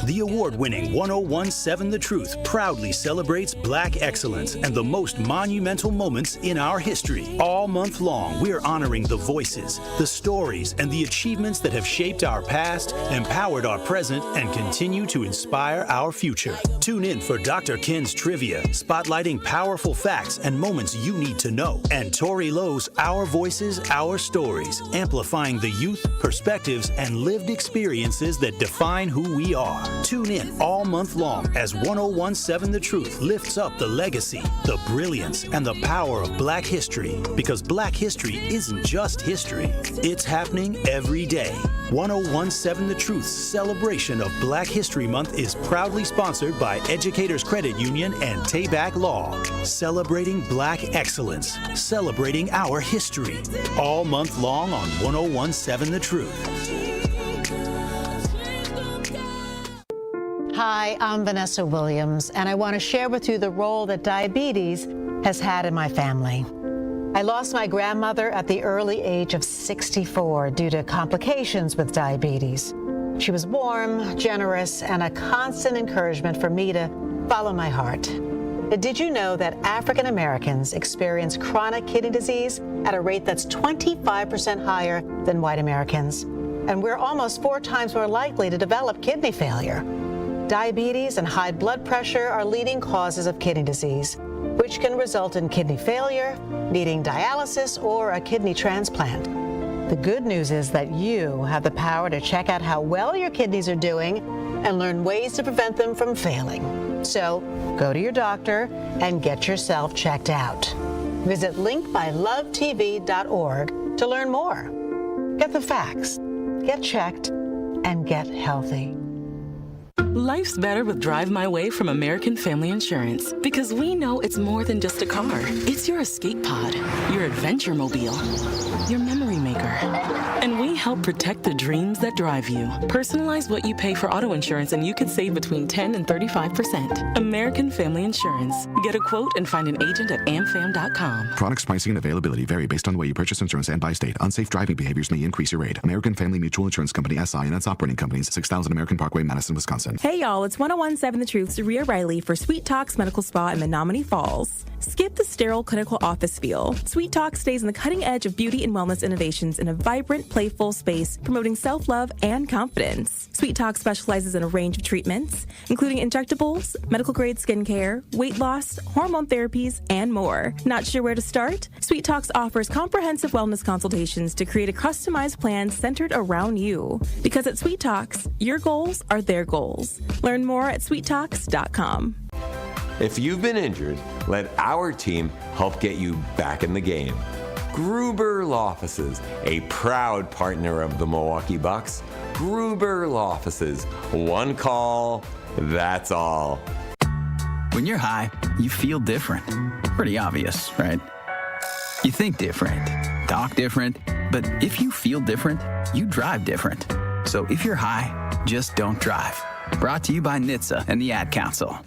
The award-winning 1017 The Truth proudly celebrates Black excellence and the most monumental moments in our history. All month long, we're honoring the voices, the stories, and the achievements that have shaped our past, empowered our present, and continue to inspire our future. Tune in for Dr. Ken's Trivia, spotlighting powerful facts and moments you need to know, and Tori Lowe's Our Voices, Our Stories, amplifying the youth, perspectives, and lived experiences that define who we are. Tune in all month long as 1017 The Truth lifts up the legacy, the brilliance, and the power of Black history. Because Black history isn't just history, it's happening every day. 1017 The Truth's celebration of Black History Month is proudly sponsored by Educators Credit Union and Tayback Law. Celebrating Black excellence, celebrating our history. All month long on 1017 The Truth. Hi, I'm Vanessa Williams, and I want to share with you the role that diabetes has had in my family. I lost my grandmother at the early age of 64 due to complications with diabetes. She was warm, generous, and a constant encouragement for me to follow my heart. Did you know that African Americans experience chronic kidney disease at a rate that's 25% higher than white Americans? And we're almost 4 times more likely to develop kidney failure. Diabetes and high blood pressure are leading causes of kidney disease, which can result in kidney failure, needing dialysis, or a kidney transplant. The good news is that you have the power to check out how well your kidneys are doing and learn ways to prevent them from failing. So go to your doctor and get yourself checked out. Visit linkbylovetv.org to learn more. Get the facts, get checked, and get healthy. Life's better with Drive My Way from American Family Insurance because we know it's more than just a car. It's your escape pod, your adventure mobile, your memory maker. And we help protect the dreams that drive you. Personalize what you pay for auto insurance and you could save between 10 and 35%. American Family Insurance. Get a quote and find an agent at amfam.com. Products, pricing, and availability vary based on the way you purchase insurance and by state. Unsafe driving behaviors may increase your rate. American Family Mutual Insurance Company, SI, and its operating companies, 6000 American Parkway, Madison, Wisconsin. Hey y'all, it's 1017 The Truth's Rhea Riley for Sweet Talks Medical Spa in Menominee Falls. Skip the sterile clinical office feel. Sweet Talk stays on the cutting edge of beauty and wellness innovations in a vibrant, playful, full space, promoting self-love and confidence. Sweet Talk specializes in a range of treatments, including injectables, medical-grade skincare, weight loss, hormone therapies, and more. Not sure where to start? Sweet Talks offers comprehensive wellness consultations to create a customized plan centered around you. Because at Sweet Talks, your goals are their goals. Learn more at sweettalks.com. If you've been injured, let our team help get you back in the game. Gruber Law Offices, a proud partner of the Milwaukee Bucks. Gruber Law Offices, one call, that's all. When you're high, you feel different. Pretty obvious, right? You think different, talk different, but if you feel different, you drive different. So if you're high, just don't drive. Brought to you by NHTSA and the Ad Council.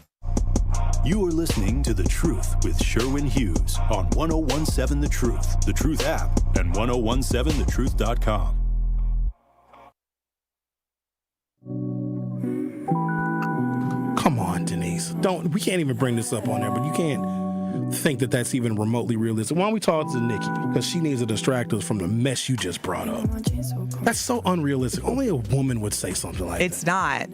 You are listening to The Truth with Sherwin Hughes on 1017 The Truth, The Truth app, and 1017thetruth.com. Come on, Denise. We can't even bring this up on there, but you can't think that that's even remotely realistic. Why don't we talk to Nikki? Because she needs to distract us from the mess you just brought up. That's so unrealistic. Only a woman would say something like that. It's not.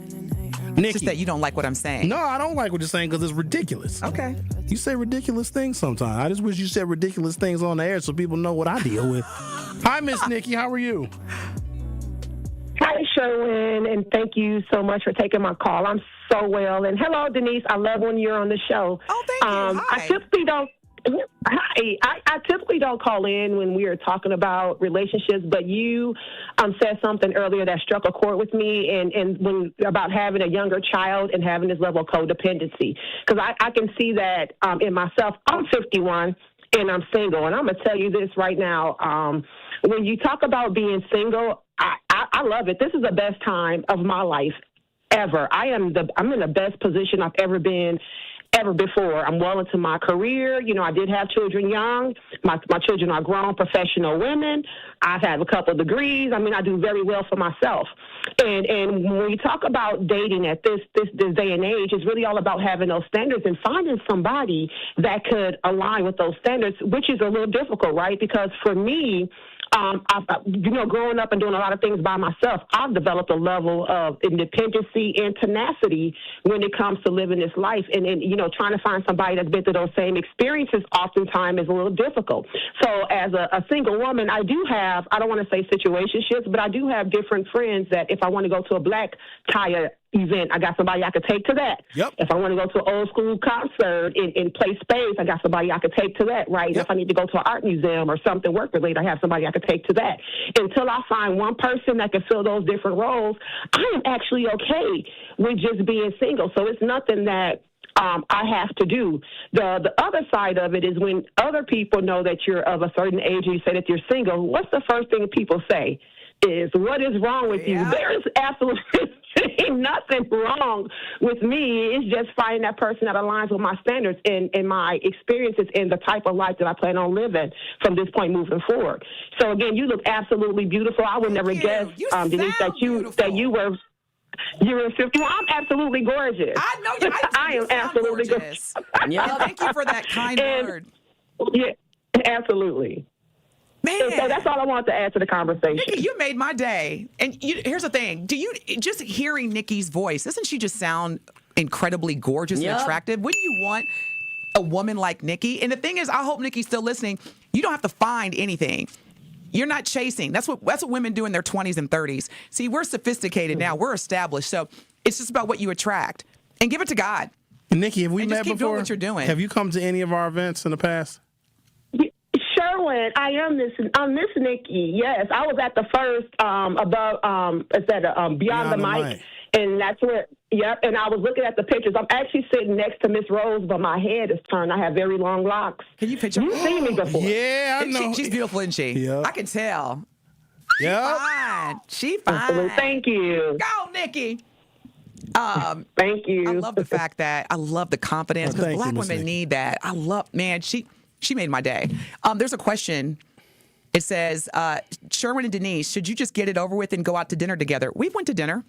Nikki. It's just that you don't like what I'm saying. No, I don't like what you're saying because it's ridiculous. Okay. You say ridiculous things sometimes. I just wish you said ridiculous things on the air so people know what I deal with. Hi, Miss Nikki. How are you? Hi, Sherwin, and thank you so much for taking my call. I'm so well. And hello, Denise. I love when you're on the show. Oh, thank you. Hi. I typically don't call in when we are talking about relationships, but you said something earlier that struck a chord with me, and when about having a younger child and having this level of codependency, because I can see that in myself. I'm 51 and I'm single, and I'm gonna tell you this right now. When you talk about being single, I love it. This is the best time of my life ever. I'm in the best position I've ever been before. I'm well into my career. You know, I did have children young. My children are grown professional women. I've had a couple of degrees. I mean, I do very well for myself. And when we talk about dating at this day and age, it's really all about having those standards and finding somebody that could align with those standards, which is a little difficult, right? Because for me, growing up and doing a lot of things by myself, I've developed a level of independency and tenacity when it comes to living this life. And trying to find somebody that's been through those same experiences oftentimes is a little difficult. So as a single woman, I do have, I don't want to say situationships, but I do have different friends that if I want to go to a black tie event, I got somebody I could take to that. Yep. If I want to go to an old school concert and play spades, I got somebody I could take to that, right? Yep. If I need to go to an art museum or something work-related, I have somebody I could take to that. Until I find one person that can fill those different roles, I am actually okay with just being single. So it's nothing that I have to do. The other side of it is when other people know that you're of a certain age and you say that you're single, what's the first thing people say is, what is wrong with you? There is absolutely nothing wrong with me. It's just finding that person that aligns with my standards and my experiences and the type of life that I plan on living from this point moving forward. So again, you look absolutely beautiful. I would never guess, Denise, that you were 51. I'm absolutely gorgeous. I know you. I am absolutely gorgeous. Yeah, thank you for that kind word. Yeah, absolutely. Man, and so that's all I wanted to add to the conversation. Nikki, you made my day. And here's the thing: just hearing Nikki's voice? Doesn't she just sound incredibly gorgeous and attractive? Wouldn't you want a woman like Nikki? And the thing is, I hope Nikki's still listening. You don't have to find anything. You're not chasing. That's what women do in their 20s and 30s. See, we're sophisticated now. We're established. So it's just about what you attract. And give it to God. And Nikki, have we met keep before? Doing what you're doing. Have you come to any of our events in the past? Sherwin, I'm Miss Nikki. Yes, I was at the first Beyond the Mic. And that's where, and I was looking at the pictures. I'm actually sitting next to Miss Rose, but my head is turned. I have very long locks. Can you picture? You've seen me before. Yeah, I know. She's beautiful, isn't she? Yep. I can tell. Yeah. She fine. Thank you. Go, Nikki. Thank you. I love the fact that I love the confidence because black women need that. I love, she made my day. There's a question. It says, Sherwin and Denise, should you just get it over with and go out to dinner together? We went to dinner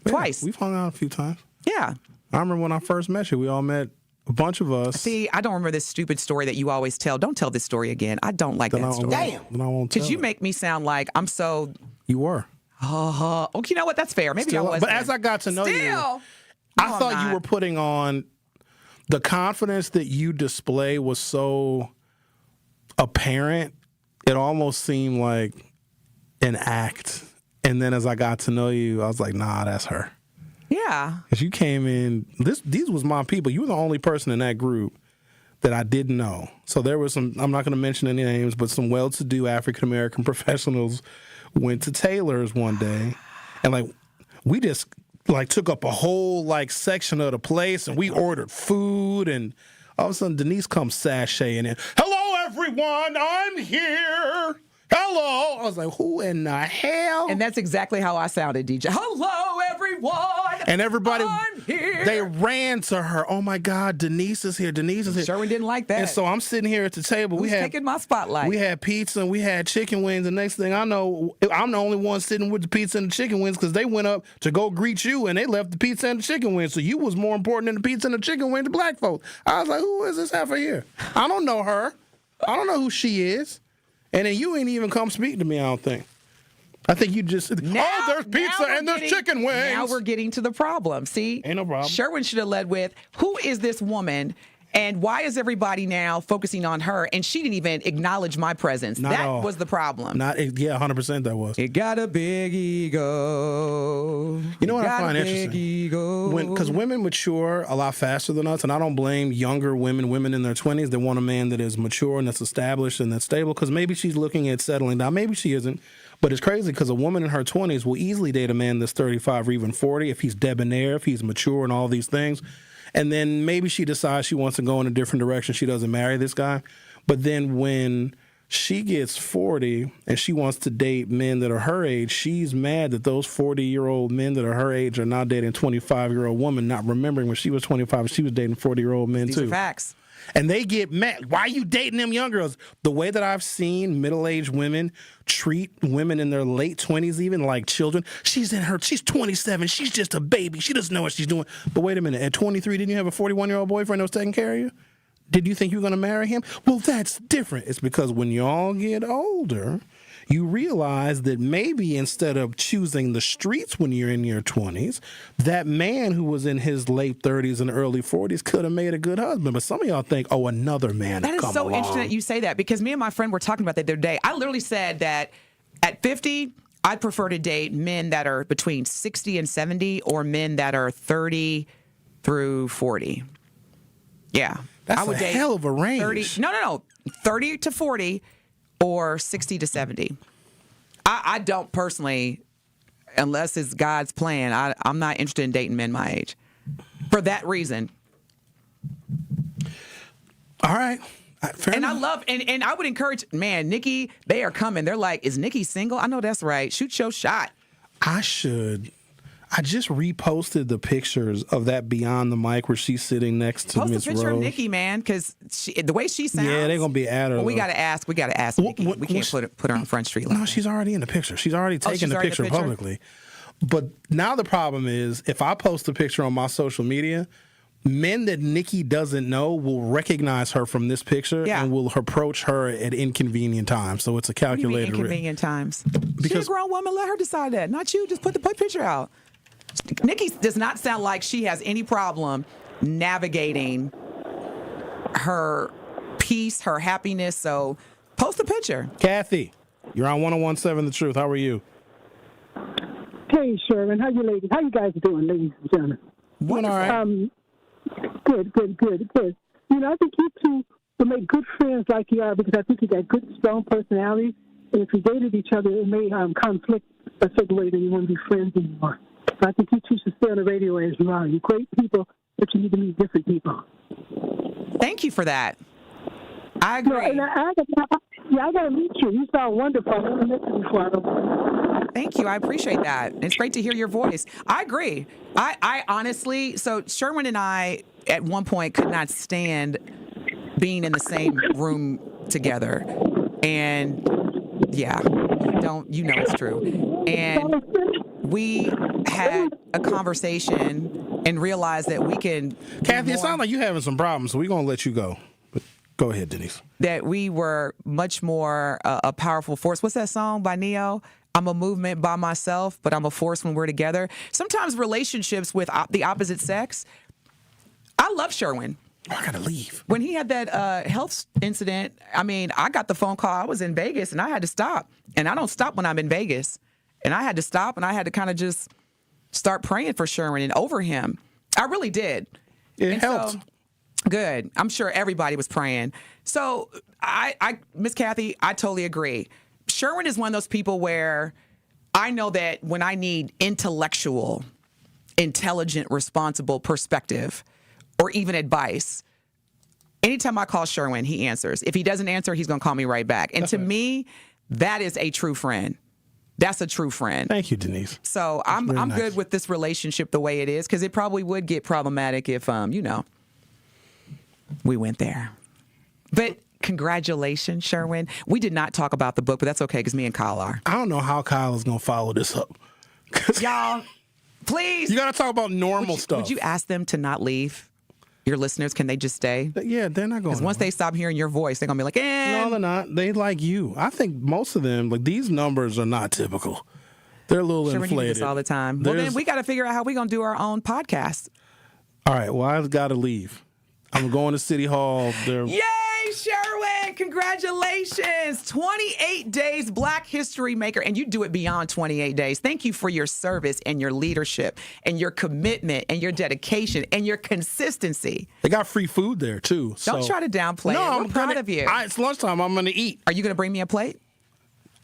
twice. We've hung out a few times. Yeah. I remember when I first met you, we all met a bunch of us. See, I don't remember this stupid story that you always tell. Don't tell this story again. I don't like that story. Damn. Then I won't tell Because you it. make me sound like I'm so. You were. Okay, you know what? That's fair. Maybe Still, I was. but as I got to know you, I thought you were putting on the confidence that you display was so apparent. It almost seemed like an act. And then as I got to know you, I was like, nah, that's her. Yeah. Because you came in, these was my people. You were the only person in that group that I didn't know. So there was some, I'm not going to mention any names, but some well-to-do African-American professionals went to Taylor's one day. And, like, we just, like, took up a whole, like, section of the place, and we ordered food. And all of a sudden, Denise comes sashaying in. Hello, everyone. I'm here. Hello. I was like, who in the hell? And that's exactly how I sounded, DJ. Hello, everyone. And everybody, I'm here. they ran to her. Oh, my God, Denise is here. Denise is here. Sherwin didn't like that. And so I'm sitting here at the table. Who's taking my spotlight? We had pizza and we had chicken wings. And next thing I know, I'm the only one sitting with the pizza and the chicken wings because they went up to go greet you and they left the pizza and the chicken wings. So you was more important than the pizza and the chicken wing to black folks. I was like, who is this heifer here? I don't know her. I don't know who she is. And then you ain't even come speak to me, I don't think. I think you just said, there's pizza and there's chicken wings. Now we're getting to the problem. See? Ain't no problem. Sherwin should have led with, who is this woman? And why is everybody now focusing on her? And she didn't even acknowledge my presence. That was the problem. Yeah, 100% that was. It got a big ego. You know what I find interesting? Because women mature a lot faster than us, and I don't blame younger women in their 20s that want a man that is mature and that's established and that's stable, because maybe she's looking at settling down. Maybe she isn't. But it's crazy because a woman in her 20s will easily date a man that's 35 or even 40 if he's debonair, if he's mature and all these things. And then maybe she decides she wants to go in a different direction. She doesn't marry this guy. But then when she gets 40 and she wants to date men that are her age, she's mad that those 40-year-old men that are her age are now dating a 25-year-old woman, not remembering when she was 25, she was dating 40-year-old men too. These are facts. And they get mad. Why are you dating them young girls? The way that I've seen middle-aged women treat women in their late 20s even like children. She's 27. She's just a baby. She doesn't know what she's doing. But wait a minute. At 23, didn't you have a 41-year-old boyfriend that was taking care of you? Did you think you were going to marry him? Well, that's different. It's because when y'all get older, you realize that maybe instead of choosing the streets when you're in your 20s, that man who was in his late 30s and early 40s could have made a good husband. But some of y'all think, another man That will come is so along. interesting that you say that, because me and my friend were talking about that the other day. I literally said that at 50, I'd prefer to date men that are between 60 and 70 or men that are 30 through 40. Yeah. That's I would a date hell of a range. 30 to 40 or 60 to 70. I don't personally, unless it's God's plan, I'm not interested in dating men my age for that reason. All right. Fair and enough. I love, and I would encourage, man, Nikki, they are coming. They're like, is Nikki single? I know that's right. Shoot your shot. I just reposted the pictures of that Beyond the Mic where she's sitting next to Miss Rose. Post a picture of Nikki, man, because the way she sounds. Yeah, they're going to be at her. Well, we got to ask Nikki. We can't put her on Front Street. No, she's already in the picture. She's already taken the picture publicly. But now the problem is, if I post a picture on my social media, men that Nikki doesn't know will recognize her from this picture and will approach her at inconvenient times. So it's a calculated risk. Inconvenient times. She's a grown woman. Let her decide that. Not you. Just put the picture out. Nikki does not sound like she has any problem navigating her peace, her happiness. So post a picture. Kathy, you're on 101.7 The Truth. How are you? Hey, Sherwin. How you guys doing, ladies and gentlemen? Doing all right. Good. You know, I think you two will make good friends like you are, because I think you got good, strong personalities. And if you dated each other, it may conflict a certain way that you won't be friends anymore. I think you two should stay on the radio as you are. You're great people, but you need to meet different people. Thank you for that. I agree. No, I got to meet you. You sound wonderful. I've never met you before. Thank you. I appreciate that. It's great to hear your voice. I agree. I honestly, so Sherwin and I at one point could not stand being in the same room together. And yeah, you know it's true. And we had a conversation and realize that we can. Kathy, it sounds like you're having some problems, so we're going to let you go. But go ahead, Denise. That we were much more a powerful force. What's that song by Neo? I'm a movement by myself, but I'm a force when we're together. Sometimes relationships with the opposite sex. I love Sherwin. I gotta leave. When he had that health incident, I mean, I got the phone call. I was in Vegas, and I had to stop. And I don't stop when I'm in Vegas. And I had to stop, and I had to kind of just start praying for Sherwin and over him. I really did. It helped. So, good. I'm sure everybody was praying. So, Miss Kathy, I totally agree. Sherwin is one of those people where I know that when I need intellectual, intelligent, responsible perspective, or even advice, anytime I call Sherwin, he answers. If he doesn't answer, he's going to call me right back. And to me, that is a true friend. That's a true friend. Thank you, Denise. So I'm nice. good with this relationship the way it is, because it probably would get problematic if, we went there. But congratulations, Sherwin. We did not talk about the book, but that's okay because me and Kyle are. I don't know how Kyle is going to follow this up. Y'all, please. You got to talk about normal stuff. Would you ask them to not leave? Your listeners, can they just stay? Yeah, they're not going to. Because once they stop hearing your voice, they're going to be like, No, they're not. They like you. I think most of them, like, these numbers are not typical. They're a little Sherwin, inflated. You do this all the time. Well, then we got to figure out how we're going to do our own podcast. All right, well, I've got to leave. I'm going to City Hall. Yay, Sherwin! Congratulations! 28 days Black History Maker, and you do it beyond 28 days. Thank you for your service and your leadership and your commitment and your dedication and your consistency. They got free food there, too. Don't try to downplay it. I'm proud of you. It's lunchtime. I'm going to eat. Are you going to bring me a plate?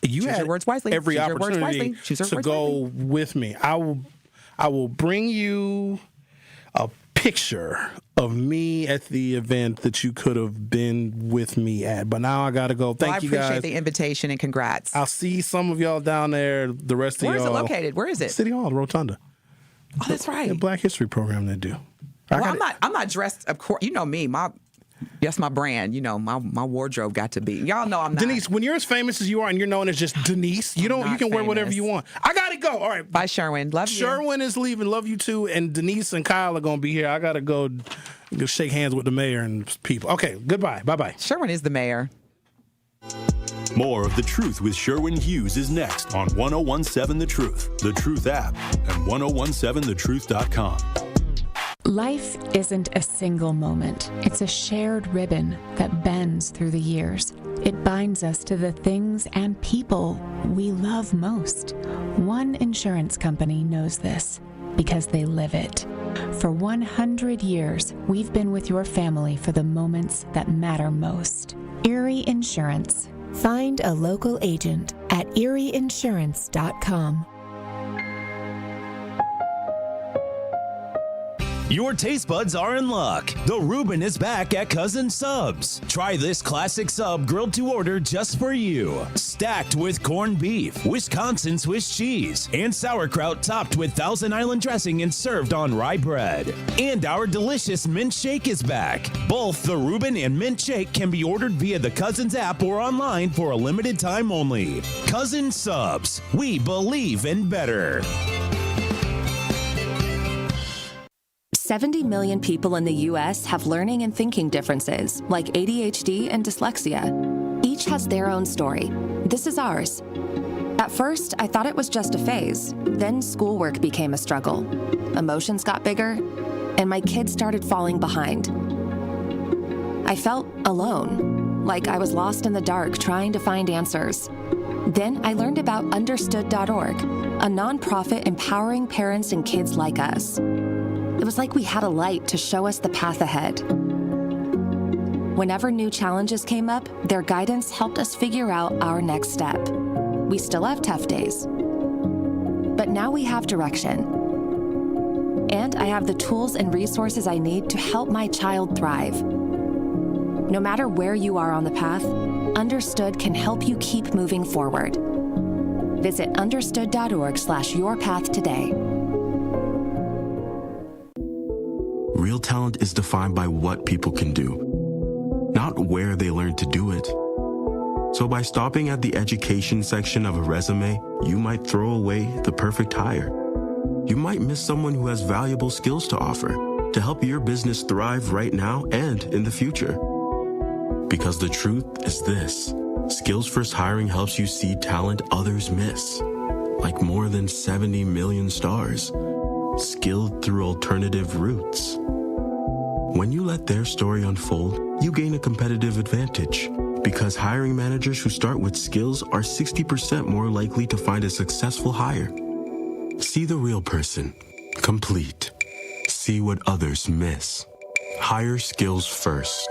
You Choose had your words wisely. every Choose your words opportunity wisely. Choose your to words go wisely. with me. I will bring you a picture of me at the event that you could have been with me at. But now I got to go. Thank you guys. I appreciate the invitation and congrats. I'll see some of y'all down there. The rest of y'all. Where is it located? Where is it? City Hall, the Rotunda. Oh, that's right. The Black History program they do. Well, I'm not dressed, of course. You know me. That's my brand. You know, my wardrobe got to be. Y'all know I'm not. Denise, when you're as famous as you are and you're known as just Denise, you can wear whatever you want. I got to go. All right. Bye, Sherwin. Love you. Sherwin is leaving. Love you too. And Denise and Kyle are going to be here. I got to go shake hands with the mayor and people. Okay. Goodbye. Bye-bye. Sherwin is the mayor. More of The Truth with Sherwin Hughes is next on 1017 The Truth, The Truth app, and 1017thetruth.com. Life isn't a single moment. It's a shared ribbon that bends through the years. It binds us to the things and people we love most. One insurance company knows this because they live it. For 100 years, we've been with your family for the moments that matter most. Erie Insurance. Find a local agent at erieinsurance.com. Your taste buds are in luck. The Reuben is back at Cousin Subs. Try this classic sub grilled to order just for you. Stacked with corned beef, Wisconsin Swiss cheese, and sauerkraut topped with Thousand Island dressing and served on rye bread. And our delicious mint shake is back. Both the Reuben and mint shake can be ordered via the Cousins app or online for a limited time only. Cousin Subs. We believe in better. 70 million people in the U.S. have learning and thinking differences, like ADHD and dyslexia. Each has their own story. This is ours. At first, I thought it was just a phase. Then schoolwork became a struggle. Emotions got bigger, and my kids started falling behind. I felt alone, like I was lost in the dark trying to find answers. Then I learned about Understood.org, a nonprofit empowering parents and kids like us. It was like we had a light to show us the path ahead. Whenever new challenges came up, their guidance helped us figure out our next step. We still have tough days, but now we have direction. And I have the tools and resources I need to help my child thrive. No matter where you are on the path, Understood can help you keep moving forward. Visit understood.org/yourpath today. Real talent is defined by what people can do, not where they learn to do it. So by stopping at the education section of a resume, you might throw away the perfect hire. you might miss someone who has valuable skills to offer to help your business thrive right now and in the future. Because the truth is this: Skills First Hiring helps you see talent others miss, like more than 70 million stars, skilled through alternative routes. When you let their story unfold, you gain a competitive advantage, because hiring managers who start with skills are 60% more likely to find a successful hire. See the real person, complete. See what others miss. Hire skills first.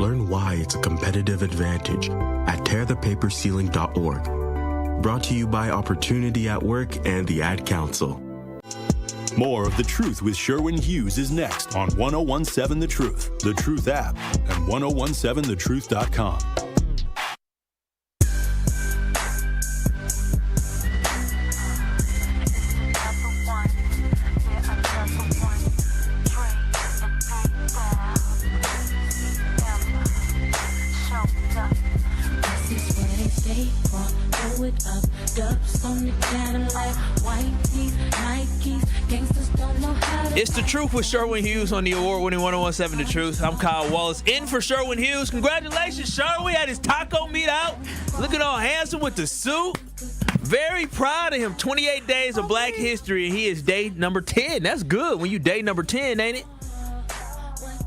Learn why it's a competitive advantage at tearthepaperceiling.org. Brought to you by Opportunity at Work and the Ad Council. More of The Truth with Sherwin Hughes is next on 1017 The Truth, The Truth app, and 1017thetruth.com. It's The Truth with Sherwin Hughes on the award-winning 1017 The Truth. I'm Kyle Wallace, in for Sherwin Hughes. Congratulations, Sherwin. We had his taco meet out. Looking all handsome with the suit. Very proud of him. 28 days of Black History, and he is day number 10. That's good when you day number 10, ain't it?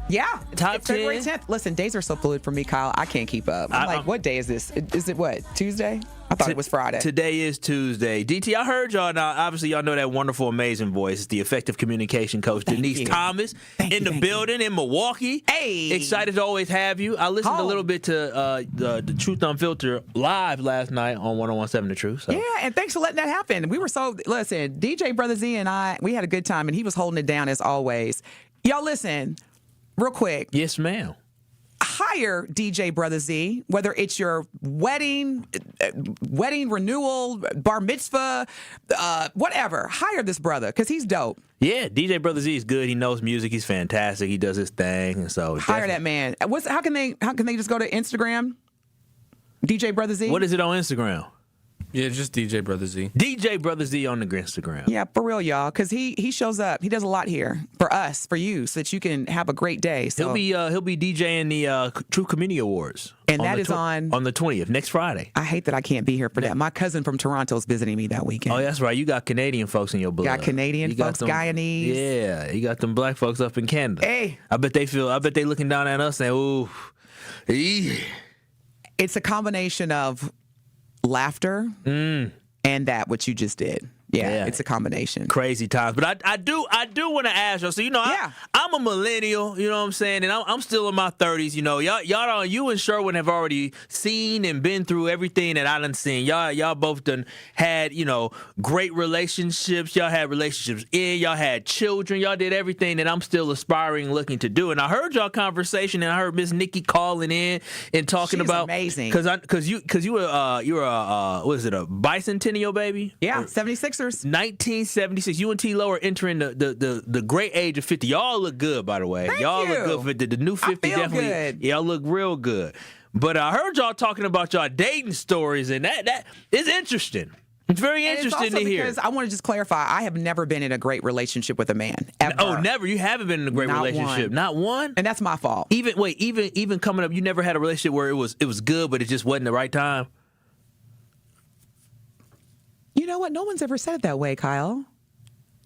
Yeah. Top 10. February 10th. Listen, days are so fluid for me, Kyle. I can't keep up. I'm like, what day is this? Is it what, Tuesday? I thought it was Friday. Today is Tuesday. DT, I heard y'all now. Obviously, y'all know that wonderful, amazing voice. It's the effective communication coach, Denise Thomas, in the building in Milwaukee. Hey. Excited to always have you. I listened a little bit to the Truth Unfiltered live last night on 1017 The Truth. So. Yeah, and thanks for letting that happen. Listen, DJ Brother Z and I, we had a good time, and he was holding it down as always. Y'all listen, real quick. Yes, ma'am. Hire DJ Brother Z, whether it's your wedding renewal, bar mitzvah, whatever. Hire this brother because he's dope. Yeah, DJ Brother Z is good. He knows music. He's fantastic. He does his thing, and so hire that man. How can they just go to Instagram? DJ Brother Z. What is it on Instagram? Yeah, just DJ Brother Z. DJ Brother Z on the Instagram. Yeah, for real, y'all, because he shows up. He does a lot here for us, for you, so that you can have a great day. So he'll be DJing the True Community Awards, and that is on the 20th, next Friday. I hate that I can't be here for that. My cousin from Toronto is visiting me that weekend. Oh, that's right. You got Canadian folks in your blood. Got Canadian folks, Guyanese. Yeah, you got them black folks up in Canada. Hey, I bet they looking down at us saying, "Ooh, it's a combination of laughter." And that, what you just did. Yeah, it's a combination. Crazy times. But I do want to ask y'all. So, I'm a millennial, you know what I'm saying? And I'm still in my 30s, you know. You and Sherwin have already seen and been through everything that I done seen. Y'all both done had, great relationships. Y'all had relationships y'all had children. Y'all did everything that I'm still aspiring, looking to do. And I heard y'all conversation, and I heard Miss Nikki calling in and talking She's about amazing. Because you were a what is it, a bicentennial baby? Yeah, 76ers. 1976. You and T-Lo are entering the great age of 50. Y'all look good, by the way. Thank y'all you. look good for the new 50. I feel definitely. good. Y'all look real good. But I heard y'all talking about y'all dating stories, and that is interesting. It's very interesting to hear. Because I want to just clarify, I have never been in a great relationship with a man. Ever. Oh, never. You haven't been in a great relationship. Not one. And that's my fault. Even coming up, you never had a relationship where it was good, but it just wasn't the right time. You know what? No one's ever said it that way, Kyle.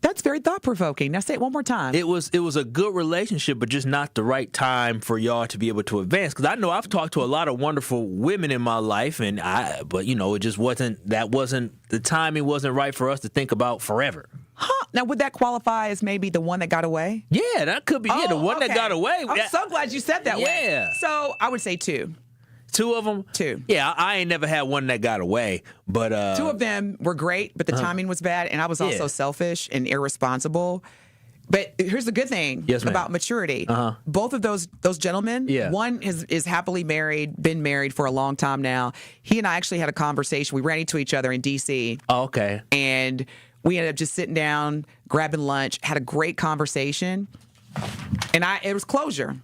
That's very thought-provoking. Now say it one more time. It was a good relationship, but just not the right time for y'all to be able to advance. Because I know I've talked to a lot of wonderful women in my life, but it just wasn't. The timing wasn't right for us to think about forever. Huh? Now would that qualify as maybe the one that got away? Yeah, that could be. The one that got away. I'm so glad you said that way. Yeah. So I would say two. Two of them? Two. Yeah, I ain't never had one that got away, but two of them were great, but the timing was bad, and I was also selfish and irresponsible. But here's the good thing about maturity. Both of those gentlemen, one is happily married, been married for a long time now. He and I actually had a conversation. We ran into each other in D.C. Oh, okay. And we ended up just sitting down, grabbing lunch, had a great conversation, and it was closure.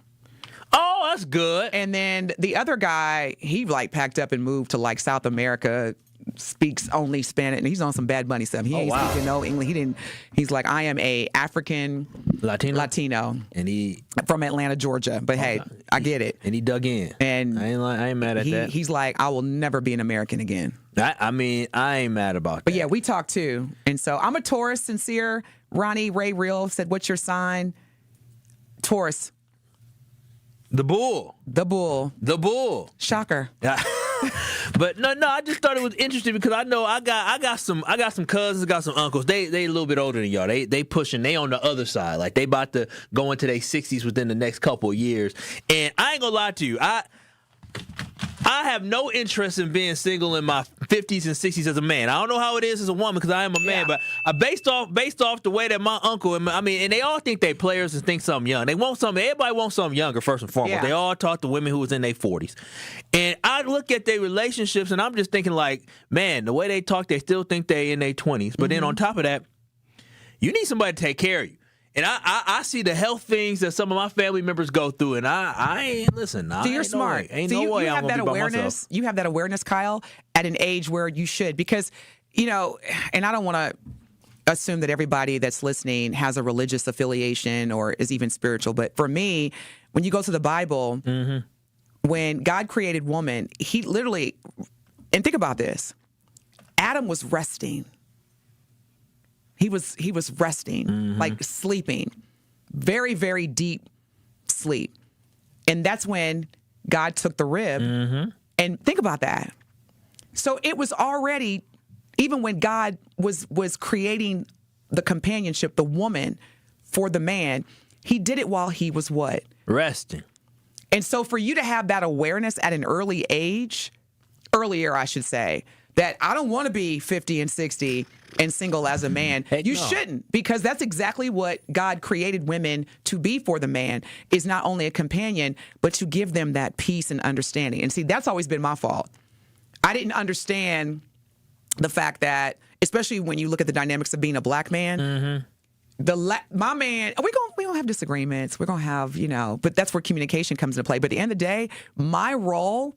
Oh, that's good. And then the other guy, he packed up and moved to South America speaks only Spanish, and he's on some Bad Bunny stuff. He ain't speaking no English. He's like, I am a African Latino, and he from Atlanta, Georgia. But hey, I get it. And he dug in. And I ain't mad at that. He's like, I will never be an American again. I mean, I ain't mad about that. But yeah, we talked too. And so I'm a Taurus, sincere. Ronnie Ray Real said, what's your sign? Taurus. The bull. The bull. The bull. Shocker. But no, I just thought it was interesting because I know I got some cousins, got some uncles. They a little bit older than y'all. They pushing. They on the other side. Like they about to go into their 60s within the next couple of years. And I ain't gonna lie to you. I have no interest in being single in my 50s and 60s as a man. I don't know how it is as a woman because I am a man, but based off the way that my uncle, and they all think they players and think something young. They want something. Everybody wants something younger first and foremost. Yeah. They all talk to women who was in their 40s, and I look at their relationships and I'm just thinking like, man, the way they talk, they still think they in their 20s. But then on top of that, you need somebody to take care of you. And I see the health things that some of my family members go through, and I ain't listen. So you're smart. Ain't no way I'm gonna be by myself. You have that awareness, Kyle, at an age where you should, because and I don't want to assume that everybody that's listening has a religious affiliation or is even spiritual. But for me, when you go to the Bible, when God created woman, He literally, and think about this, Adam was resting. He was resting, like sleeping, very, very deep sleep. And that's when God took the rib. And think about that. So it was already, even when God was creating the companionship, the woman for the man, He did it while he was what? Resting. And so for you to have that awareness at an earlier, I should say, that I don't want to be 50 and 60 and single as a man. You shouldn't, because that's exactly what God created women to be for the man, is not only a companion, but to give them that peace and understanding. And see, that's always been my fault. I didn't understand the fact that, especially when you look at the dynamics of being a black man, my man, we gonna have disagreements. We're gonna have, but that's where communication comes into play. But at the end of the day, my role,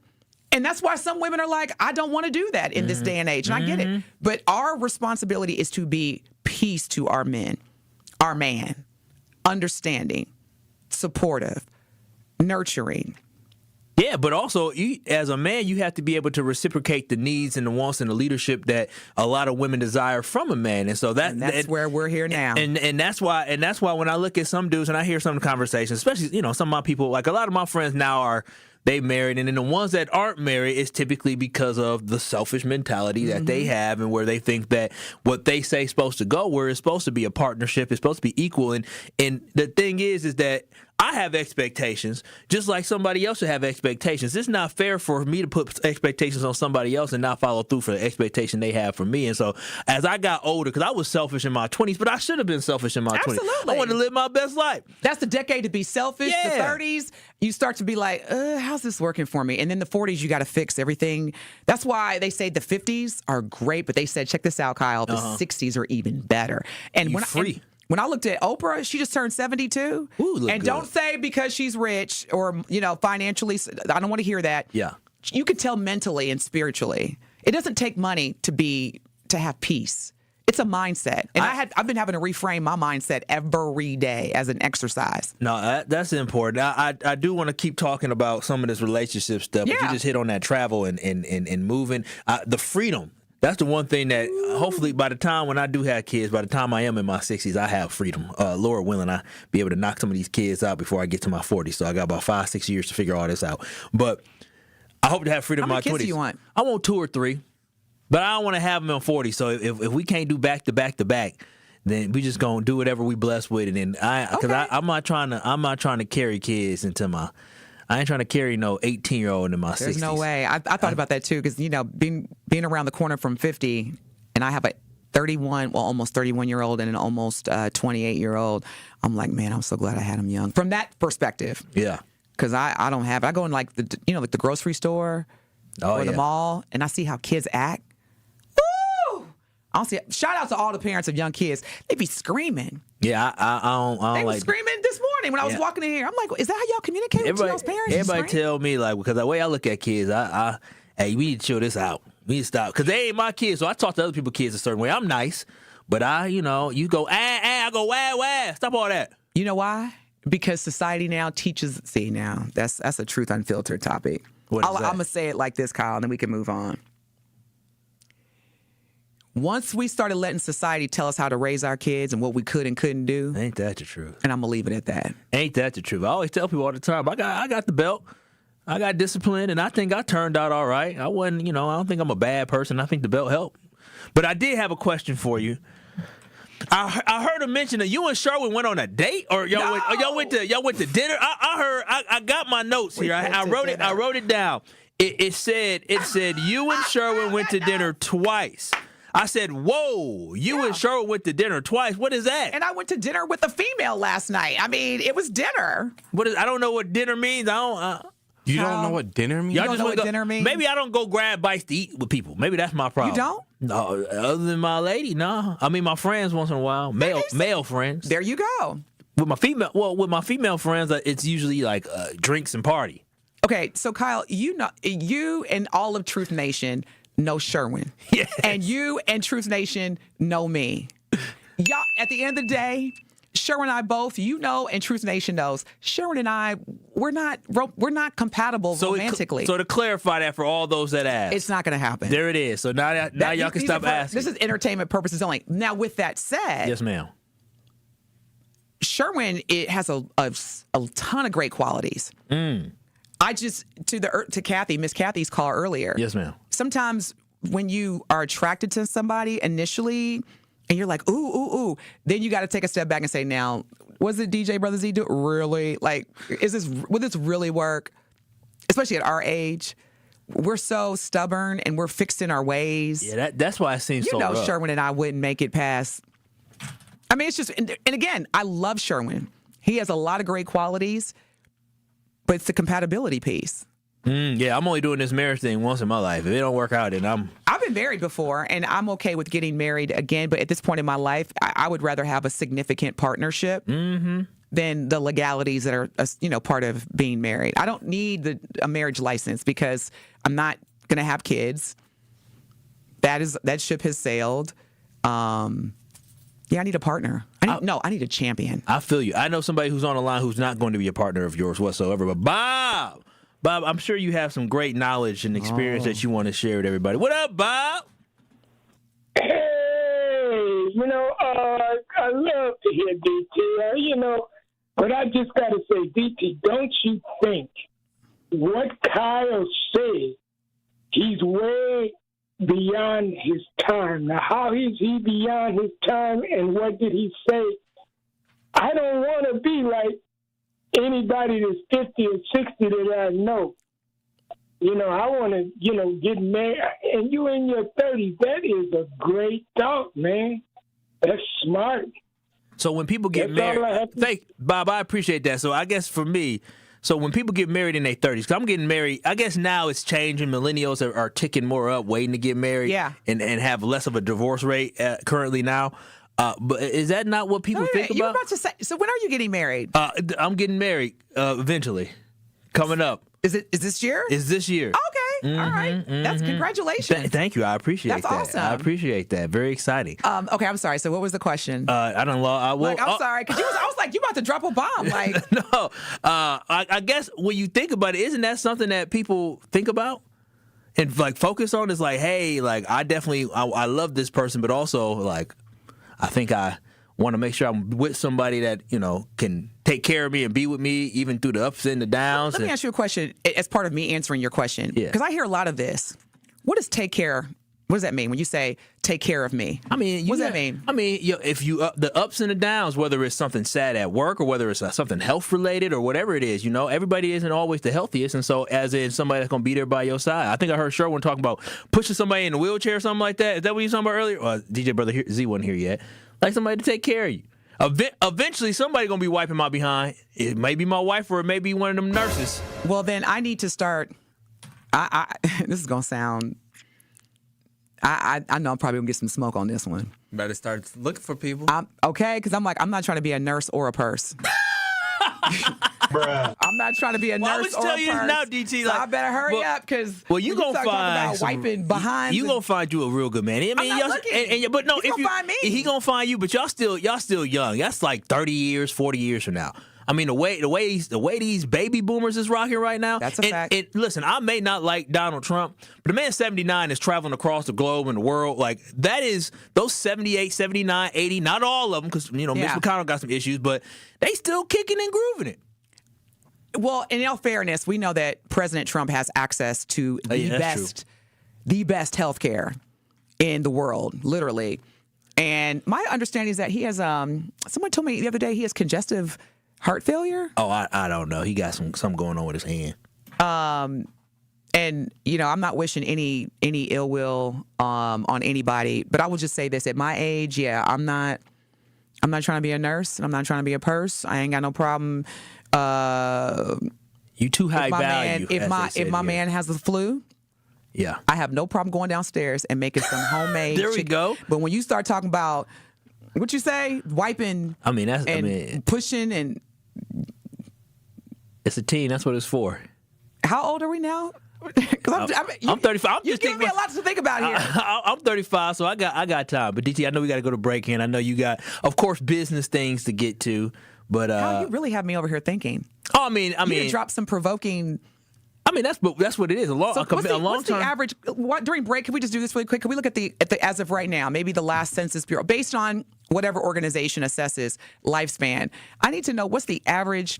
and that's why some women are like, I don't want to do that in this day and age. And I get it. But our responsibility is to be peace to our men, our man, understanding, supportive, nurturing. Yeah, but also, as a man, you have to be able to reciprocate the needs and the wants and the leadership that a lot of women desire from a man. And so that's where we're here now. And that's why when I look at some dudes and I hear some of the conversations, especially, some of my people, like a lot of my friends now they married, and then the ones that aren't married is typically because of the selfish mentality that they have, and where they think that what they say is supposed to go, where it's supposed to be a partnership, it's supposed to be equal. And the thing is that I have expectations, just like somebody else should have expectations. It's not fair for me to put expectations on somebody else and not follow through for the expectation they have for me. And so as I got older, because I was selfish in my 20s, but I should have been selfish in my 20s. I wanted to live my best life. That's the decade to be selfish. The 30s, you start to be like, how's this working for me? And then the 40s, you got to fix everything. That's why they say the 50s are great, but they said, check this out, Kyle, the 60s are even better. And when I looked at Oprah, she just turned 72. Ooh, and don't say because she's rich or, financially, I don't want to hear that. Yeah. You could tell mentally and spiritually. It doesn't take money to have peace. It's a mindset. And I've been having to reframe my mindset every day as an exercise. No, that's important. I do want to keep talking about some of this relationship stuff, but you just hit on that travel and moving. The freedom. That's the one thing that hopefully by the time when I do have kids, by the time I am in my 60s, I have freedom. Lord willing, I be able to knock some of these kids out before I get to my 40s. So I got about 5-6 years to figure all this out. But I hope to have freedom in my 20s. How many kids do you want? I want 2 or 3. But I don't want to have them in 40. So if we can't do back to back to back, then we just gonna do whatever we blessed with. And then I'm not trying to carry kids into my. I ain't trying to carry no 18-year-old in my 60s. There's no way. I thought about that too, because being around the corner from 50, and I have a 31, well, almost 31-year-old and an almost 28-year-old. I'm like, man, I'm so glad I had them young. From that perspective, yeah, because I don't have. I go in like the grocery store or the mall, and I see how kids act. Woo! I don't see. Shout out to all the parents of young kids. They be screaming. Yeah, I don't they like. They were screaming this morning when I was walking in here. I'm like, is that how y'all communicate with y'all's parents? Everybody tell me, like, because the way I look at kids, hey, we need to chill this out. We need to stop. Because they ain't my kids, so I talk to other people's kids a certain way. I'm nice, but you go, I go, wah. Stop all that. You know why? Because society now teaches. See, now that's a truth unfiltered topic. What is I'm that? gonna say it like this, Kyle, and then we can move on. Once we started letting society tell us how to raise our kids and what we could and couldn't do, ain't that the truth? And I'm gonna leave it at that. Ain't that the truth? I always tell people all the time, I got the belt, I got discipline, and I think I turned out all right. I wasn't, I don't think I'm a bad person. I think the belt helped. But I did have a question for you. I heard him mention that you and Sherwin went on a date, or y'all went to dinner. I got my notes here. I wrote it down. It said you and Sherwin went to dinner twice. I said, whoa, you and Sherwin went to dinner twice. What is that? And I went to dinner with a female last night. I mean, it was dinner. I don't know what dinner means. You don't know what dinner means? You don't know what dinner means? Maybe I don't go grab bites to eat with people. Maybe that's my problem. You don't? No, other than my lady, no. I mean, my friends once in a while, male friends. There you go. With my female friends, it's usually like drinks and party. Okay, so Kyle, you and all of Truth Nation know Sherwin. Yes. And you and Truth Nation know me. Y'all, at the end of the day, Sherwin and I both, and Truth Nation knows, Sherwin and I, we're not compatible romantically. So to clarify that for all those that ask. It's not going to happen. There it is. So now y'all can stop asking. This is entertainment purposes only. Now, with that said. Yes, ma'am. Sherwin, it has a ton of great qualities. I just, to Kathy, Miss Kathy's call earlier. Yes, ma'am. Sometimes when you are attracted to somebody initially, and you're like, ooh, then you got to take a step back and say, now, was it DJ Brother Z do really? Like, will this really work? Especially at our age. We're so stubborn and we're fixed in our ways. Yeah, that's why it seems so rough. Sherwin and I wouldn't make it past. I mean, it's just, and again, I love Sherwin. He has a lot of great qualities, but it's the compatibility piece. Yeah, I'm only doing this marriage thing once in my life. If it don't work out, then I've been married before, and I'm okay with getting married again. But at this point in my life, I would rather have a significant partnership than the legalities that are, part of being married. I don't need a marriage license because I'm not going to have kids. That ship has sailed. I need a partner. I need a champion. I feel you. I know somebody who's on the line who's not going to be a partner of yours whatsoever. But Bob, I'm sure you have some great knowledge and experience that you want to share with everybody. What up, Bob? Hey, I love to hear DT, but I just got to say, DT, don't you think what Kyle said, he's way beyond his time. Now, how is he beyond his time, and what did he say? I don't want to be like anybody that's 50 or 60 that I know. I want to, get married. And you in your 30s, that is a great thought, man. That's smart. So when people get married, Bob, I appreciate that. So I guess for me, so when people get married in their 30s, because I'm getting married, I guess now it's changing. Millennials are ticking more up, waiting to get married, and have less of a divorce rate currently now. But is that not what people think about? You were about to say, so when are you getting married? I'm getting married eventually, coming up. Is this year? It's this year. Okay, all right. That's congratulations. Thank you. I appreciate that. That's awesome. I apprate that. Very exciting. Okay, I'm sorry. So what was the question? I don't know. I'm sorry, because I was like, you about to drop a bomb. Like, no. I guess when you think about it, isn't that something that people think about? And like focus on is like, hey, like I love this person, but also like I think I want to make sure I'm with somebody that, can take care of me and be with me even through the ups and the downs. Let me ask you a question as part of me answering your question. Yeah. Because I hear a lot of this. What does take care? What does that mean when you say take care of me? I mean, what does that mean? I mean, if you the ups and the downs, whether it's something sad at work or whether it's something health related or whatever it is, everybody isn't always the healthiest, and so as in somebody that's gonna be there by your side. I think I heard Sherwin talking about pushing somebody in a wheelchair or something like that. Is that what you were talking about earlier? DJ Brother Z wasn't here yet. Like somebody to take care of you. Eventually, somebody gonna be wiping my behind. It may be my wife or it may be one of them nurses. Well, then I need to start. This is gonna sound. I know I'm probably gonna get some smoke on this one. Better start looking for people. Okay, because I'm not trying to be a nurse or a purse. Bruh. I'm not trying to be a nurse. I was or telling a you purse, now, DT. So Like, I better hurry up because you gonna start find talking about wiping behind. You gonna find you a real good man. I mean, I'm not looking. but no, He's gonna find me. He gonna find you. But y'all still young. That's like 30 years, 40 years from now. I mean, the way these baby boomers is rocking right now. That's a fact. Listen, I may not like Donald Trump, but the man 79 is traveling across the globe and the world. Like, that is those 78, 79, 80, not all of them, because, Mitch McConnell got some issues, but they still kicking and grooving it. Well, in all fairness, we know that President Trump has access to the best health care in the world, literally. And my understanding is that he has, someone told me the other day, he has congestive heart failure? Oh, I don't know. He got something going on with his hand. And I'm not wishing any ill will on anybody, but I will just say this: at my age, I'm not trying to be a nurse, and I'm not trying to be a purse. I ain't got no problem. You too high value. If my man has the flu, yeah, I have no problem going downstairs and making some homemade. There we go. But when you start talking about what you say, wiping, pushing and. It's a teen. That's what it's for. How old are we now? I'm 35. You're giving me a lot to think about here. I'm 35, so I got time. But DT, I know we got to go to break in. I know you got, of course, business things to get to. But you really have me over here thinking. Oh, I mean, you drop some provoking. I mean, that's what it is. What's the average? During break? Can we just do this really quick? Can we look at the as of right now? Maybe the last Census Bureau, based on whatever organization assesses lifespan. I need to know what's the average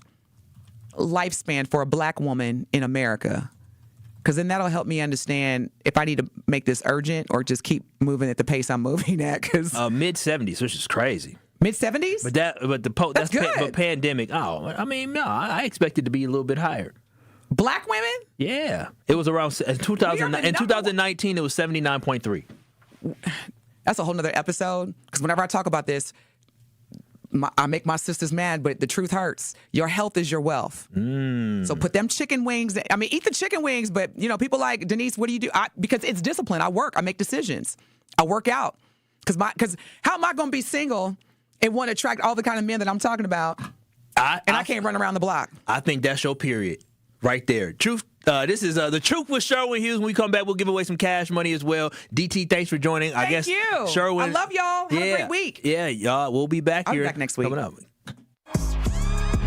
lifespan for a black woman in America, because then that'll help me understand if I need to make this urgent or just keep moving at the pace I'm moving at. Because mid-70s, which is crazy. Mid-70s, that's good. But pandemic. Oh, I mean, no, I expect it to be a little bit higher. Black women? Yeah, it was around in 2019. It was 79.3. That's a whole nother episode. Because whenever I talk about this, I make my sisters mad, but the truth hurts. Your health is your wealth. So put them chicken wings. I mean, eat the chicken wings, but people like, Denise, what do you do? Because it's discipline. I work. I make decisions. I work out. Because how am I going to be single and want to attract all the kind of men that I'm talking about? I can't run around the block. I think that's your period right there. Truth. This is The Truth with Sherwin Hughes. When we come back, we'll give away some cash money as well. DT, thanks for joining. Thank you. Sherwin. I love y'all. Have a great week. Yeah, y'all. We'll be back I'll here. be back next week. Coming up.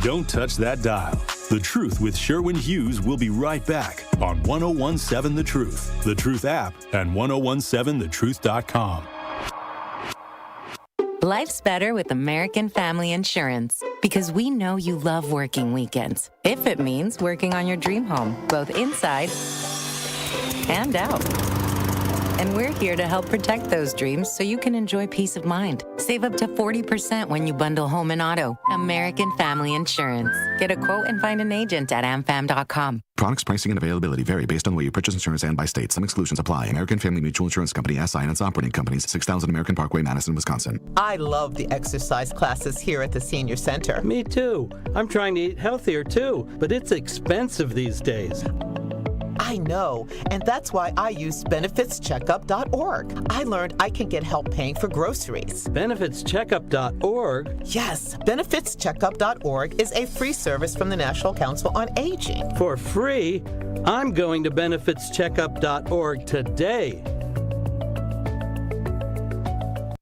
Don't touch that dial. The Truth with Sherwin Hughes will be right back on 1017 The Truth, The Truth app, and 1017thetruth.com. Life's better with American Family Insurance because we know you love working weekends. If it means working on your dream home, both inside and out. And we're here to help protect those dreams so you can enjoy peace of mind. Save up to 40% when you bundle home and auto. American Family Insurance. Get a quote and find an agent at amfam.com. Products, pricing, and availability vary based on the way you purchase insurance and by state. Some exclusions apply. American Family Mutual Insurance Company, SI, and its operating companies, 6000 American Parkway, Madison, Wisconsin. I love the exercise classes here at the Senior Center. Me too. I'm trying to eat healthier too, but it's expensive these days. I know, and that's why I use benefitscheckup.org. I learned I can get help paying for groceries. Benefitscheckup.org? Yes, benefitscheckup.org is a free service from the National Council on Aging. For free? I'm going to benefitscheckup.org today.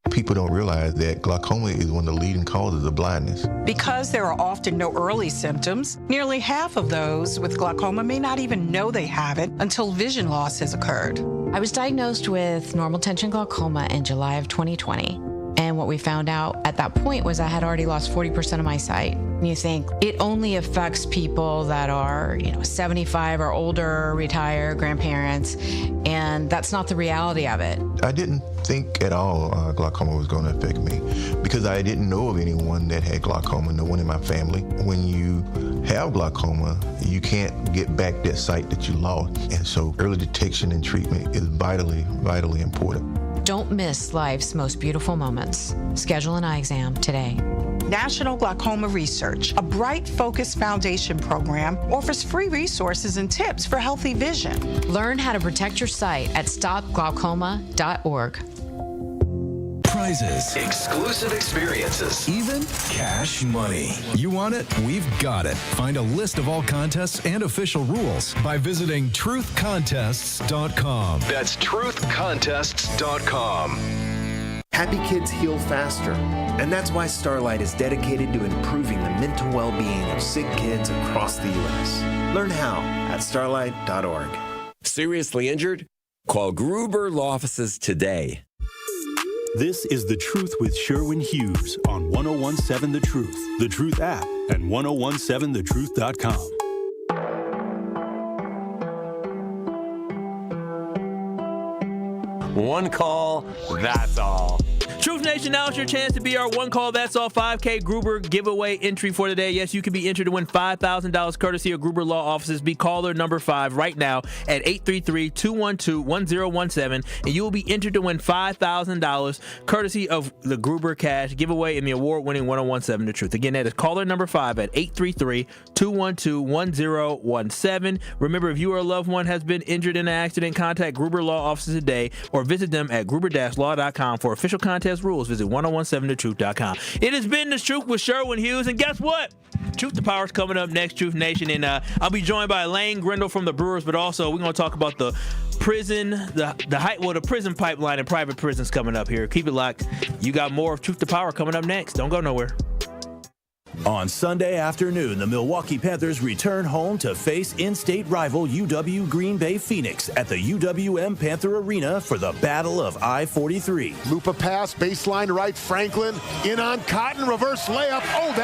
People don't realize that glaucoma is one of the leading causes of blindness. Because there are often no early symptoms, nearly half of those with glaucoma may not even know they have it until vision loss has occurred. I was diagnosed with normal tension glaucoma in July of 2020. And what we found out at that point was I had already lost 40% of my sight. And you think it only affects people that are, 75 or older, retired, grandparents, and that's not the reality of it. I didn't think at all glaucoma was going to affect me because I didn't know of anyone that had glaucoma, no one in my family. When you have glaucoma, you can't get back that sight that you lost. And so early detection and treatment is vitally, vitally important. Don't miss life's most beautiful moments. Schedule an eye exam today. National Glaucoma Research, a Bright Focus Foundation program, offers free resources and tips for healthy vision. Learn how to protect your sight at stopglaucoma.org. prizes, exclusive experiences, even cash money. You want it? We've got it. Find a list of all contests and official rules by visiting truthcontests.com. That's truthcontests.com. Happy kids heal faster, and that's why Starlight is dedicated to improving the mental well-being of sick kids across the U.S. Learn how at starlight.org. Seriously injured? Call Gruber Law Offices today. This is The Truth with Sherwin Hughes on 1017 The Truth, The Truth app, and 1017thetruth.com. One call, that's all. Truth Nation, now it's your chance to be our one call, that's all 5K Gruber giveaway entry for today. Yes, you can be entered to win $5,000 courtesy of Gruber Law Offices. Be caller number 5 right now at 833-212-1017, and you will be entered to win $5,000 courtesy of the Gruber Cash giveaway in the award-winning 1017 The Truth. Again, that is caller number 5 at 833-212-1017. Remember, if you or a loved one has been injured in an accident, contact Gruber Law Offices today or visit them at gruber-law.com for official contest rules. Visit 1017thetruth.com. It has been The Truth with Sherwin Hughes, and guess what? Truth to Power is coming up next, Truth Nation, and I'll be joined by Lane Grindle from the Brewers, but also we're going to talk about the prison, the prison pipeline and private prisons coming up here. Keep it locked. You got more of Truth to Power coming up next. Don't go nowhere. On Sunday afternoon, the Milwaukee Panthers return home to face in-state rival UW Green Bay Phoenix at the UWM Panther Arena for the Battle of I-43. Lupa pass, baseline right, Franklin, in on Cotton, reverse layup. Oh, that